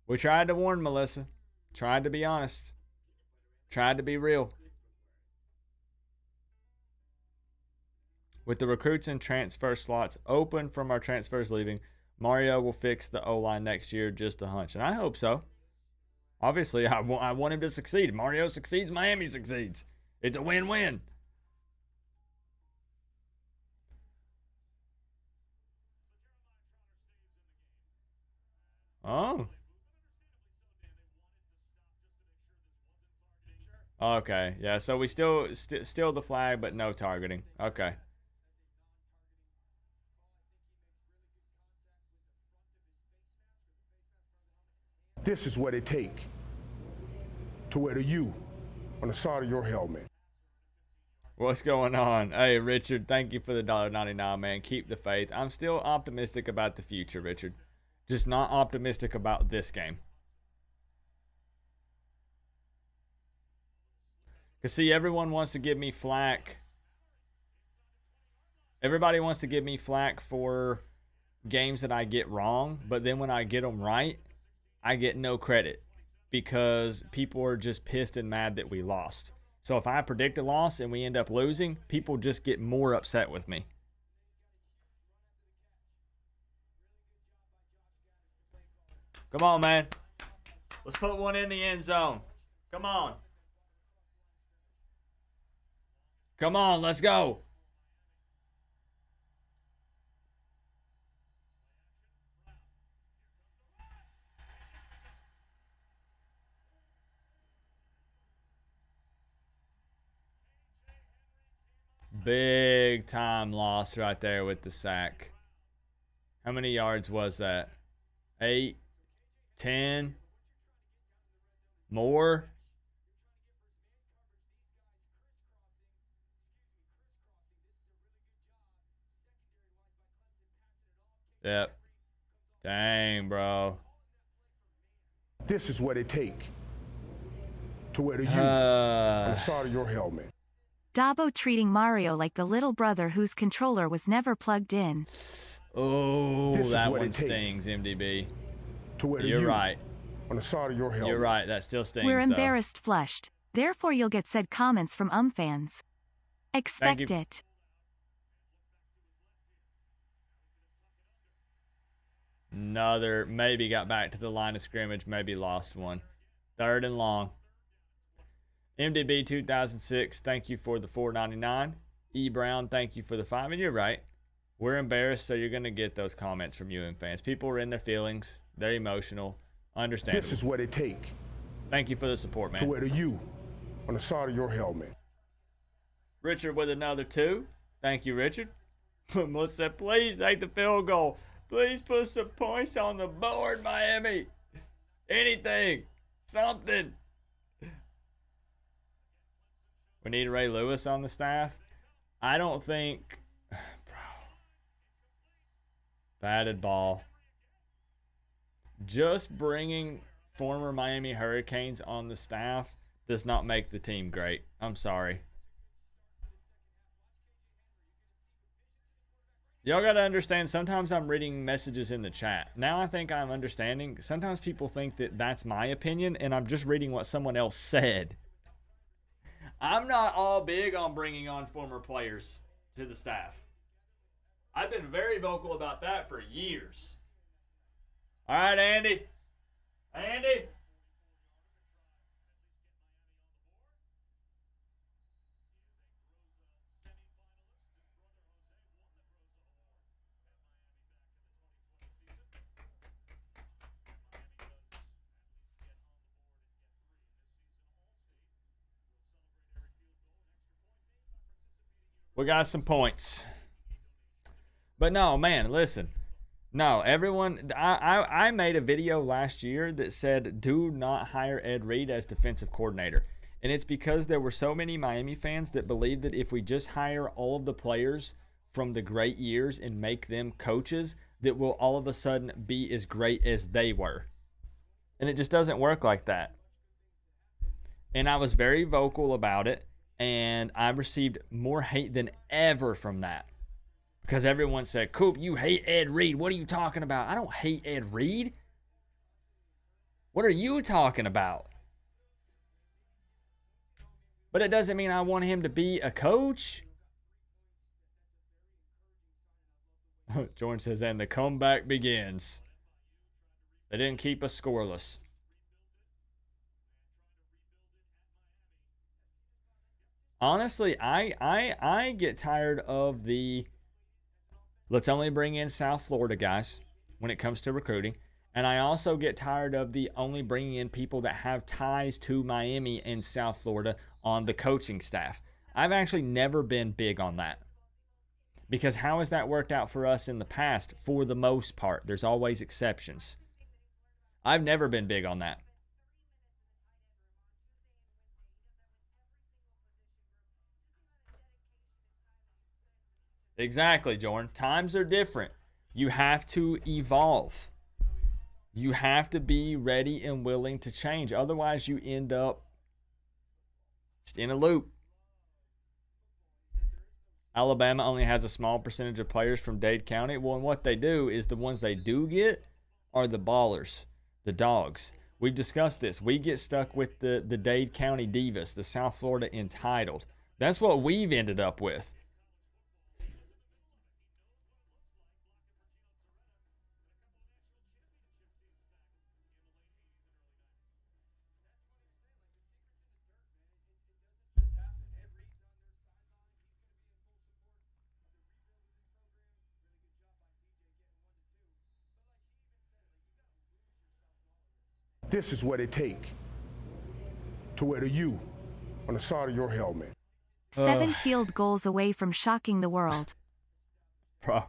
S2: We tried to warn Melissa. Tried to be honest. Tried to be real. With the recruits and transfer slots open from our transfers leaving, Mario will fix the O-line next year, just a hunch. And I hope so. Obviously, I want him to succeed. Mario succeeds, Miami succeeds. It's a win-win. Oh. Okay, yeah, so we still the flag, but no targeting. Okay.
S3: This is what it takes to wear the U on the side of your helmet.
S2: What's going on? Hey, Richard, thank you for the $1.99, man. Keep the faith. I'm still optimistic about the future, Richard. Just not optimistic about this game. Because, see, everyone wants to give me flack. Everybody wants to give me flack for games that I get wrong. But then when I get them right, I get no credit. Because people are just pissed and mad that we lost. So if I predict a loss and we end up losing, people just get more upset with me. Come on, man. Let's put one in the end zone. Come on. Come on, let's go. Big time loss right there with the sack. How many yards was that? 8, 10, more? Yep. Dang, bro.
S3: This is what it take to wear the U on the side of your helmet.
S4: Dabo treating Mario like the little brother whose controller was never plugged in.
S2: Oh, that one stings, MDB.
S3: To wear the
S2: You're
S3: U
S2: right.
S3: On the side of your helmet.
S2: You're right. That still stings,
S4: We're
S2: though.
S4: embarrassed flushed. Therefore you'll get said comments from fans. Expect it.
S2: Another, maybe got back to the line of scrimmage, maybe lost one. 3rd and long. MDB 2006, thank you for the $4.99. E Brown, thank you for the 5. And you're right. We're embarrassed, so you're going to get those comments from fans. People are in their feelings. They're emotional. Understandable.
S3: This is what it take.
S2: Thank you for the support, man.
S3: To wear the U on the side of your helmet.
S2: Richard with another 2. Thank you, Richard. Melissa said, please take the field goal. Please put some points on the board, Miami. Anything. Something. We need Ray Lewis on the staff. I don't think... Bro. Batted ball. Just bringing former Miami Hurricanes on the staff does not make the team great. I'm sorry. Y'all got to understand, sometimes I'm reading messages in the chat. Now I think I'm understanding. Sometimes people think that that's my opinion, and I'm just reading what someone else said. I'm not all big on bringing on former players to the staff. I've been very vocal about that for years. All right, Andy. Andy. We got some points. But no, man, listen. No, everyone, I made a video last year that said, do not hire Ed Reed as defensive coordinator. And it's because there were so many Miami fans that believed that if we just hire all of the players from the great years and make them coaches, that we'll all of a sudden be as great as they were. And it just doesn't work like that. And I was very vocal about it. And I received more hate than ever from that. Because everyone said, Coop, you hate Ed Reed. What are you talking about? I don't hate Ed Reed. What are you talking about? But it doesn't mean I want him to be a coach. Jordan says, and the comeback begins. They didn't keep us scoreless. Honestly, I get tired of the let's only bring in South Florida guys when it comes to recruiting. And I also get tired of the only bringing in people that have ties to Miami and South Florida on the coaching staff. I've actually never been big on that. Because how has that worked out for us in the past? For the most part, there's always exceptions. I've never been big on that. Exactly, Jordan. Times are different. You have to evolve. You have to be ready and willing to change. Otherwise, you end up Just in a loop. Alabama only has a small percentage of players from Dade County. Well, and what they do is the ones they do get are the ballers, the dogs. We've discussed this. We get stuck with the Dade County Divas, the South Florida Entitled. That's what we've ended up with.
S3: This is what it takes to wear the U on the side of your helmet.
S4: 7 field goals away from shocking the world.
S2: Bro,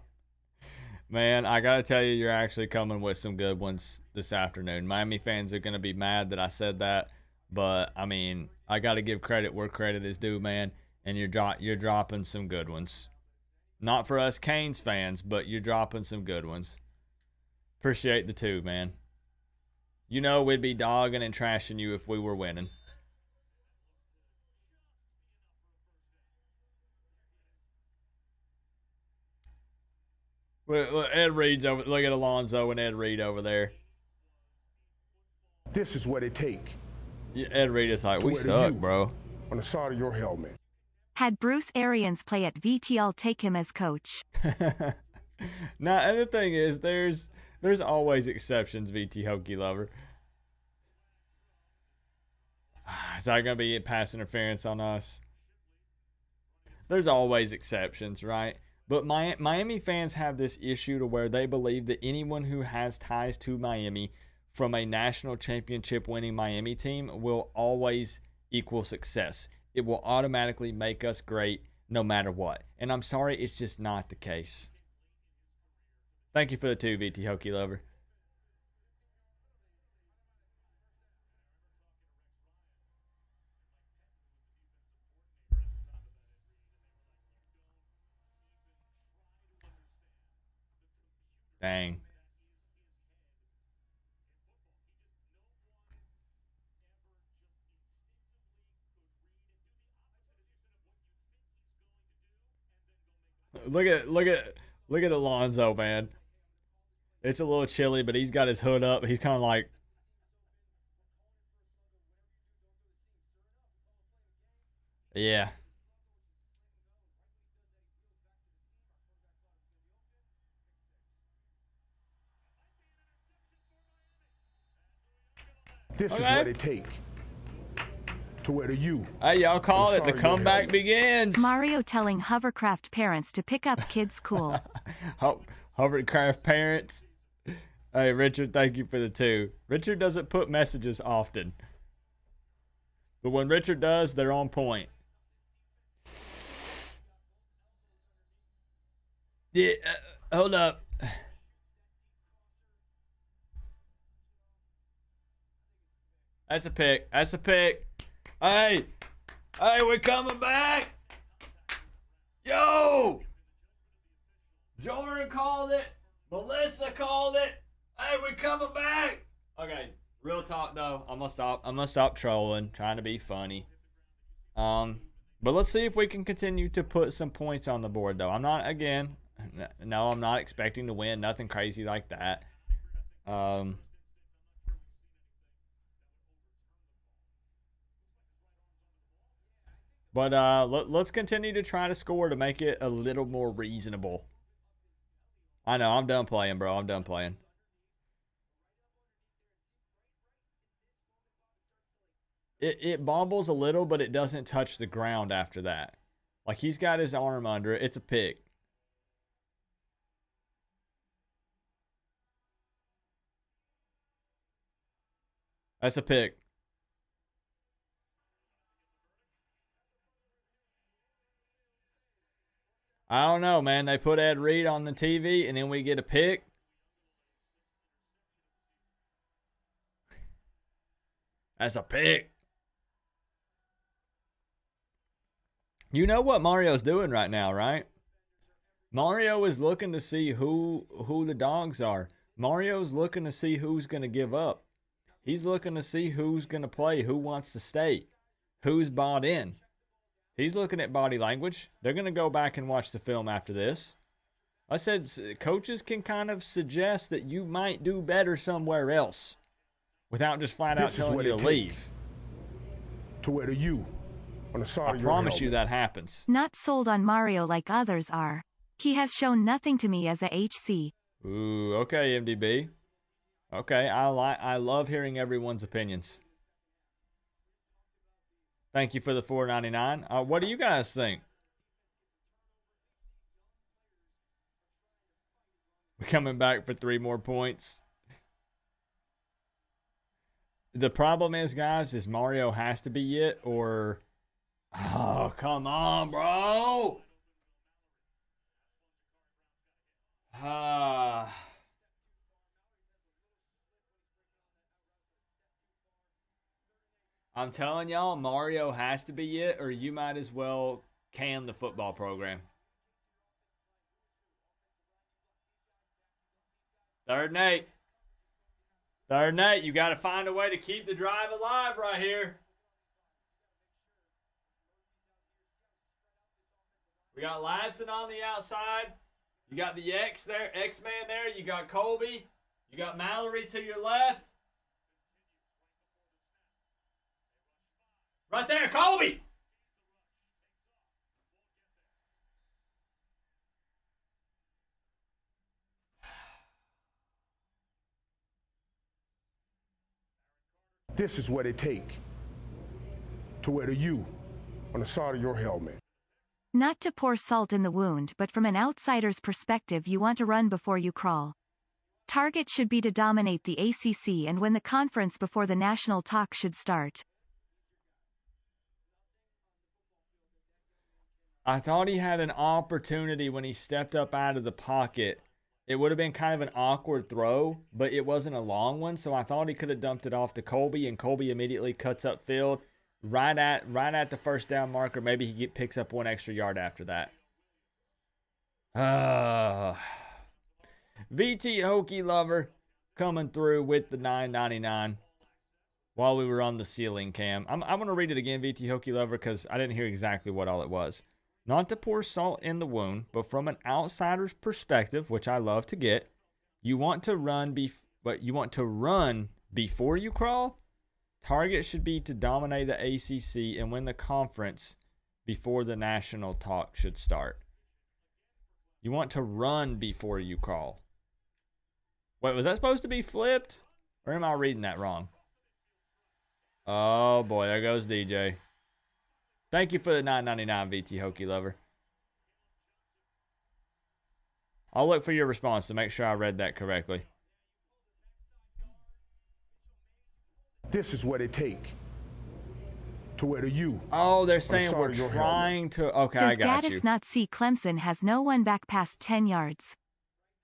S2: man, I got to tell you, you're actually coming with some good ones this afternoon. Miami fans are going to be mad that I said that, but, I mean, I got to give credit where credit is due, man, and you're dropping some good ones. Not for us Canes fans, but you're dropping some good ones. Appreciate the 2, man. You know we'd be dogging and trashing you if we were winning. Look, Ed Reed's over. Look at Alonzo and Ed Reed over there.
S3: This is what it takes.
S2: Yeah, Ed Reed is like, we suck, bro.
S3: On the side of your helmet.
S4: Had Bruce Arians play at VT, I'll take him as coach.
S2: Now, and the thing is, there's always exceptions, VT Hokie Lover. Is that going to be pass interference on us? There's always exceptions, right? But Miami fans have this issue to where they believe that anyone who has ties to Miami from a national championship winning Miami team will always equal success. It will automatically make us great no matter what. And I'm sorry, it's just not the case. Thank you for the 2, VT Hokie Lover. Dang. Look at Alonzo, man. It's a little chilly, but he's got his hood up. He's kind of like, yeah.
S3: This is what it takes to wear the U.
S2: Hey, y'all call it. The comeback begins.
S4: Mario telling hovercraft parents to pick up kids cool.
S2: Hovercraft parents. Hey, Richard, thank you for the 2. Richard doesn't put messages often. But when Richard does, they're on point. Yeah, hold up. That's a pick. That's a pick. Hey, we're coming back. Yo, Jordan called it. Melissa called it. Hey, we're coming back. Okay, real talk though. I'm gonna stop trolling, trying to be funny. But let's see if we can continue to put some points on the board though. I'm not expecting to win. Nothing crazy like that. But let's continue to try to score to make it a little more reasonable. I know, I'm done playing, bro. I'm done playing. It bobbles a little, but it doesn't touch the ground after that. Like, he's got his arm under it. It's a pick. That's a pick. I don't know, man. They put Ed Reed on the TV, and then we get a pick. That's a pick. You know what Mario's doing right now, right? Mario is looking to see who the dogs are. Mario's looking to see who's going to give up. He's looking to see who's going to play, who wants to stay, who's bought in. He's looking at body language. They're going to go back and watch the film after this. I said coaches can kind of suggest that you might do better somewhere else without just flat out telling you to leave.
S3: To where the U on the side of your
S2: I promise you that happens.
S4: Not sold on Mario like others are. He has shown nothing to me as a HC.
S2: Ooh, okay, MDB. Okay, I love hearing everyone's opinions. Thank you for the $4.99. What do you guys think? We're coming back for 3 more points. The problem is, guys, is Mario has to be it or... Oh, come on, bro. I'm telling y'all, Mario has to be it, or you might as well can the football program. 3rd and 8. 3rd and 8. You got to find a way to keep the drive alive right here. We got Ladson on the outside. You got the X-Man there. You got Colby. You got Mallory to your left. Right there, Colby!
S3: This is what it take to wear the U on the side of your helmet.
S4: Not to pour salt in the wound, but from an outsider's perspective, you want to run before you crawl. Target should be to dominate the ACC and win the conference before the national talk should start.
S2: I thought he had an opportunity when he stepped up out of the pocket. It would have been kind of an awkward throw, but it wasn't a long one, so I thought he could have dumped it off to Colby, and Colby immediately cuts up field right at the first down marker. Maybe he picks up 1 extra yard after that. VT Hokey Lover coming through with the $9.99 while we were on the ceiling cam. I'm going to read it again, VT Hokey Lover, because I didn't hear exactly what all it was. Not to pour salt in the wound, but from an outsider's perspective, which I love to get, you want to run before you crawl. Target should be to dominate the ACC and win the conference before the national talk should start. You want to run before you crawl. Wait, was that supposed to be flipped? Or am I reading that wrong? Oh boy, there goes DJ. Thank you for the $9.99, VT Hokey Lover. I'll look for your response to make sure I read that correctly.
S3: This is what it take to wear the U.
S2: Oh, they're saying we're trying to... Okay, I got you.
S4: Does Gaddis not see Clemson has no one back past 10 yards?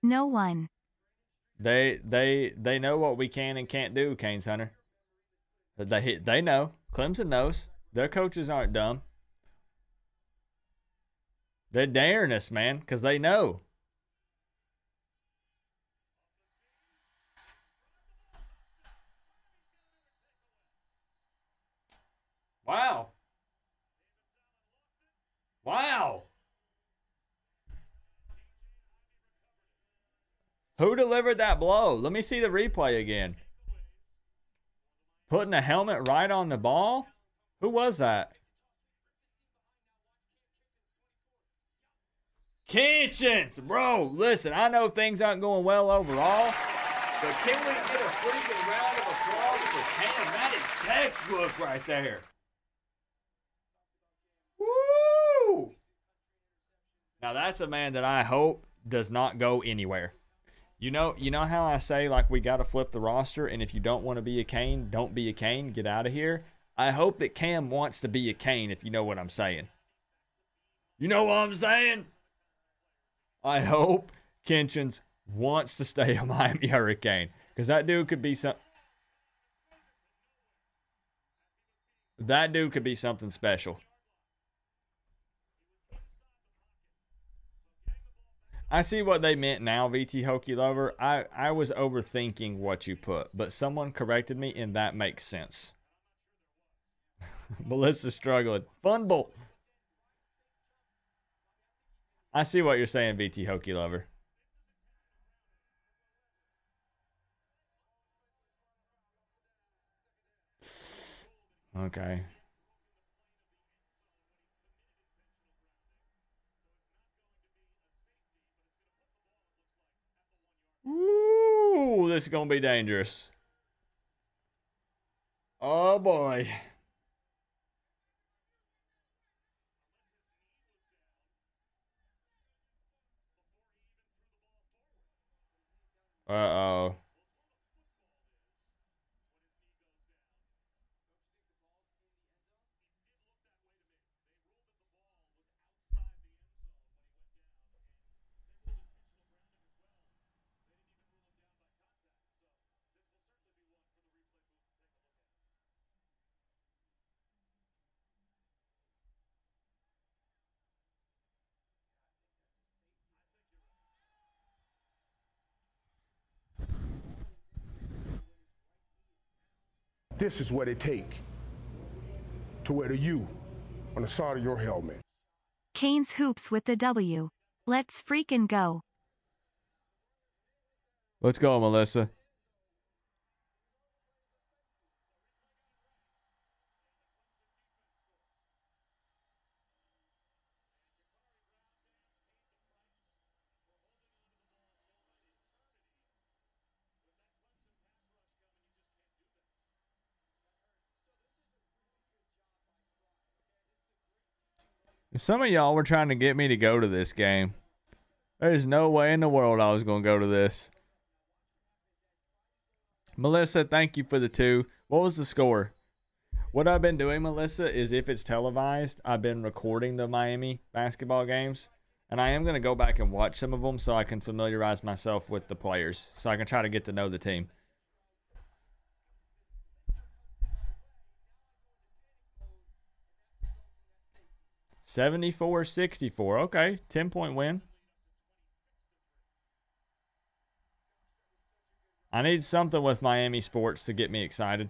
S4: No one.
S2: They know what we can and can't do, Canes Hunter. They know. Clemson knows. Their coaches aren't dumb. They're daring us, man, because they know. Wow. Wow. Who delivered that blow? Let me see the replay again. Putting a helmet right on the ball? Who was that? Kitchens! Bro, listen, I know things aren't going well overall, but can we get a freaking round of applause for Cam? That is textbook right there. Woo! Now that's a man that I hope does not go anywhere. You know how I say, like, we got to flip the roster, and if you don't want to be a Cane, don't be a Cane, get out of here. I hope that Cam wants to be a Cane, if you know what I'm saying. You know what I'm saying? I hope Kitchens wants to stay a Miami Hurricane, because that dude could be some. That dude could be something special. I see what they meant now, VT Hokey Lover. I was overthinking what you put, but someone corrected me, and that makes sense. Melissa's struggling. Fumble. I see what you're saying, VT Hokey Lover. Okay. Ooh, this is going to be dangerous. Oh, boy. Uh-oh.
S3: This is what it take to wear the U on the side of your helmet.
S4: Canes hoops with the W. Let's freaking go.
S2: Let's go, Melissa. Some of y'all were trying to get me to go to this game. There's no way in the world I was going to go to this. Melissa, thank you for the 2. What was the score? What I've been doing, Melissa, is if it's televised, I've been recording the Miami basketball games. And I am going to go back and watch some of them so I can familiarize myself with the players. So I can try to get to know the team. $74-64. Okay, 10-point win. I need something with Miami sports to get me excited.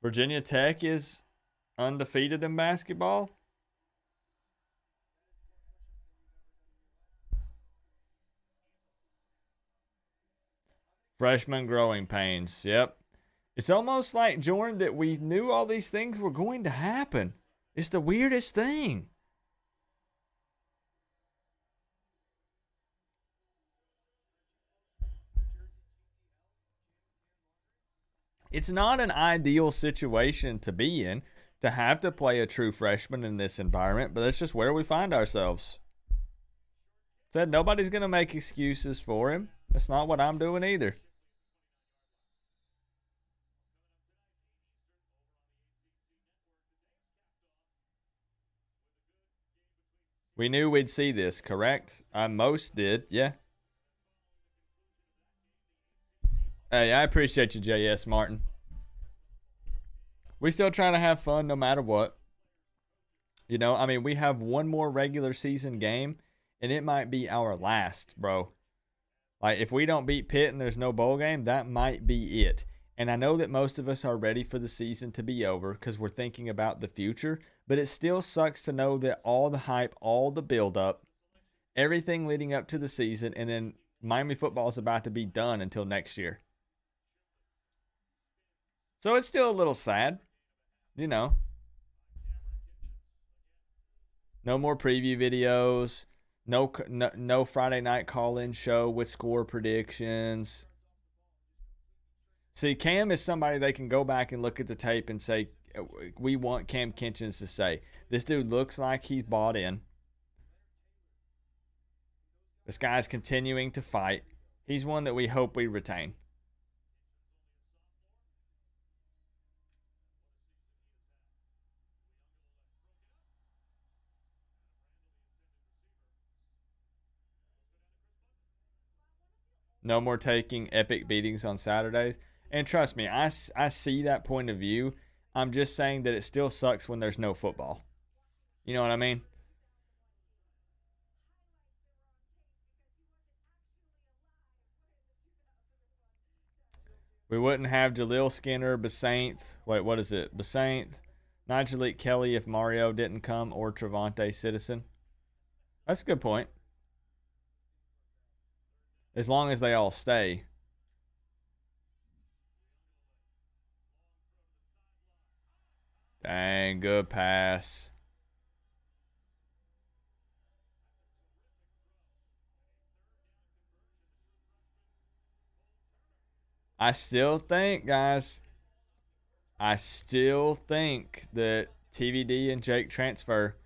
S2: Virginia Tech is undefeated in basketball. Freshman growing pains. Yep. It's almost like, Jordan, that we knew all these things were going to happen. It's the weirdest thing. It's not an ideal situation to be in, to have to play a true freshman in this environment, but that's just where we find ourselves. Said nobody's going to make excuses for him. That's not what I'm doing either. We knew we'd see this, correct? Most did, yeah. Hey, I appreciate you, JS Martin. We still trying to have fun no matter what. You know, I mean, we have one more regular season game, and it might be our last, bro. Like, if we don't beat Pitt and there's no bowl game, that might be it. And I know that most of us are ready for the season to be over because we're thinking about the future, but it still sucks to know that all the hype, all the build-up, everything leading up to the season, and then Miami football is about to be done until next year. So it's still a little sad, you know. No more preview videos. No Friday night call-in show with score predictions. See, Cam is somebody they can go back and look at the tape and say, we want Cam Kinchins to say, this dude looks like he's bought in. This guy's continuing to fight. He's one that we hope we retain. No more taking epic beatings on Saturdays. And trust me, I see that point of view. I'm just saying that it still sucks when there's no football. You know what I mean? We wouldn't have Jaleel Skinner, Basaint. Wait, what is it? Basaint, Nigel Kelly if Mario didn't come, or Trevante Citizen. That's a good point. As long as they all stay. Dang, good pass. I still think, guys, I still think that TVD and Jake transfer.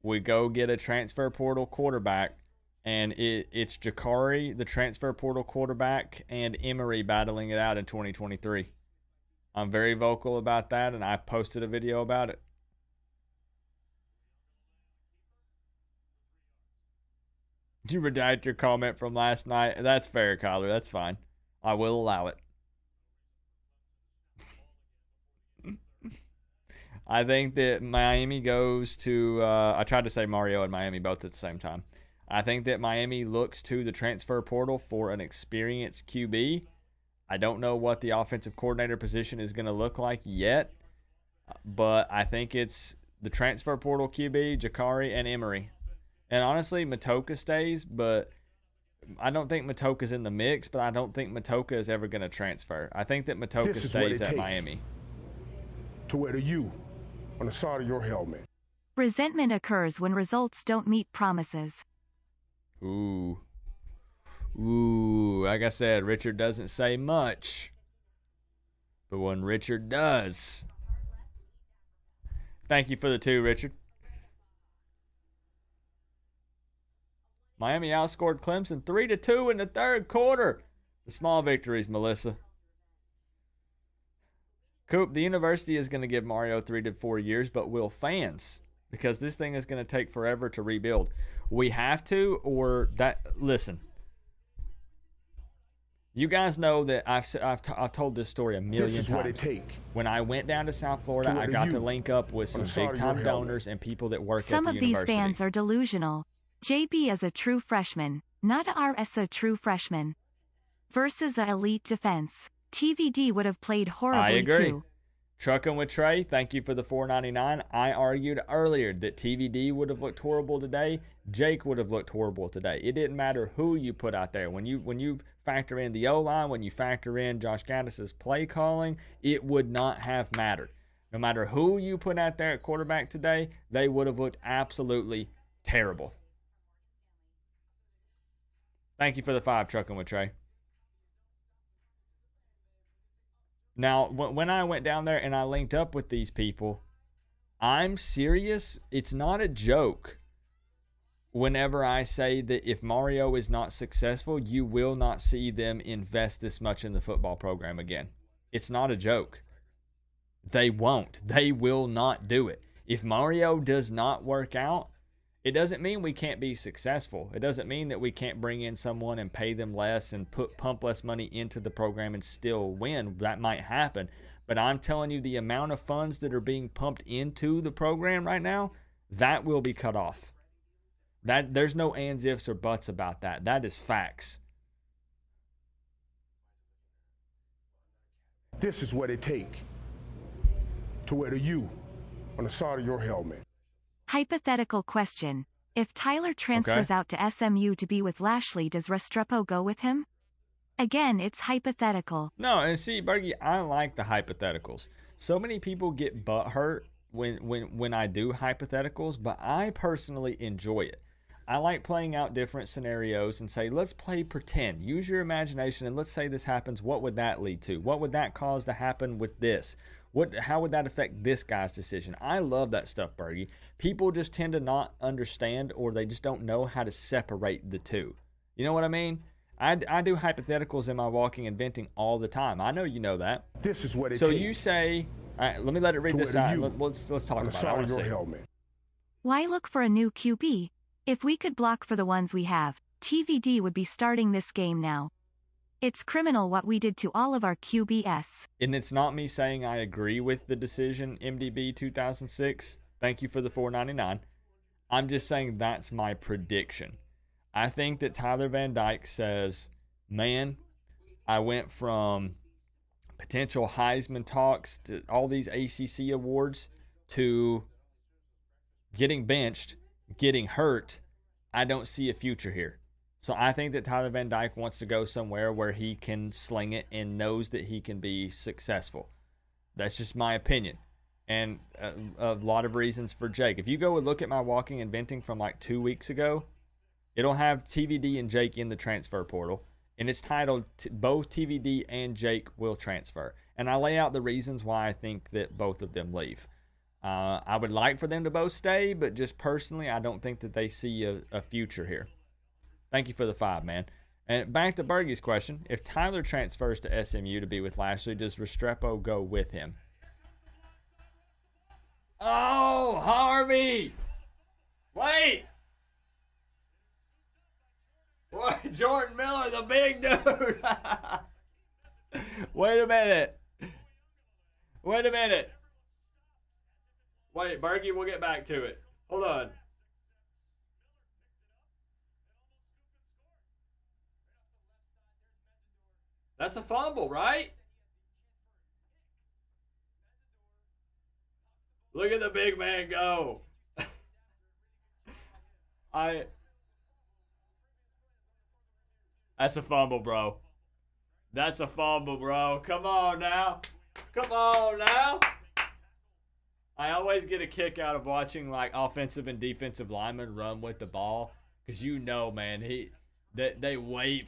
S2: We go get a transfer portal quarterback, and it's Jakari, the transfer portal quarterback, and Emory battling it out in 2023. I'm very vocal about that, and I posted a video about it. Did you redact your comment from last night? That's fair, Kyler. That's fine. I will allow it. I think that Miami goes to I tried to say Mario and Miami both at the same time. I think that Miami looks to the transfer portal for an experienced QB. I don't know what the offensive coordinator position is going to look like yet, but I think it's the transfer portal QB, Jakari, and Emory. And honestly, Matoka stays, but I don't think Matoka's in the mix, but I don't think Matoka is ever going to transfer. I think that Matoka stays at Miami.
S3: To wear the U on the side of your helmet.
S4: Resentment occurs when results don't meet promises.
S2: Ooh. Like I said, Richard doesn't say much. But when Richard does. Thank you for the 2, Richard. Miami outscored Clemson 3-2 in the third quarter. The small victories, Melissa. Coop, the university is going to give Mario 3 to 4 years, but will fans? Because this thing is going to take forever to rebuild. We have to, or that. Listen, you guys know that I've told this story a million times.
S3: This is what it takes.
S2: When I went down to South Florida, I got to link up with some big-time donors and people that work at the university.
S4: Some of these fans are delusional. JB is a true freshman, not a RS a true freshman. Versus a elite defense. TVD would have played horribly
S2: I agree.
S4: too.
S2: Trucking with Trey, thank you for the $4.99. I argued earlier that TVD would have looked horrible today. Jake would have looked horrible today. It didn't matter who you put out there. When you factor in the O-line, when you factor in Josh Gaddis's play calling, it would not have mattered. No matter who you put out there at quarterback today, they would have looked absolutely terrible. Thank you for the 5, Trucking with Trey. Now, when I went down there and I linked up with these people, I'm serious. It's not a joke whenever I say that if Mario is not successful, you will not see them invest this much in the football program again. It's not a joke. They won't. They will not do it. If Mario does not work out, it doesn't mean we can't be successful. It doesn't mean that we can't bring in someone and pay them less and pump less money into the program and still win. That might happen. But I'm telling you, the amount of funds that are being pumped into the program right now, that will be cut off. There's no ands, ifs, or buts about that. That is facts.
S3: This is what it takes to wear the U on the side of your helmet.
S4: Hypothetical question. If Tyler transfers out to SMU to be with Lashley, does Restrepo go with him? Again, it's hypothetical.
S2: No, and see, Bergie, I like the hypotheticals. So many people get butthurt when I do hypotheticals, but I personally enjoy it. I like playing out different scenarios and say, let's play pretend. Use your imagination and let's say this happens. What would that lead to? What would that cause to happen with this? How would that affect this guy's decision? I love that stuff, Bergie. People just tend to not understand, or they just don't know how to separate the two. You know what I mean? I do hypotheticals in my walking and venting all the time. I know you know that.
S3: This is what it
S2: So
S3: takes.
S2: you say, all right, let me let it read this out. Let's talk about it. I want to see.
S3: Helmet.
S4: Why look for a new QB? If we could block for the ones we have, TVD would be starting this game now. It's criminal what we did to all of our QBs.
S2: And it's not me saying I agree with the decision, MDB 2006. Thank you for the $4.99. I'm just saying that's my prediction. I think that Tyler Van Dyke says, man, I went from potential Heisman talks, to all these ACC awards, to getting benched, getting hurt, I don't see a future here. So I think that Tyler Van Dyke wants to go somewhere where he can sling it and knows that he can be successful. That's just my opinion. And a lot of reasons for Jake. If you go and look at my walking and venting from like 2 weeks ago, it'll have TVD and Jake in the transfer portal. And it's titled, both TVD and Jake will transfer. And I lay out the reasons why I think that both of them leave. I would like for them to both stay, but just personally, I don't think that they see a future here. Thank you for the 5, man. And back to Bergie's question. If Tyler transfers to SMU to be with Lashley, does Restrepo go with him? Oh, Harvey! Wait! What? Jordan Miller, the big dude! Wait a minute. Wait a minute. Wait, Bergie, we'll get back to it. Hold on. That's a fumble, right? Look at the big man go. That's a fumble, bro. That's a fumble, bro. Come on now. Come on now. I always get a kick out of watching like offensive and defensive linemen run with the ball, because you know, man, they wait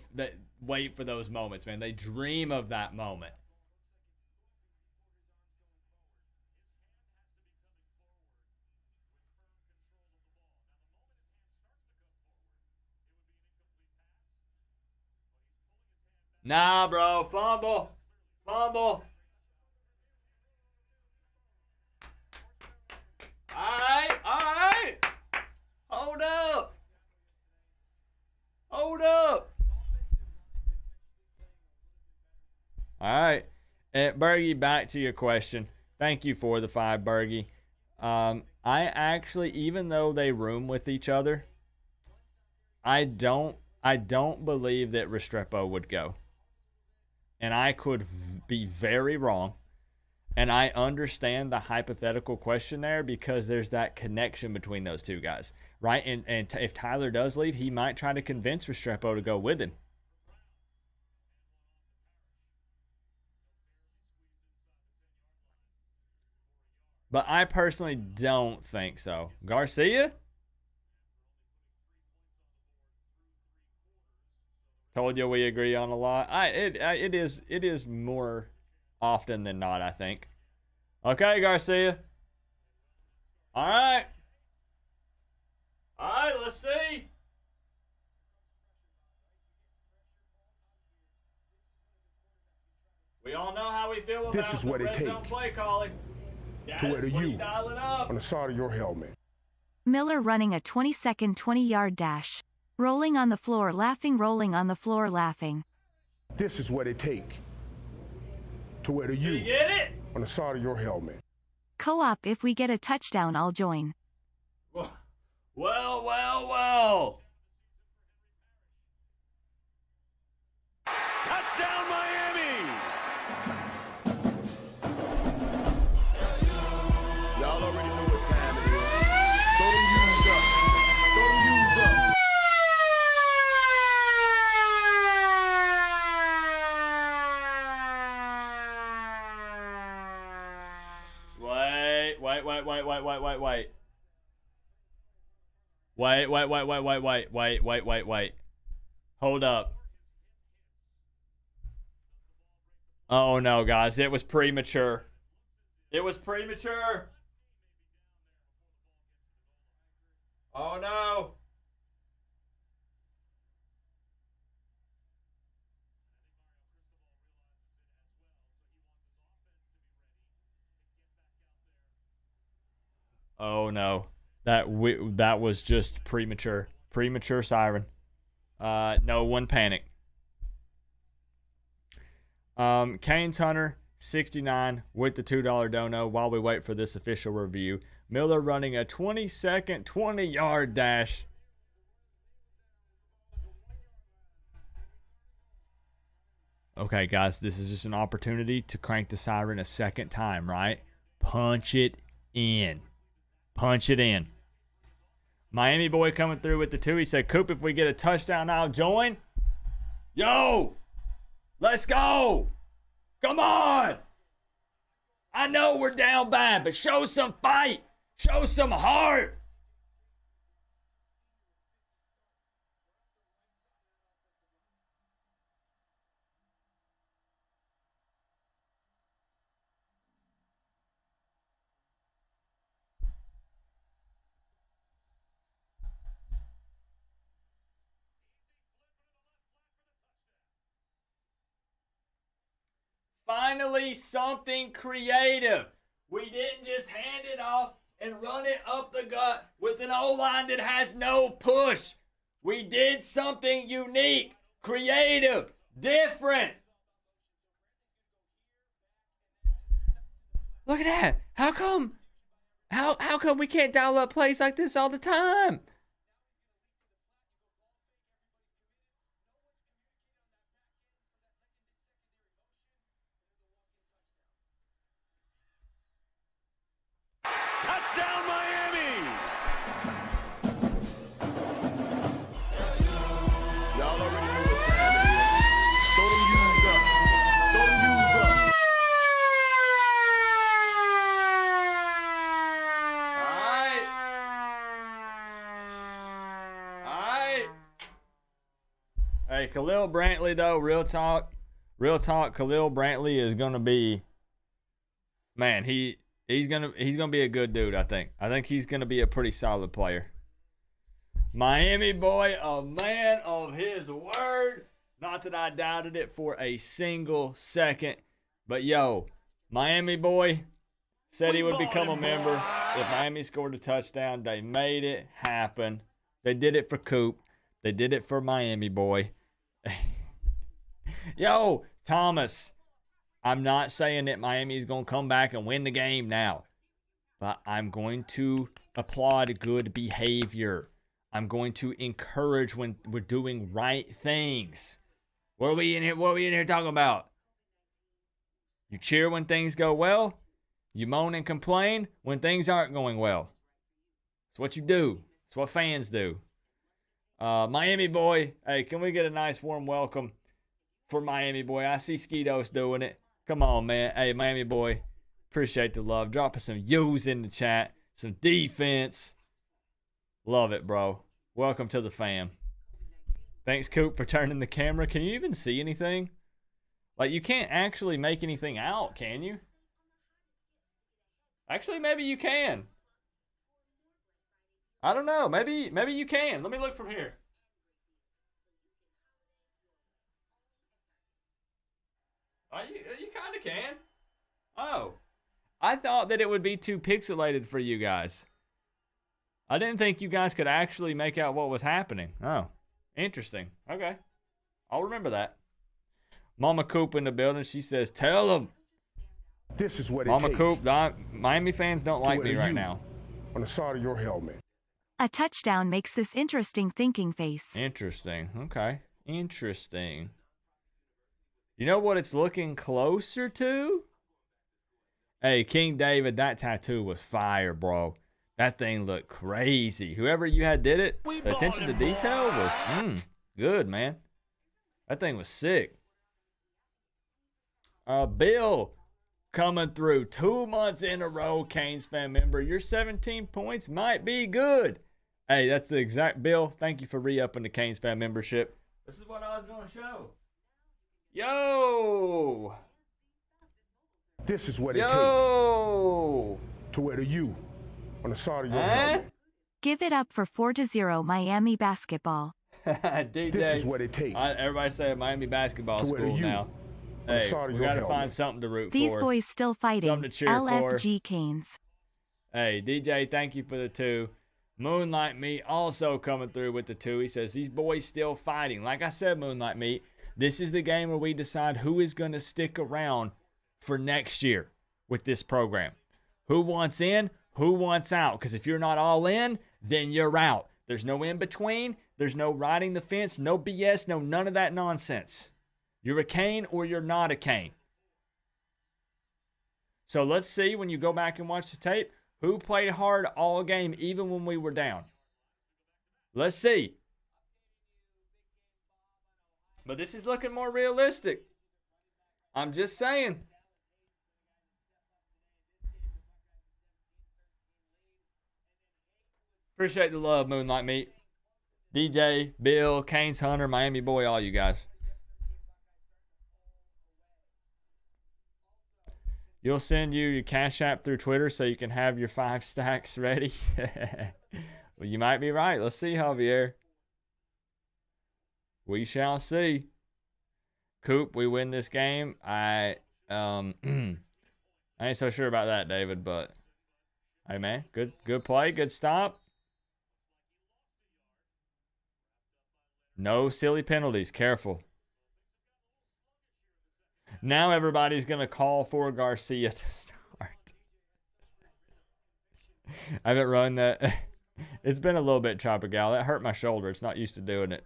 S2: for those moments, man. They dream of that moment. Nah, bro. Fumble. Fumble. Alright. Hold up. Alright. Bergie, back to your question. Thank you for the 5, Bergie. I actually, even though they room with each other, I don't believe that Restrepo would go. And I could be very wrong. And I understand the hypothetical question there, because there's that connection between those two guys, right? And if Tyler does leave, he might try to convince Restrepo to go with him. But I personally don't think so. Garcia? Told you we agree on a lot. It is more often than not, I think. Okay, Garcia. All right, let's see. We all know how we feel about
S3: This is what
S2: the
S3: it
S2: red
S3: take
S2: zone play calling.
S3: to wear the U
S2: dial it up.
S3: on the side of your helmet.
S4: Miller running a 20-second 20-yard dash. Rolling on the floor laughing, rolling on the floor laughing.
S3: This is what it take to wear the U
S2: You get it?
S3: on the side of your helmet.
S4: Co-op, if we get a touchdown, I'll join.
S2: Well.
S6: Touchdown, Miami! Y'all already know what time it is. Throw them U's up. Throw them U's up.
S2: Wait. Hold up. Oh no, guys, it was premature. Oh no. Oh no. That was just premature. Premature siren. No one panic. Canes Hunter 69 with the $2 dono while we wait for this official review. Miller running a 20-second 20-yard dash. Okay, guys, this is just an opportunity to crank the siren a second time, right? Punch it in. Punch it in. Miami boy coming through with the 2. He said, Coop, if we get a touchdown, I'll join. Yo, let's go. Come on. I know we're down bad, but show some fight. Show some heart. Finally, something creative. We didn't just hand it off and run it up the gut with an O-line that has no push. We did something unique, creative, different. Look at that. How come we can't dial up plays like this all the time?
S6: Touchdown, Miami! Y'all already know what time it is. Throw them U's up. Throw them U's up.
S2: Alright. Hey, Khalil Brantley, though, real talk, Khalil Brantley is going to be, man, he's gonna be a good dude, I think. I think he's gonna be a pretty solid player. Miami boy, a man of his word. Not that I doubted it for a single second. But yo, Miami boy said he would become a member if Miami scored a touchdown. They made it happen. They did it for Coop. They did it for Miami boy. Yo, Thomas. I'm not saying that Miami is going to come back and win the game now, but I'm going to applaud good behavior. I'm going to encourage when we're doing right things. What are we in here talking about? You cheer when things go well. You moan and complain when things aren't going well. It's what you do. It's what fans do. Miami boy, hey, can we get a nice warm welcome for Miami boy? I see Skeetos doing it. Come on, man. Hey, Miami boy, appreciate the love. Dropping some U's in the chat. Some defense. Love it, bro. Welcome to the fam. Thanks, Coop, for turning the camera. Can you even see anything? Like, you can't actually make anything out, can you? Actually, maybe you can. I don't know. Maybe you can. Let me look from here. You kind of can. Oh. I thought that it would be too pixelated for you guys. I didn't think you guys could actually make out what was happening. Oh. Interesting. Okay. I'll remember that. Mama Coop in the building. She says, tell them.
S3: This is what it
S2: Mama
S3: takes.
S2: Coop, Miami fans don't like me right now.
S3: On the side of your helmet.
S4: A touchdown makes this interesting thinking face.
S2: Interesting. Okay. Interesting. You know what it's looking closer to? Hey, King David, that tattoo was fire, bro. That thing looked crazy. Whoever you had did it, the attention to detail was good, man. That thing was sick. Bill coming through 2 months in a row, Canes fan member. Your 17 points might be good. Hey, that's the exact Bill. Thank you for re-upping the Canes fan membership. This is what I was going to show. Yo!
S3: This is what it takes
S2: Yo!
S3: to wear the U on the side of your helmet.
S4: Give it up for 4-0 Miami basketball.
S2: DJ,
S3: This is what it takes.
S2: Everybody say Miami basketball
S3: To wear the
S2: school
S3: U
S2: now.
S3: on the
S2: Hey,
S3: side of
S2: we
S3: your
S2: got to
S3: helmet.
S2: find something to root
S4: These
S2: for.
S4: boys still fighting.
S2: Something to cheer
S4: LFG Canes.
S2: Hey, DJ, thank you for the 2. Moonlight Meat also coming through with the 2. He says, these boys still fighting. Like I said, Moonlight Meat, this is the game where we decide who is going to stick around for next year with this program. Who wants in, who wants out. Because if you're not all in, then you're out. There's no in between. There's no riding the fence, no BS, no none of that nonsense. You're a Cane or you're not a Cane. So let's see when you go back and watch the tape, who played hard all game even when we were down. Let's see. But this is looking more realistic. I'm just saying. Appreciate the love, Moonlight Meat. DJ, Bill, Canes Hunter, Miami Boy, all you guys. You'll send you your Cash App through Twitter so you can have your 5 stacks ready. Well, you might be right. Let's see, Javier. We shall see. Coop, we win this game. I ain't so sure about that, David, but hey, man, good play, good stop. No silly penalties. Careful. Now everybody's going to call for Garcia to start. I haven't run that. It's been a little bit Tropical. That hurt my shoulder. It's not used to doing it.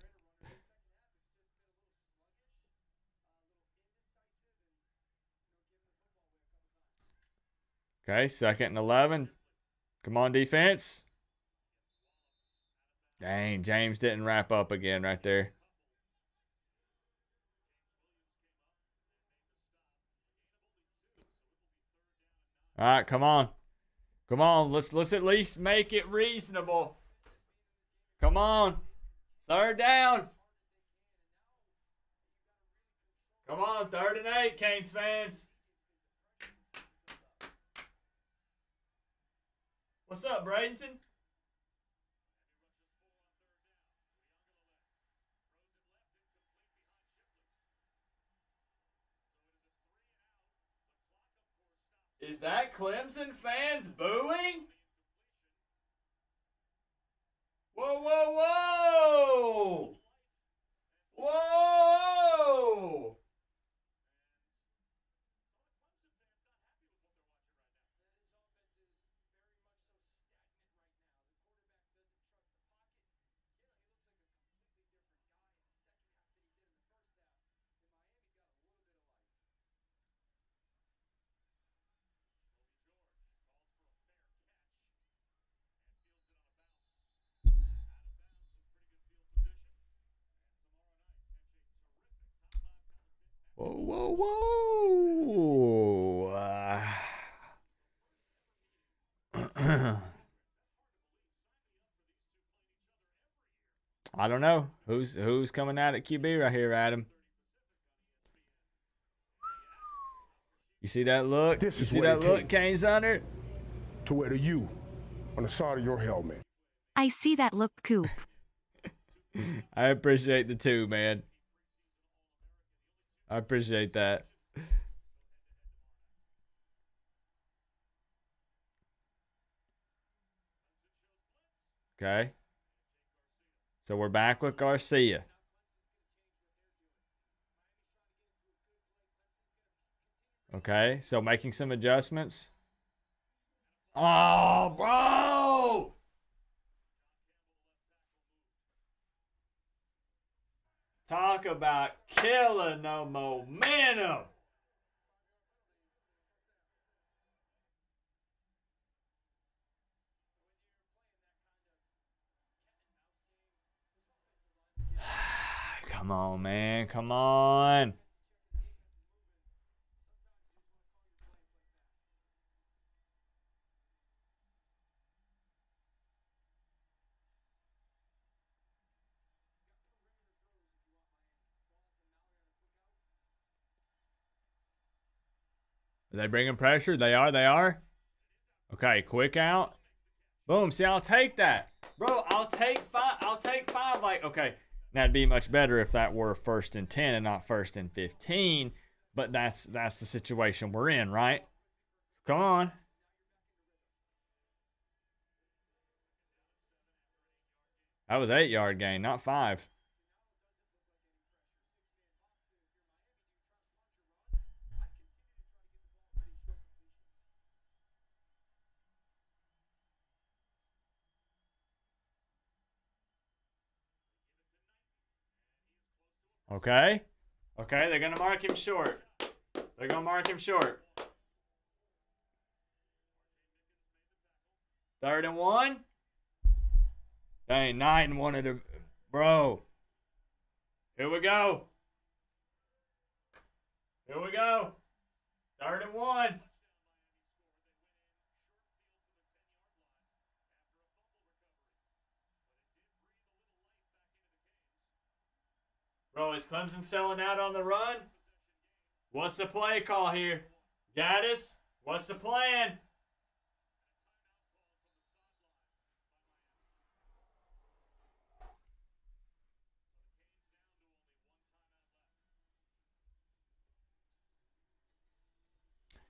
S2: Okay, 2nd and 11. Come on, defense. Dang, James didn't wrap up again right there. All right, come on. Come on, let's at least make it reasonable. Come on. 3rd down. Come on, 3rd and 8, Canes fans. What's up, Bradenton? Is that Clemson fans booing? Whoa, whoa, whoa! Whoa! Whoa, whoa, whoa. I don't know. Who's coming out at QB right here, Adam? You see that look?
S3: This
S2: You
S3: is
S2: see
S3: what
S2: that
S3: it
S2: look,
S3: takes.
S2: Canes Hunter?
S3: To wear the U on the side of your helmet.
S4: I see that look, Coop.
S2: I appreciate the 2, man. I appreciate that. Okay. So we're back with Garcia. Okay, so making some adjustments. Oh, bro! Talk about killing the momentum. Come on, man. Come on. Are they bringing pressure? They are. Okay, quick out. Boom. See, I'll take that. Bro, I'll take 5. I'll take 5. Like, okay. That'd be much better if that were 1st and 10 and not 1st and 15. But that's the situation we're in, right? Come on. That was 8-yard gain, not 5. Okay. Okay, they're going to mark him short. They're going to mark him short. 3rd and 1. Dang, Knight and one of the... Bro. Here we go. Here we go. 3rd and 1. Bro, is Clemson selling out on the run? What's the play call here? Gaddis, what's the plan?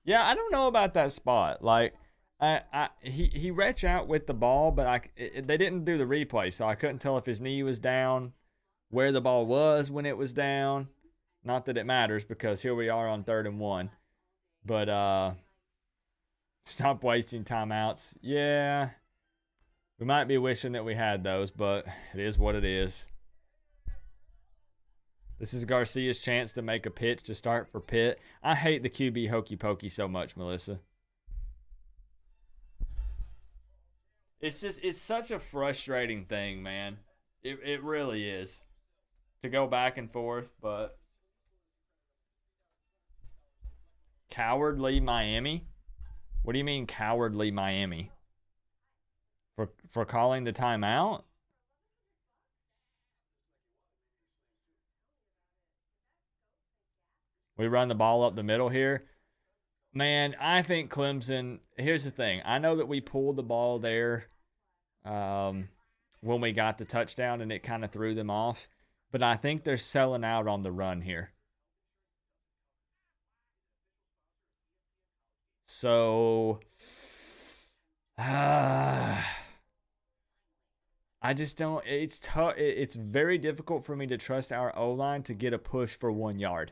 S2: Yeah, I don't know about that spot. Like, he reached out with the ball, but they didn't do the replay, so I couldn't tell if his knee was down, where the ball was when it was down. Not that it matters because here we are on 3rd and 1. But stop wasting timeouts. Yeah, we might be wishing that we had those, but it is what it is. This is Garcia's chance to make a pitch to start for Pitt. I hate the QB hokey pokey so much, Melissa. It's such a frustrating thing, man. It really is. To go back and forth, but cowardly Miami? What do you mean cowardly Miami? For calling the timeout? We run the ball up the middle here. Man, I think Clemson, here's the thing. I know that we pulled the ball there when we got the touchdown and it kind of threw them off. But I think they're selling out on the run here. So, I just don't, it's tough. It's very difficult for me to trust our O-line to get a push for 1 yard.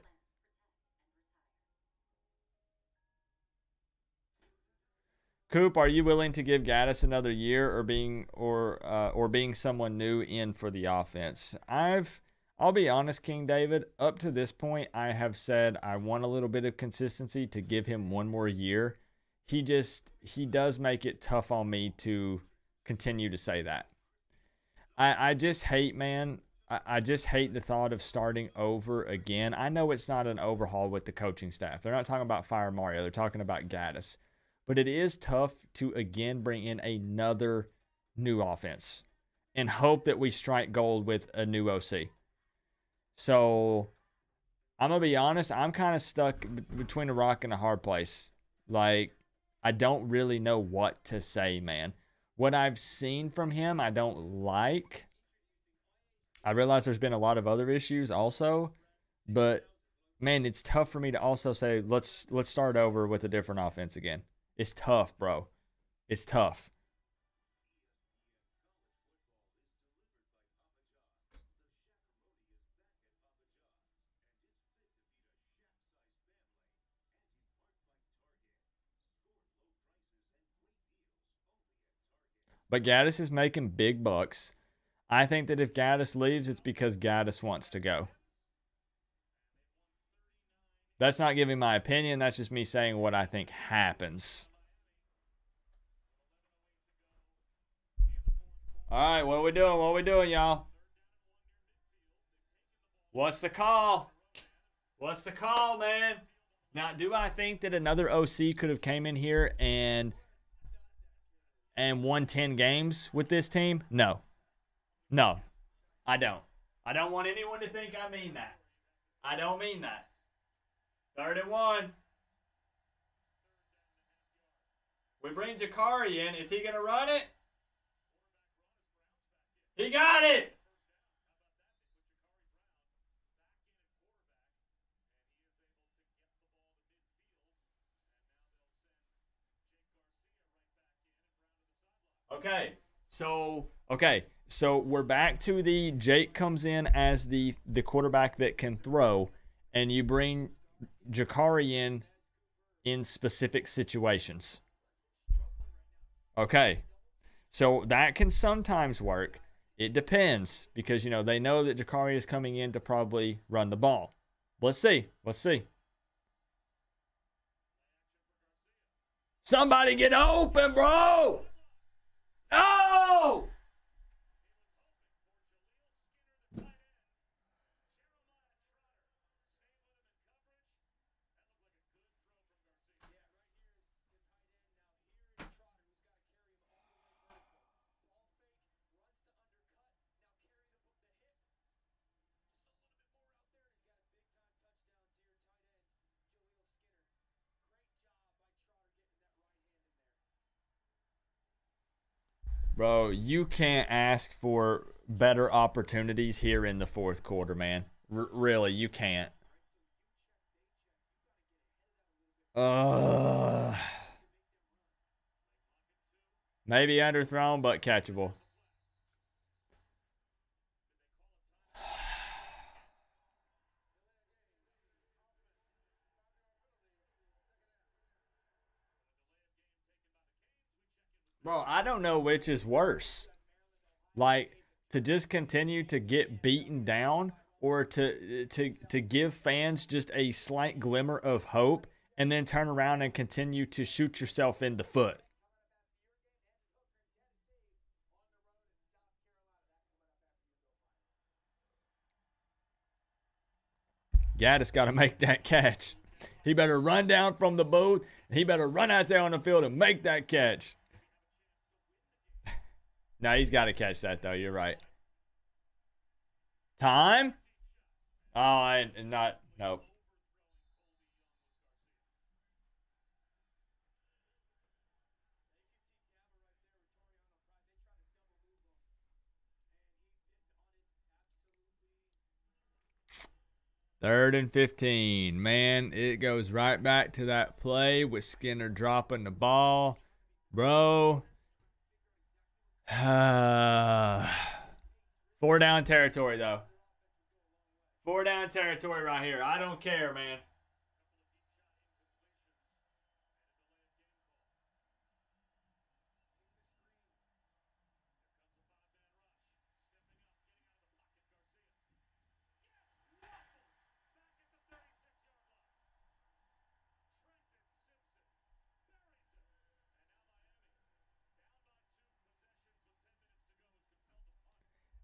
S2: Coop, are you willing to give Gaddis another year or being someone new in for the offense? I'll be honest, King David, up to this point, I have said I want a little bit of consistency to give him 1 more year. He does make it tough on me to continue to say that. I just hate, man. I just hate the thought of starting over again. I know it's not an overhaul with the coaching staff. They're not talking about fire Mario. They're talking about Gaddis. But it is tough to, again, bring in another new offense and hope that we strike gold with a new OC. So, I'm going to be honest. I'm kind of stuck between a rock and a hard place. Like, I don't really know what to say, man. What I've seen from him, I don't like. I realize there's been a lot of other issues also. But, man, it's tough for me to also say, let's start over with a different offense again. It's tough, bro. It's tough. But Gaddis is making big bucks. I think that if Gaddis leaves, it's because Gaddis wants to go. That's not giving my opinion. That's just me saying what I think happens. All right, what are we doing? What are we doing, y'all? What's the call? What's the call, man? Now, do I think that another OC could have came in here and won 10 games with this team? No. No, I don't. I don't want anyone to think I mean that. I don't mean that. 3rd and 1. We bring Jakari in. Is he going to run it? He got it! So we're back to the Jake comes in as the quarterback that can throw, and you bring Jakari in specific situations. Okay. So that can sometimes work. It depends because, they know that Jakari is coming in to probably run the ball. Let's see. Let's see. Somebody get open, bro! Oh! Bro, you can't ask for better opportunities here in the fourth quarter, man. Really, you can't. Maybe underthrown, but catchable. Bro, I don't know which is worse. Like, to just continue to get beaten down, or to give fans just a slight glimmer of hope and then turn around and continue to shoot yourself in the foot. Gaddis got to make that catch. He better run down from the booth. He better run out there on the field and make that catch. No, he's got to catch that, though. You're right. Time? Oh, nope. Third and 15. Man, it goes right back to that play with Skinner dropping the ball. Bro. 4 down territory, though. 4 down territory right here. I don't care, man.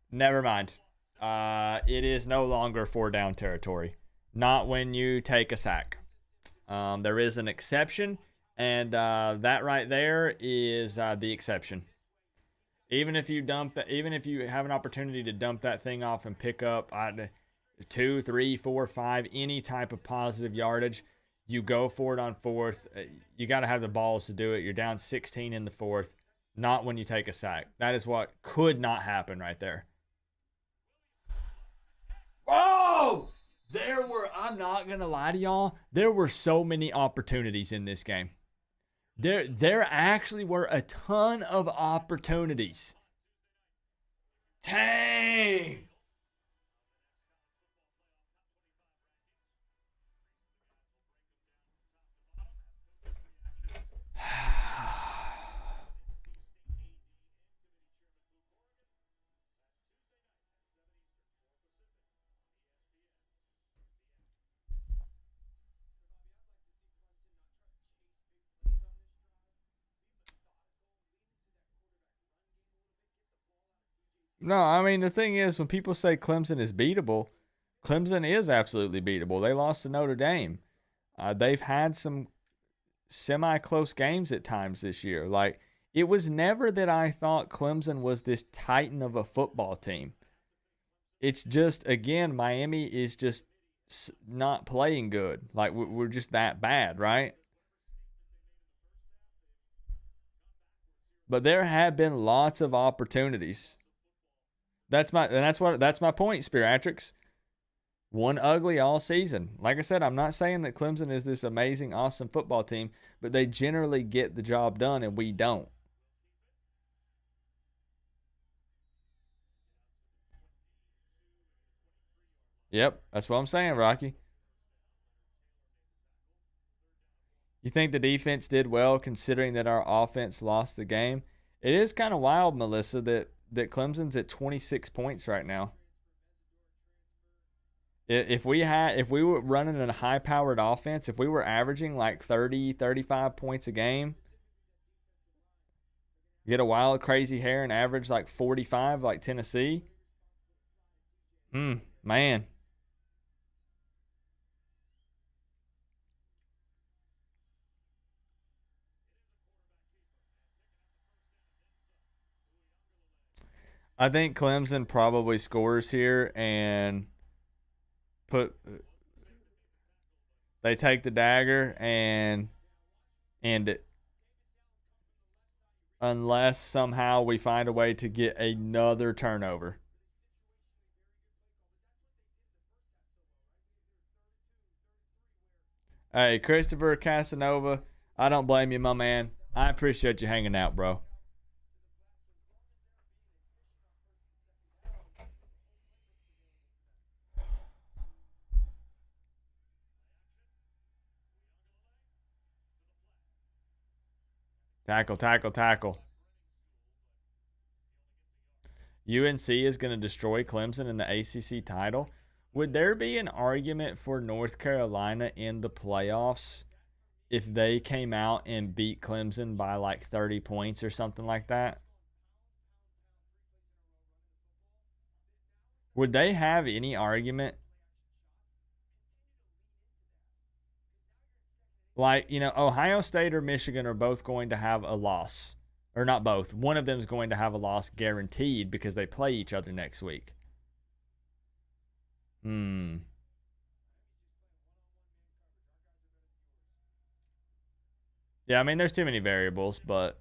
S2: Never mind. It is no longer 4 down territory. Not when you take a sack. There is an exception, and that right there is the exception. Even if you have an opportunity to dump that thing off and pick up 2, 3, 4, 5, any type of positive yardage, you go for it on fourth. You got to have the balls to do it. You're down 16 in the fourth. Not when you take a sack. That is what could not happen right there. Oh! I'm not going to lie to y'all, there were so many opportunities in this game. There actually were a ton of opportunities. Dang! No, I mean, the thing is, when people say Clemson is beatable, Clemson is absolutely beatable. They lost to Notre Dame. They've had some semi-close games at times this year. Like, it was never that I thought Clemson was this titan of a football team. It's just, again, Miami is just not playing good. Like, we're just that bad, right? But there have been lots of opportunities. That's my point, Spiratrix. One ugly all season. Like I said, I'm not saying that Clemson is this amazing, awesome football team, but they generally get the job done, and we don't. Yep, that's what I'm saying, Rocky. You think the defense did well considering that our offense lost the game? It is kind of wild, Melissa, that Clemson's at 26 points right now. If we were running a high-powered offense, if we were averaging like 30, 35 points a game, get a wild, crazy hair and average like 45 like Tennessee, man. I think Clemson probably scores here and they take the dagger and end it. Unless somehow we find a way to get another turnover. Hey, Christopher Casanova, I don't blame you, my man. I appreciate you hanging out, bro. Tackle, tackle, tackle. UNC is going to destroy Clemson in the ACC title. Would there be an argument for North Carolina in the playoffs if they came out and beat Clemson by like 30 points or something like that? Would they have any argument? Like, Ohio State or Michigan are both going to have a loss. Or not both. One of them is going to have a loss guaranteed because they play each other next week. Yeah, I mean, there's too many variables, but...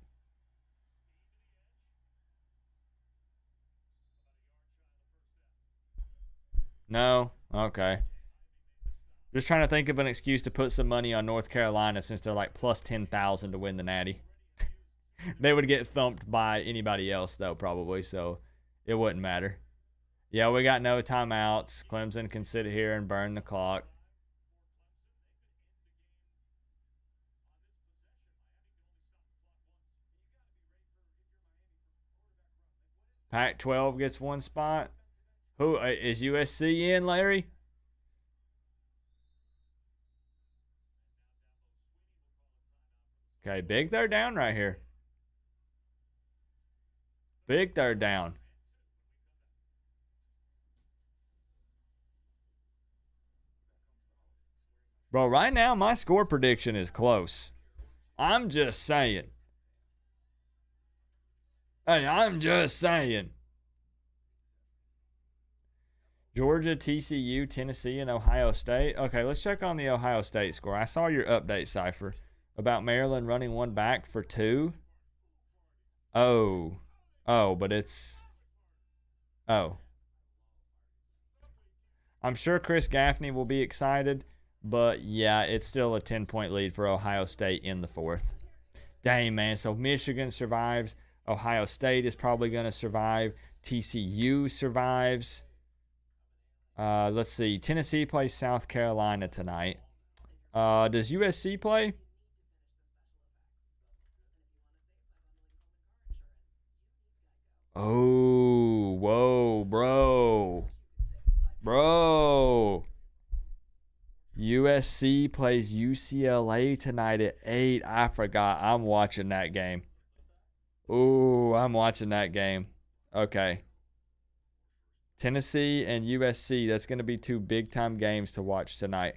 S2: No? Okay. Just trying to think of an excuse to put some money on North Carolina since they're like plus 10,000 to win the Natty. They would get thumped by anybody else, though, probably, so it wouldn't matter. Yeah, we got no timeouts. Clemson can sit here and burn the clock. Pac-12 gets one spot. Who is USC in, Larry? Okay, big third down right here. Big third down. Bro, right now my score prediction is close. I'm just saying. Hey, I'm just saying. Georgia, TCU, Tennessee, and Ohio State. Okay, let's check on the Ohio State score. I saw your update, Cypher, about Maryland running one back for 2. Oh, but it's... Oh. I'm sure Chris Gaffney will be excited, but yeah, it's still a 10-point lead for Ohio State in the 4th. Dang, man. So Michigan survives. Ohio State is probably going to survive. TCU survives. Let's see. Tennessee plays South Carolina tonight. Does USC play? Oh, whoa, bro. Bro. USC plays UCLA tonight at 8. I forgot. I'm watching that game. Ooh, I'm watching that game. Okay. Tennessee and USC. That's going to be 2 big-time games to watch tonight.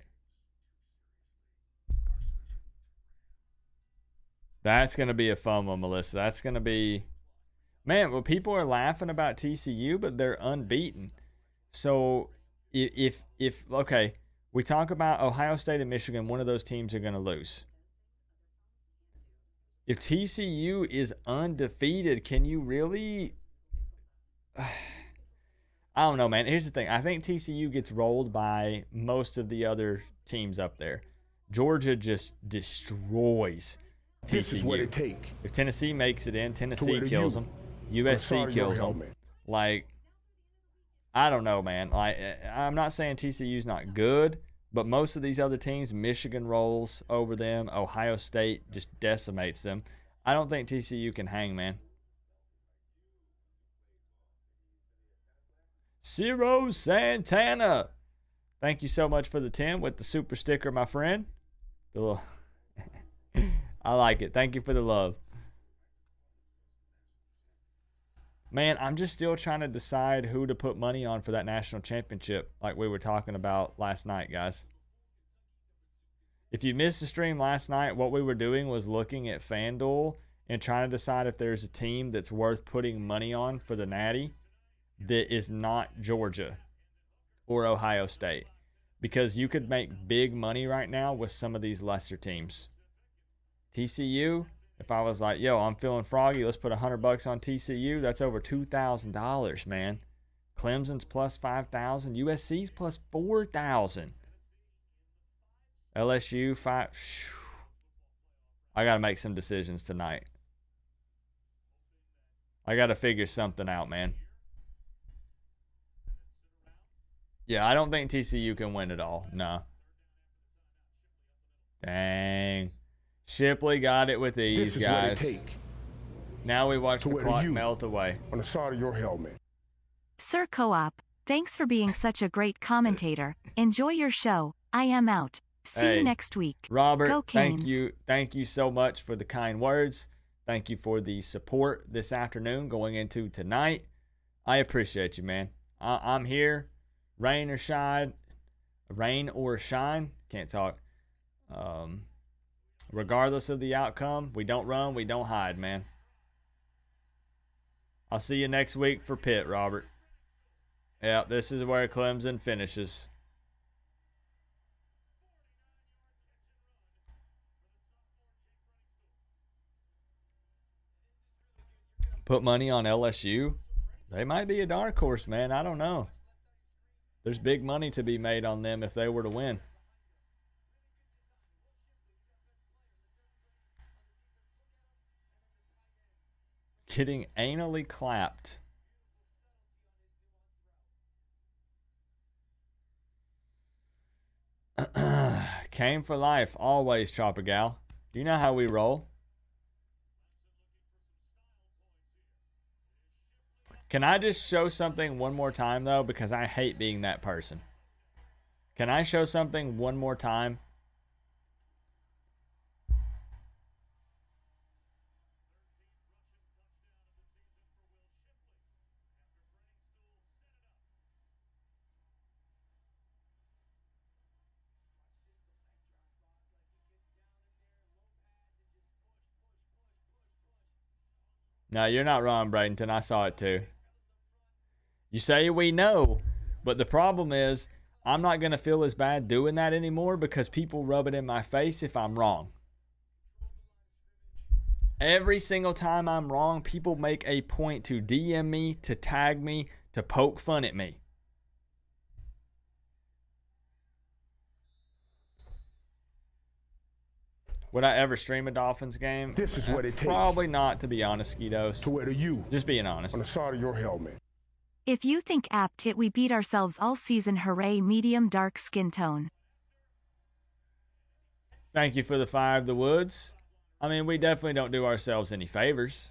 S2: That's going to be a fun one, Melissa. That's going to be... Man, well, people are laughing about TCU, but they're unbeaten. So, if okay, we talk about Ohio State and Michigan, one of those teams are going to lose. If TCU is undefeated, can you really... I don't know, man. Here's the thing. I think TCU gets rolled by most of the other teams up there. Georgia just destroys TCU.
S3: This is what it takes.
S2: If Tennessee makes it in, Tennessee kills them. USC kills them. Like, I don't know, man. Like, I'm not saying TCU's not good, but most of these other teams, Michigan rolls over them. Ohio State just decimates them. I don't think TCU can hang, man. Ciro Santana. Thank you so much for the 10 with the super sticker, my friend. The little I like it. Thank you for the love. Man, I'm just still trying to decide who to put money on for that national championship like we were talking about last night, guys. If you missed the stream last night, what we were doing was looking at FanDuel and trying to decide if there's a team that's worth putting money on for the Natty that is not Georgia or Ohio State. Because you could make big money right now with some of these lesser teams. TCU, if I was like, yo, I'm feeling froggy, let's put $100 on TCU, that's over $2,000, man. Clemson's plus 5,000, USC's plus 4,000. LSU 5. I got to make some decisions tonight. I got to figure something out, man. Yeah, I don't think TCU can win it all. No. Dang. Shipley got it with ease,
S3: This is
S2: guys.
S3: what it take
S2: Now we watch
S3: to
S2: the
S3: wear
S2: clock
S3: you
S2: melt away.
S3: on the side of your helmet.
S4: Sir Co-op, thanks for being such a great commentator. Enjoy your show. I am out. See
S2: Hey,
S4: you next week.
S2: Robert,
S4: Go
S2: thank
S4: Canes.
S2: you. Thank you so much for the kind words. Thank you for the support this afternoon going into tonight. I appreciate you, man. I'm here. Rain or shine. Can't talk. Regardless of the outcome, we don't run, we don't hide, man. I'll see you next week for Pitt, Robert. Yeah, this is where Clemson finishes. Put money on LSU? They might be a dark horse, man. I don't know. There's big money to be made on them if they were to win. Getting anally clapped. Came for life, always, Tropical. Do you know how we roll? Can I just show something one more time, though? Because I hate being that person. Can I show something one more time? No, you're not wrong, Bradenton. I saw it too. You say we know, but the problem is I'm not going to feel as bad doing that anymore because people rub it in my face if I'm wrong. Every single time I'm wrong, people make a point to DM me, to tag me, to poke fun at me. Would I ever stream a Dolphins game?
S3: This is what it takes
S2: Probably not, to be honest, Skeetos.
S3: to wear the U
S2: Just being honest.
S3: on the side of your helmet.
S4: If you think apt it we beat ourselves all season, hooray, medium dark skin tone.
S2: Thank you for the 5, the Woods. I mean, we definitely don't do ourselves any favors.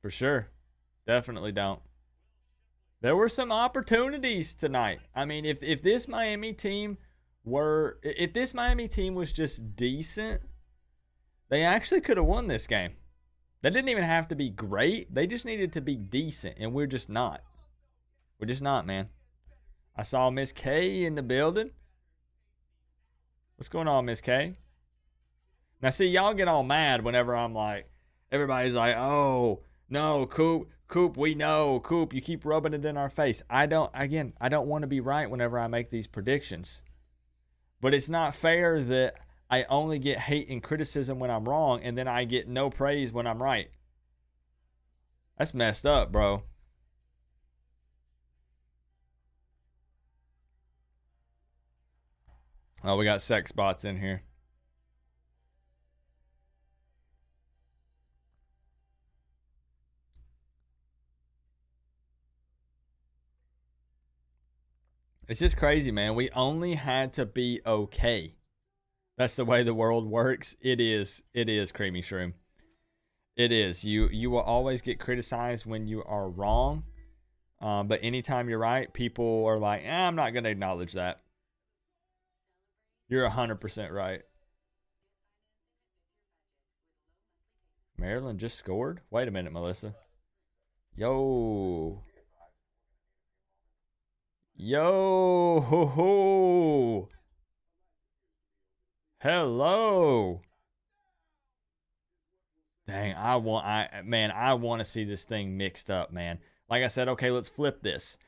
S2: For sure. Definitely don't. There were some opportunities tonight. I mean, if this Miami team was just decent, they actually could have won this game. They didn't even have to be great. They just needed to be decent, and we're just not. We're just not, man. I saw Miss K in the building. What's going on, Miss K? Now, see, y'all get all mad whenever I'm like, everybody's like, oh, no, Coop, we know. Coop, you keep rubbing it in our face. I don't want to be right whenever I make these predictions. But it's not fair that I only get hate and criticism when I'm wrong, and then I get no praise when I'm right. That's messed up, bro. Oh, we got sex bots in here. It's just crazy, man. We only had to be okay. That's the way the world works. It is, Creamy Shroom. It is. You will always get criticized when you are wrong. But anytime you're right, people are like, I'm not going to acknowledge that. You're 100% right. Maryland just scored? Wait a minute, Melissa. Yo. Yo. Ho, ho. Hello. Dang, I want to see this thing mixed up, man. Like I said, okay, let's flip this.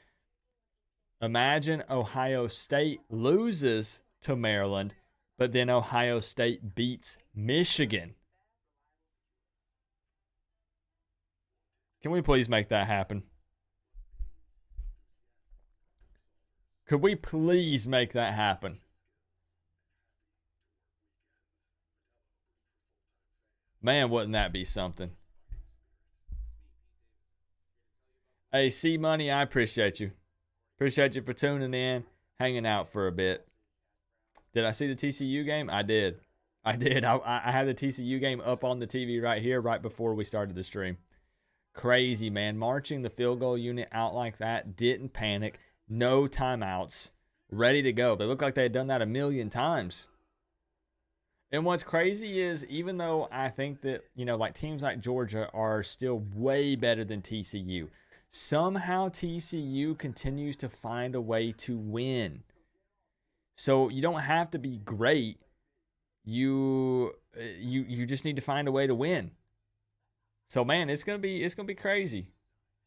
S2: Imagine Ohio State loses to Maryland, but then Ohio State beats Michigan. Can we please make that happen? Could we please make that happen? Man, wouldn't that be something? Hey, C Money, I appreciate you. Appreciate you for tuning in, hanging out for a bit. Did I see the TCU game? I did. I had the TCU game up on the TV right here, right before we started the stream. Crazy, man. Marching the field goal unit out like that, didn't panic, no timeouts, ready to go. They looked like they had done that a million times. And what's crazy is, even though I think that, like teams like Georgia are still way better than TCU, somehow TCU continues to find a way to win. So you don't have to be great. You just need to find a way to win. So man, it's gonna be crazy.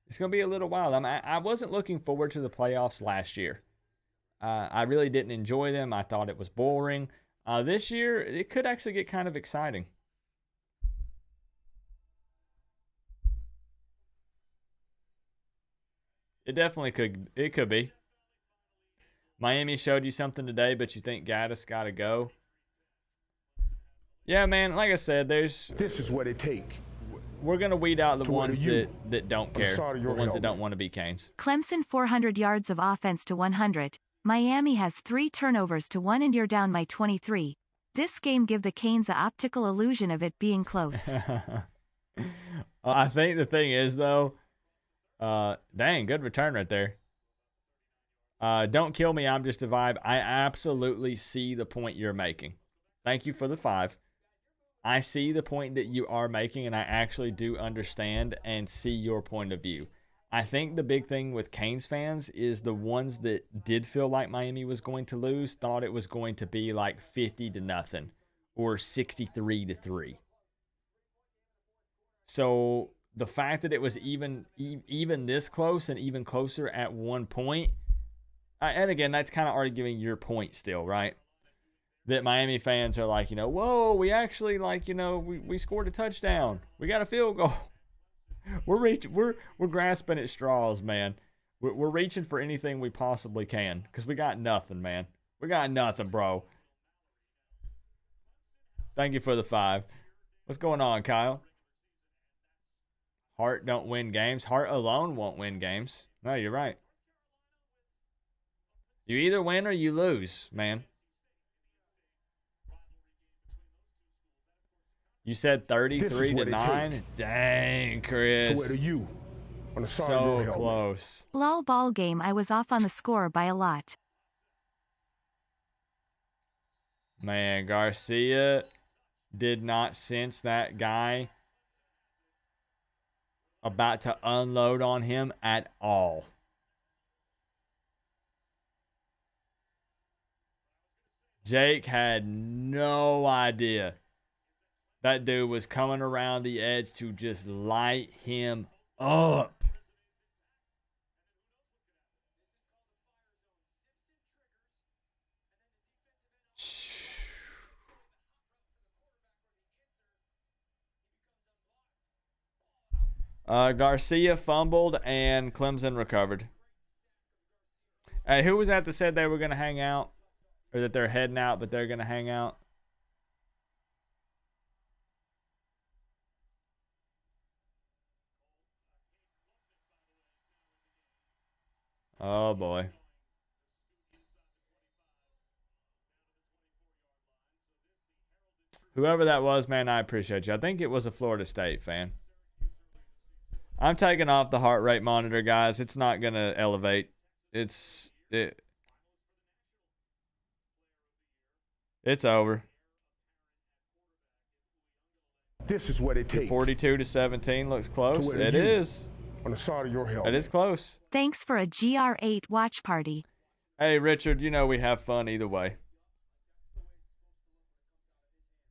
S2: It's gonna be a little wild. I wasn't looking forward to the playoffs last year. I really didn't enjoy them. I thought it was boring. This year, it could actually get kind of exciting. It definitely could. It could be. Miami showed you something today, but you think Gaddis got to go. Yeah, man. Like I said,
S3: This is what it take.
S2: We're going to weed out the ones that don't care. The ones that don't want to be Canes.
S4: Clemson 400 yards of offense to 100. Miami has 3 turnovers to 1 and you're down by 23. This game give the Canes the optical illusion of it being close.
S2: I think the thing is, though, dang, good return right there. Don't kill me, I'm just a vibe. I absolutely see the point you're making. Thank you for the 5. I see the point that you are making, and I actually do understand and see your point of view. I think the big thing with Canes fans is the ones that did feel like Miami was going to lose thought it was going to be like 50-0 or 63-3. So the fact that it was even this close and even closer at one point, and again, that's kind of arguing your point still, right? That Miami fans are like, whoa, we actually we scored a touchdown. We got a field goal. We're grasping at straws, man. We're reaching for anything we possibly can because we got nothing, man. We got nothing, bro. Thank you for the 5. What's going on, Kyle? Heart don't win games. Heart alone won't win games. No, you're right. You either win or you lose, man. You said 33-9? Dang, Chris.
S3: To where you on the side
S2: so
S3: of your helmet.
S2: Close.
S4: Lol ball game, I was off on the score by a lot.
S2: Man, Garcia did not sense that guy about to unload on him at all. Jake had no idea that dude was coming around the edge to just light him up. Garcia fumbled and Clemson recovered. Hey, who was that said they were going to hang out? Or that they're heading out, but they're going to hang out? Oh, boy. Whoever that was, man, I appreciate you. I think it was a Florida State fan. I'm taking off the heart rate monitor, guys. It's not going to elevate. It's over.
S3: This is what it takes
S2: 42-17 looks close.
S3: to wear
S2: It
S3: you
S2: is.
S3: on the side of your helmet.
S2: It is close.
S4: Thanks for a GR8 watch party.
S2: Hey, Richard, you know we have fun either way.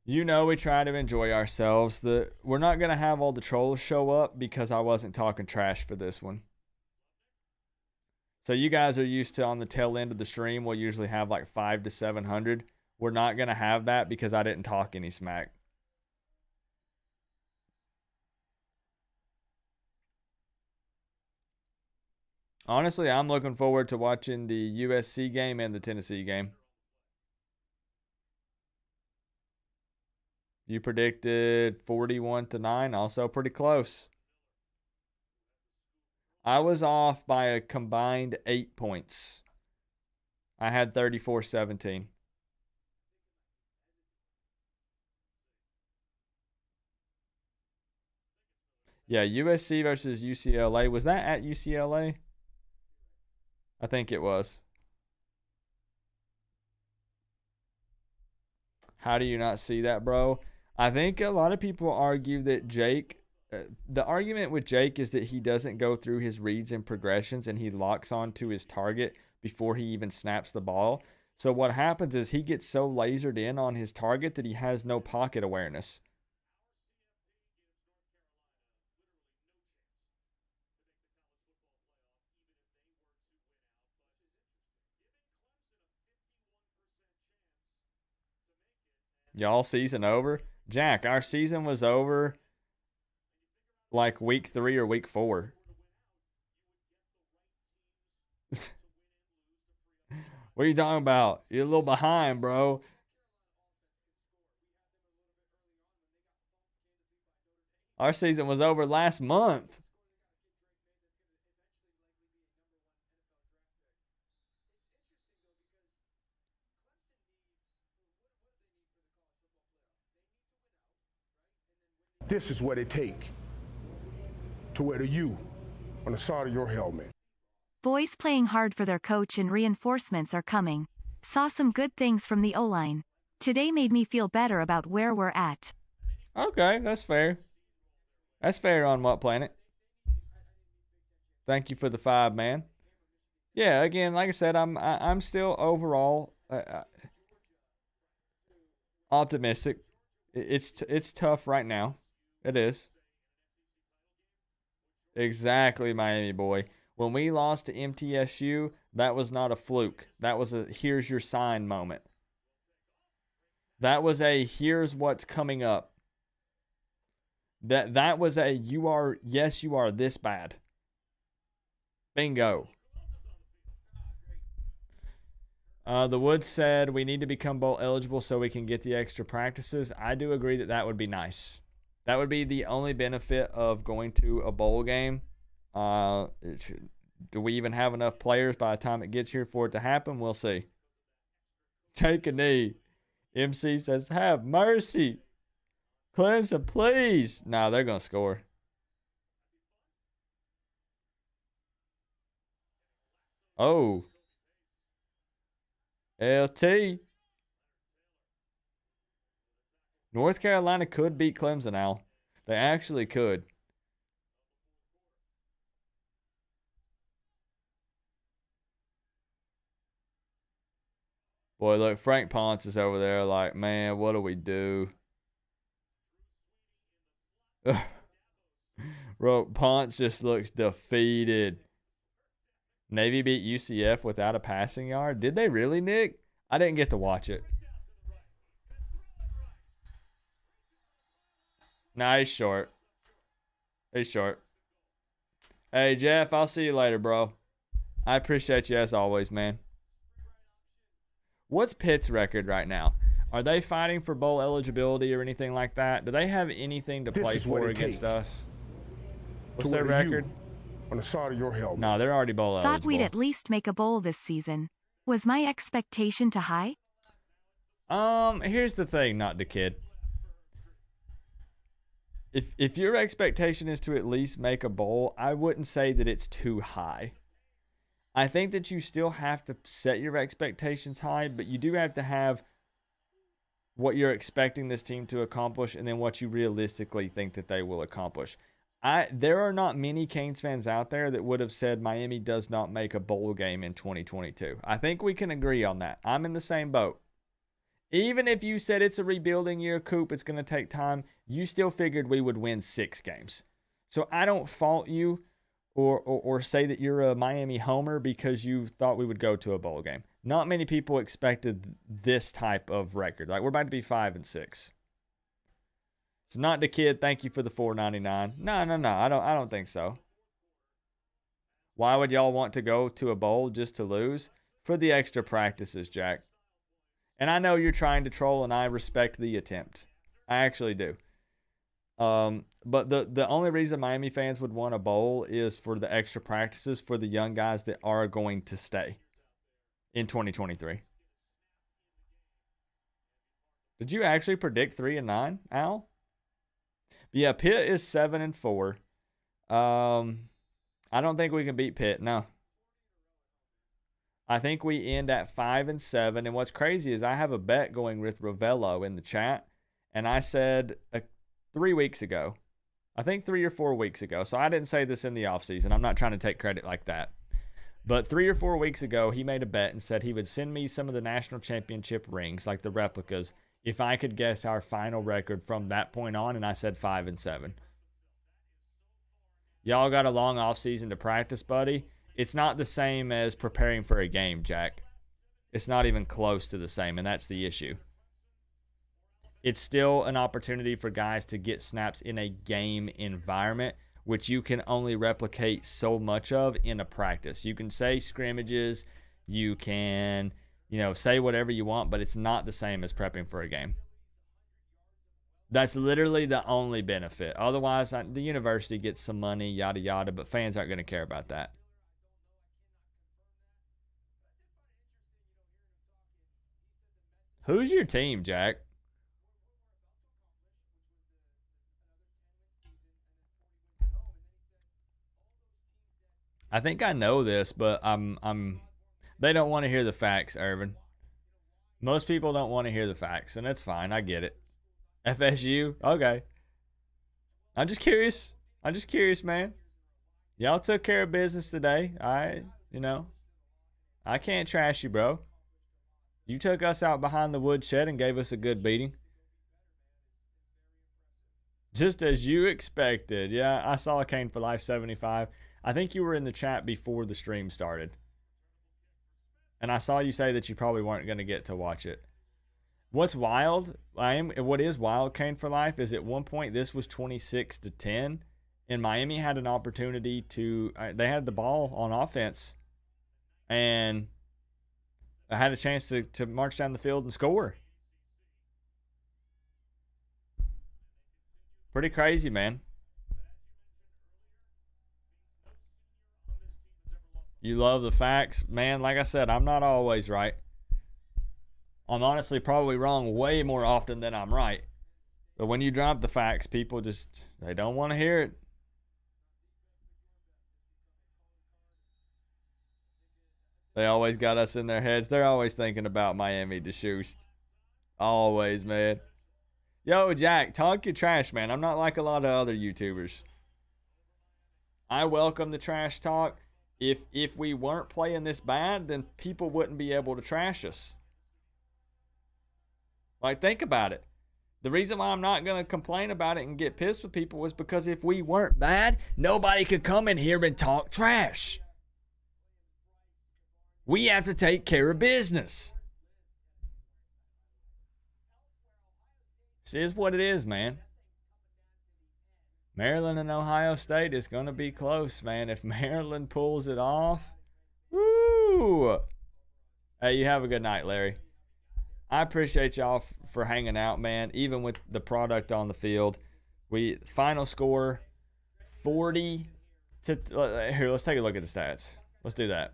S2: You know we try to enjoy ourselves. We're not going to have all the trolls show up because I wasn't talking trash for this one. So you guys are used to, on the tail end of the stream, we'll usually have like 500 to 700. We're not going to have that because I didn't talk any smack. Honestly, I'm looking forward to watching the USC game and the Tennessee game. You predicted 41-9, also pretty close. I was off by a combined 8 points. I had 34-17. Yeah, USC versus UCLA. Was that at UCLA? I think it was. How do you not see that, bro? I think a lot of people argue that Jake, the argument with Jake is that he doesn't go through his reads and progressions and he locks onto his target before he even snaps the ball. So what happens is he gets so lasered in on his target that he has no pocket awareness. Y'all season over? Jack, our season was over like week 3 or week 4. What are you talking about? You're a little behind, bro. Our season was over last month.
S3: This is what it takes to wear the U on the side of your helmet.
S4: Boys playing hard for their coach and reinforcements are coming. Saw some good things from the O-line. Today made me feel better about where we're at.
S2: Okay, that's fair. That's fair on what planet? Thank you for the 5, man. Yeah, again, like I said, I'm still overall optimistic. It's tough right now. It is. Exactly, Miami boy. When we lost to MTSU, that was not a fluke. That was a here's your sign moment. That was a here's what's coming up. That was a you are this bad. Bingo. The Woods said we need to become bowl eligible so we can get the extra practices. I do agree that would be nice. That would be the only benefit of going to a bowl game. Do we even have enough players by the time it gets here for it to happen? We'll see. Take a knee. MC says, have mercy. Clemson, please. Nah, they're going to score. Oh. LT. North Carolina could beat Clemson, Al. They actually could. Boy, look, Frank Ponce is over there like, man, what do we do? Bro, Ponce just looks defeated. Navy beat UCF without a passing yard. Did they really, Nick? I didn't get to watch it. Nah, he's short. He's short. Hey, Jeff, I'll see you later, bro. I appreciate you as always, man. What's Pitt's record right now? Are they fighting for bowl eligibility or anything like that? Do they have anything to play for against us? What's their record?
S3: On the side of your helmet.
S2: No, they're already bowl eligible.
S4: Thought we'd at least make a bowl this season. Was my expectation too high?
S2: Here's the thing, not the kid. if your expectation is to at least make a bowl, I wouldn't say that it's too high. I think that you still have to set your expectations high, but you do have to have what you're expecting this team to accomplish and then what you realistically think that they will accomplish. There are not many Canes fans out there that would have said Miami does not make a bowl game in 2022. I think we can agree on that. I'm in the same boat. Even if you said it's a rebuilding year, Coop, it's going to take time, you still figured we would win 6 games. So I don't fault you or say that you're a Miami homer because you thought we would go to a bowl game. Not many people expected this type of record. Like, we're about to be 5-6. It's not the kid. Thank you for the $4.99. No. I don't think so. Why would y'all want to go to a bowl just to lose? For the extra practices, Jack. And I know you're trying to troll, and I respect the attempt. I actually do. But the only reason Miami fans would want a bowl is for the extra practices for the young guys that are going to stay in 2023. Did you actually predict 3-9, Al? Yeah, Pitt is 7-4. I don't think we can beat Pitt. No. I think we end at 5-7. And what's crazy is I have a bet going with Ravello in the chat, and I said 3 weeks ago, I think 3 or 4 weeks ago. So I didn't say this in the offseason. I'm not trying to take credit like that. But 3 or 4 weeks ago, he made a bet and said he would send me some of the national championship rings, like the replicas, if I could guess our final record from that point on. And I said 5-7. Y'all got a long offseason to practice, buddy. It's not the same as preparing for a game, Jack. It's not even close to the same, and that's the issue. It's still an opportunity for guys to get snaps in a game environment, which you can only replicate so much of in a practice. You can say scrimmages, you can, say whatever you want, but it's not the same as prepping for a game. That's literally the only benefit. Otherwise, the university gets some money, yada, yada, but fans aren't going to care about that. Who's your team, Jack? I think I know this, but they don't want to hear the facts, Irvin. Most people don't want to hear the facts, and that's fine. I get it. FSU? Okay. I'm just curious, man. Y'all took care of business today. I can't trash you, bro. You took us out behind the woodshed and gave us a good beating. Just as you expected. Yeah, I saw a Cane for Life 75. I think you were in the chat before the stream started. And I saw you say that you probably weren't going to get to watch it. What's wild, what is wild, Cane for Life, is at one point this was 26-10, and Miami had an opportunity they had the ball on offense, and I had a chance to march down the field and score. Pretty crazy, man. You love the facts. Man, like I said, I'm not always right. I'm honestly probably wrong way more often than I'm right. But when you drop the facts, people they don't want to hear it. They always got us in their heads. They're always thinking about Miami DeShoest. Always, man. Yo, Jack, talk your trash, man. I'm not like a lot of other YouTubers. I welcome the trash talk. If we weren't playing this bad, then people wouldn't be able to trash us. Like, think about it. The reason why I'm not going to complain about it and get pissed with people was because if we weren't bad, nobody could come in here and talk trash. We have to take care of business. This is what it is, man. Maryland and Ohio State is going to be close, man. If Maryland pulls it off, woo! Hey, you have a good night, Larry. I appreciate y'all for hanging out, man, even with the product on the field. Final score, 40 to... Here, let's take a look at the stats. Let's do that.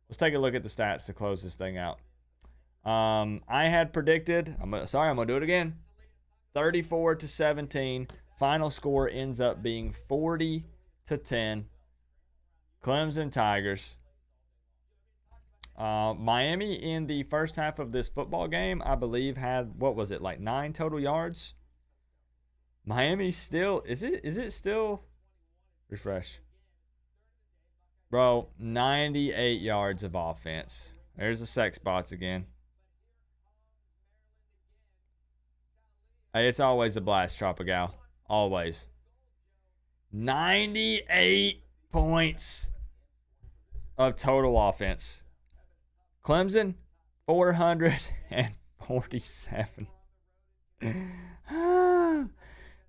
S2: Let's take a look at the stats to close this thing out. I had predicted... I'm going to do it again. 34-17 Final score ends up being 40-10. Clemson Tigers. Miami in the first half of this football game, I believe, had, what was it, like 9 total yards? Miami still, is it still, refresh. Bro, 98 yards of offense. There's the sex bots again. Hey, it's always a blast, Tropical. Always. 98 points of total offense. Clemson, 447.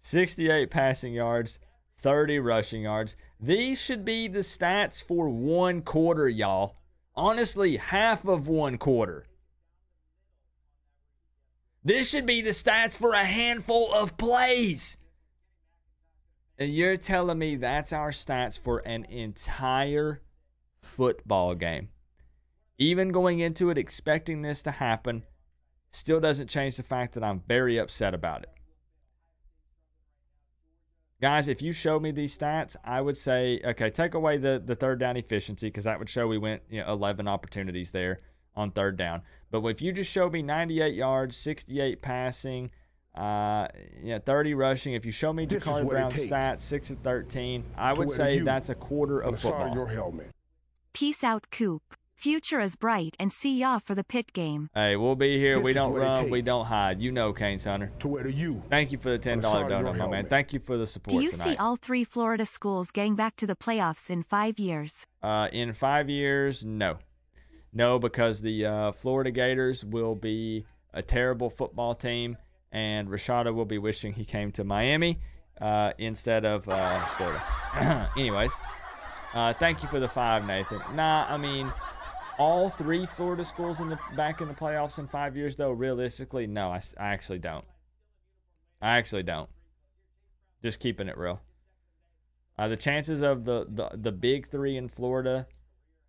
S2: 68 passing yards, 30 rushing yards. These should be the stats for one quarter, y'all. Honestly, half of one quarter. This should be the stats for a handful of plays. And you're telling me that's our stats for an entire football game. Even going into it expecting this to happen still doesn't change the fact that I'm very upset about it. Guys, if you show me these stats, I would say, okay, take away the third down efficiency, because that would show we went 11 opportunities there on third down. But if you just show me 98 yards, 68 passing, 30 rushing, if you show me Jakari Brown's stats, 6 of 13, I would say that's a quarter of football.
S3: Your helmet.
S4: Peace out, Coop. Future is bright, and see ya for the pit game.
S2: Hey, we'll be here. We don't run. We don't hide. You know, Canes Hunter.
S3: To where you.
S2: Thank you for the $10 donut, my man. Thank you for the support tonight.
S4: Do you see all 3 Florida schools getting back to the playoffs in 5 years?
S2: In 5 years, no. No, because the Florida Gators will be a terrible football team, and Rashada will be wishing he came to Miami instead of Florida. Anyways, thank you for the 5, Nathan. Nah, I mean, all 3 Florida schools back in the playoffs in 5 years, though, realistically, no, I actually don't. I actually don't. Just keeping it real. The chances of the big 3 in Florida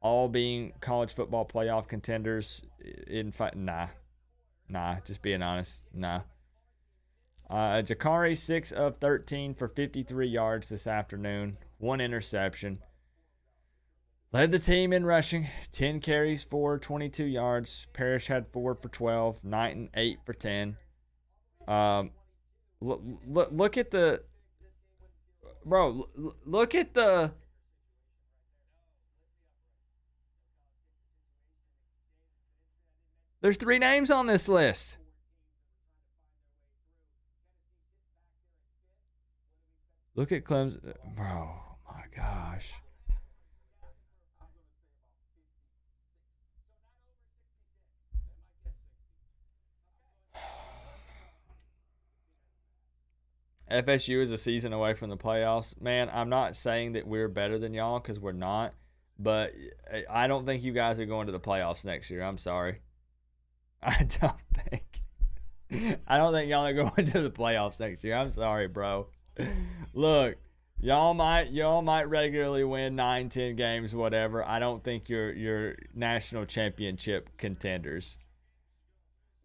S2: all being college football playoff contenders nah, just being honest, nah. Jakari, 6 of 13 for 53 yards this afternoon, 1 interception. Led the team in rushing, 10 carries for 22 yards. Parrish had 4 for 12, Knighton 8 for 10. Look at the, bro, look at the, there's 3 names on this list. Look at Clemson. Bro, my gosh. FSU is a season away from the playoffs. Man, I'm not saying that we're better than y'all, because we're not. But I don't think you guys are going to the playoffs next year. I'm sorry. I don't think y'all are going to the playoffs next year. I'm sorry, bro. Look, y'all might regularly win 9-10 games, whatever. I don't think you're national championship contenders.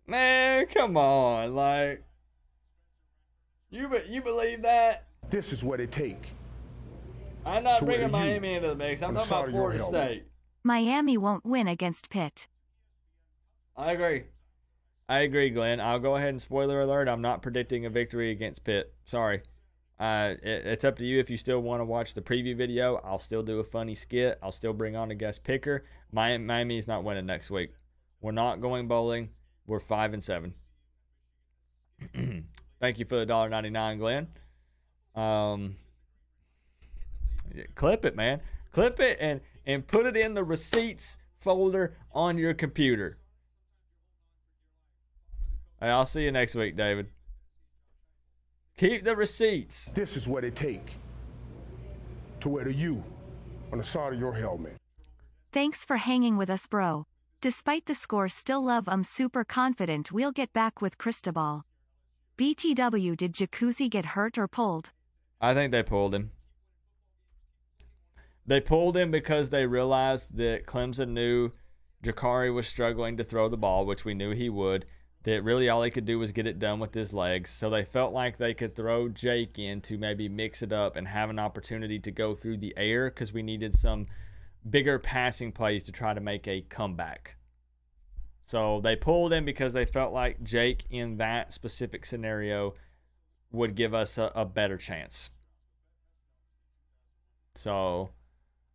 S2: Man, come on, like, you believe that?
S3: This is what it take.
S2: I'm not bringing Miami into the mix. I'm talking about Florida State.
S4: Miami won't win against Pitt.
S2: I agree, Glenn. I'll go ahead and spoiler alert. I'm not predicting a victory against Pitt. Sorry. It's up to you if you still want to watch the preview video. I'll still do a funny skit. I'll still bring on a guest picker. Miami's not winning next week. We're not going bowling. We're 5-7. Thank you for the $1.99, Glenn. Clip it, man. Clip it and put it in the receipts folder on your computer. Hey, I'll see you next week, David. Keep the receipts.
S3: This is what it take to wear the U on the side of your helmet.
S4: Thanks for hanging with us, bro. Despite the score, still love. I'm super confident we'll get back with Cristobal. BTW, did Jacuzzi get hurt or pulled?
S2: I think they pulled him. They pulled him because they realized that Clemson knew Jakari was struggling to throw the ball, which we knew he would. that really all they could do was get it done with his legs. So they felt like they could throw Jake in to maybe mix it up and have an opportunity to go through the air because we needed some bigger passing plays to try to make a comeback. So they pulled him because they felt like Jake in that specific scenario would give us a better chance. So,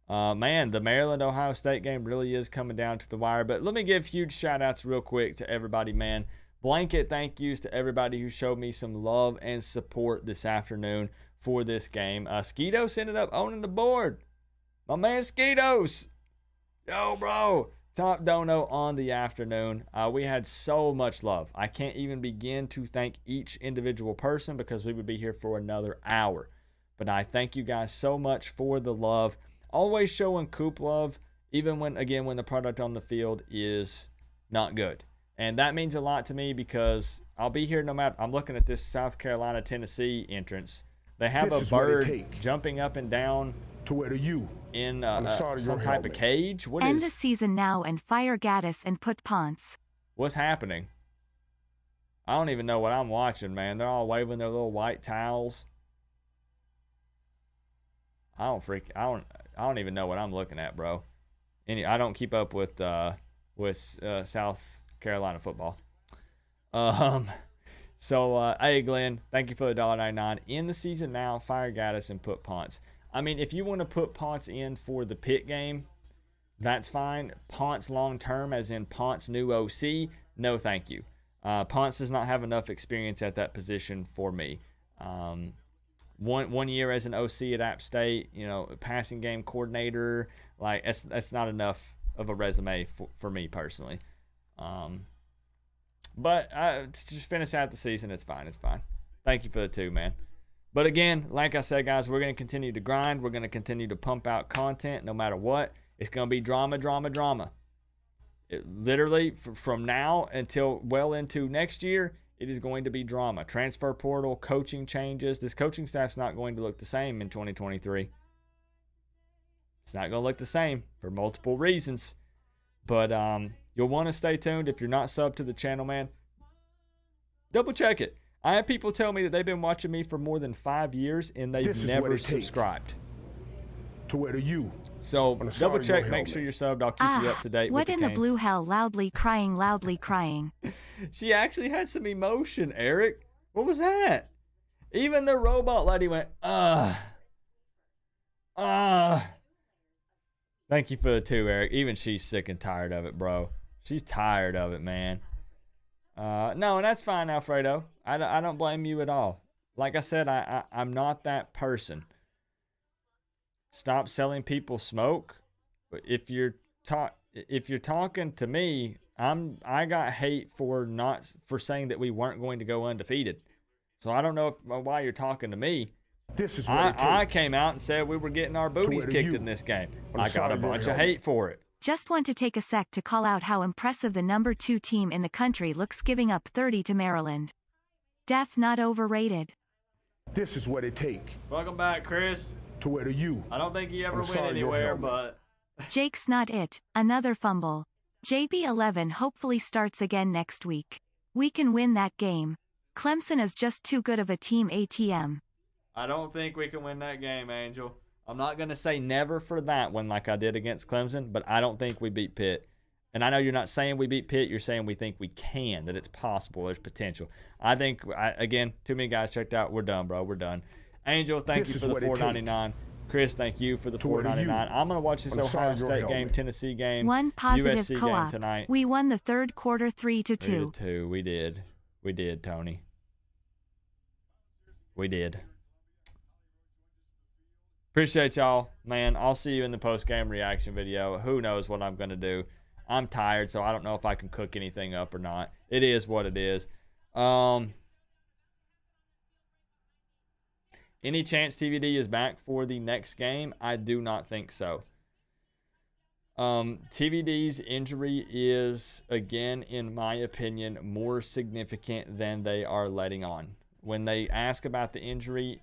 S2: man, the Maryland-Ohio State game really is coming down to the wire. But let me give huge shout-outs real quick to everybody, man. Blanket thank yous to everybody who showed me some love and support this afternoon for this game. Skeetos ended up owning the board. My man Skeetos. Yo, bro. Top dono on the afternoon. We had so much love. I can't even begin to thank each individual person because we would be here for another hour. But I thank you guys so much for the love. Always showing Coop love, even when the product on the field is not good. And that means a lot to me because I'll be here no matter. I'm looking at this South Carolina, Tennessee entrance. They have a bird jumping up and down
S3: to where the U
S2: in some type of cage. What
S4: End
S2: is
S4: the season now and fire Gaddis and put Ponce.
S2: What's happening? I don't even know what I'm watching, man. They're all waving their little white towels. I don't even know what I'm looking at, bro. I don't keep up with South Carolina football. So hey Glenn, thank you for the $1.99. In the season now, fire Gaddis and put Ponce. I mean, if you want to put Ponce in for the Pitt game, that's fine. Ponce long term, as in Ponce new OC, no thank you. Ponce does not have enough experience at that position for me. One year as an OC at App State, passing game coordinator, like that's not enough of a resume for me personally. But to just finish out the season, it's fine. It's fine. Thank you for the 2, man. But again, like I said, guys, we're going to continue to grind. We're going to continue to pump out content no matter what. It's going to be drama, drama, drama. Literally, from now until well into next year, it is going to be drama. Transfer portal, coaching changes. This coaching staff's not going to look the same in 2023. It's not going to look the same for multiple reasons. But you'll want to stay tuned. If you're not subbed to the channel, man, double check it. I have people tell me that they've been watching me for more than 5 years and they've never subscribed.
S3: To where the U.
S2: So double check, make sure you're subbed. I'll keep you up to date.
S4: What
S2: with
S4: in the blue hell? Loudly crying, loudly crying.
S2: She actually had some emotion, Eric. What was that? Even the robot lady went, Thank you for the 2, Eric. Even she's sick and tired of it, bro. She's tired of it, man. No, and that's fine, Alfredo. I don't blame you at all. Like I said, I'm not that person. Stop selling people smoke. If you're talking to me, I got hate for saying that we weren't going to go undefeated. So I don't know why you're talking to me.
S3: This is what
S2: I came out and said we were getting our booties kicked in this game. I got a bunch of hate for it.
S4: Just want to take a sec to call out how impressive the number 2 team in the country looks, giving up 30 to Maryland. Def not overrated.
S3: This is what it take.
S2: Welcome back, Chris.
S3: To where the U.
S2: I don't think you ever went anywhere, but
S4: Jake's not it. Another fumble. JB11 hopefully starts again next week. We can win that game. Clemson is just too good of a team. ATM.
S2: I don't think we can win that game, Angel. I'm not going to say never for that one like I did against Clemson, but I don't think we beat Pitt. And I know you're not saying we beat Pitt. You're saying we think we can, that it's possible. There's potential. I think, again, too many guys checked out. We're done, bro. We're done. Angel, thank you for the $4.99. Chris, thank you for the $4.99. I'm going to watch this Ohio State game, Tennessee game,
S4: one positive
S2: USC
S4: co-op
S2: game tonight.
S4: We won the third quarter 3-2.
S2: 3-2. We did. We did, Tony. We did. Appreciate y'all, man. I'll see you in the post-game reaction video. Who knows what I'm going to do. I'm tired, so I don't know if I can cook anything up or not. It is what it is. Any chance TVD is back for the next game? I do not think so. TVD's injury is, again, in my opinion, more significant than they are letting on. When they ask about the injury,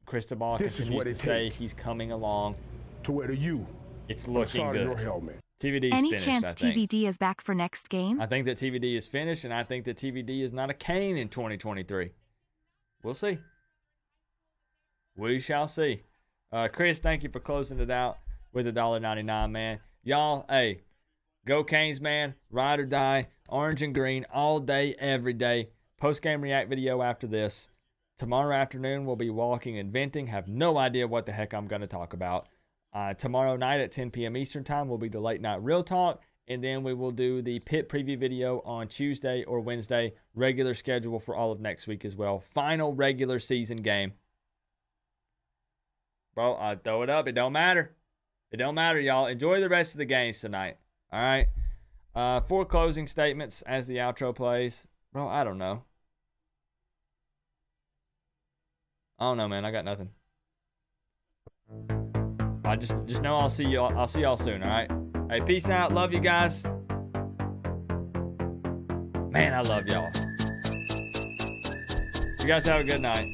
S2: Cristobal continues to say he's coming along.
S3: To where the U.
S2: It's looking good.
S3: Your helmet.
S2: TVD's
S4: Any
S2: finished,
S4: chance
S2: I think.
S4: TVD is back for next game?
S2: I think that TVD is finished, and I think that TVD is not a Kane in 2023. We'll see. We shall see. Chris, thank you for closing it out with $1.99, man. Y'all, hey, go Canes, man. Ride or die. Orange and green all day, every day. Post-game react video after this. Tomorrow afternoon, we'll be walking and venting. Have no idea what the heck I'm going to talk about. Tomorrow night at 10 p.m. Eastern time will be the late night real talk. And then we will do the pit preview video on Tuesday or Wednesday. Regular schedule for all of next week as well. Final regular season game. Bro, I throw it up. It don't matter. It don't matter, y'all. Enjoy the rest of the games tonight. All right? 4 closing statements as the outro plays. Bro, I don't know. I don't know, man. I got nothing. I just know I'll see y'all. I'll see y'all soon, all right? Hey, peace out. Love you guys. Man, I love y'all. You guys have a good night.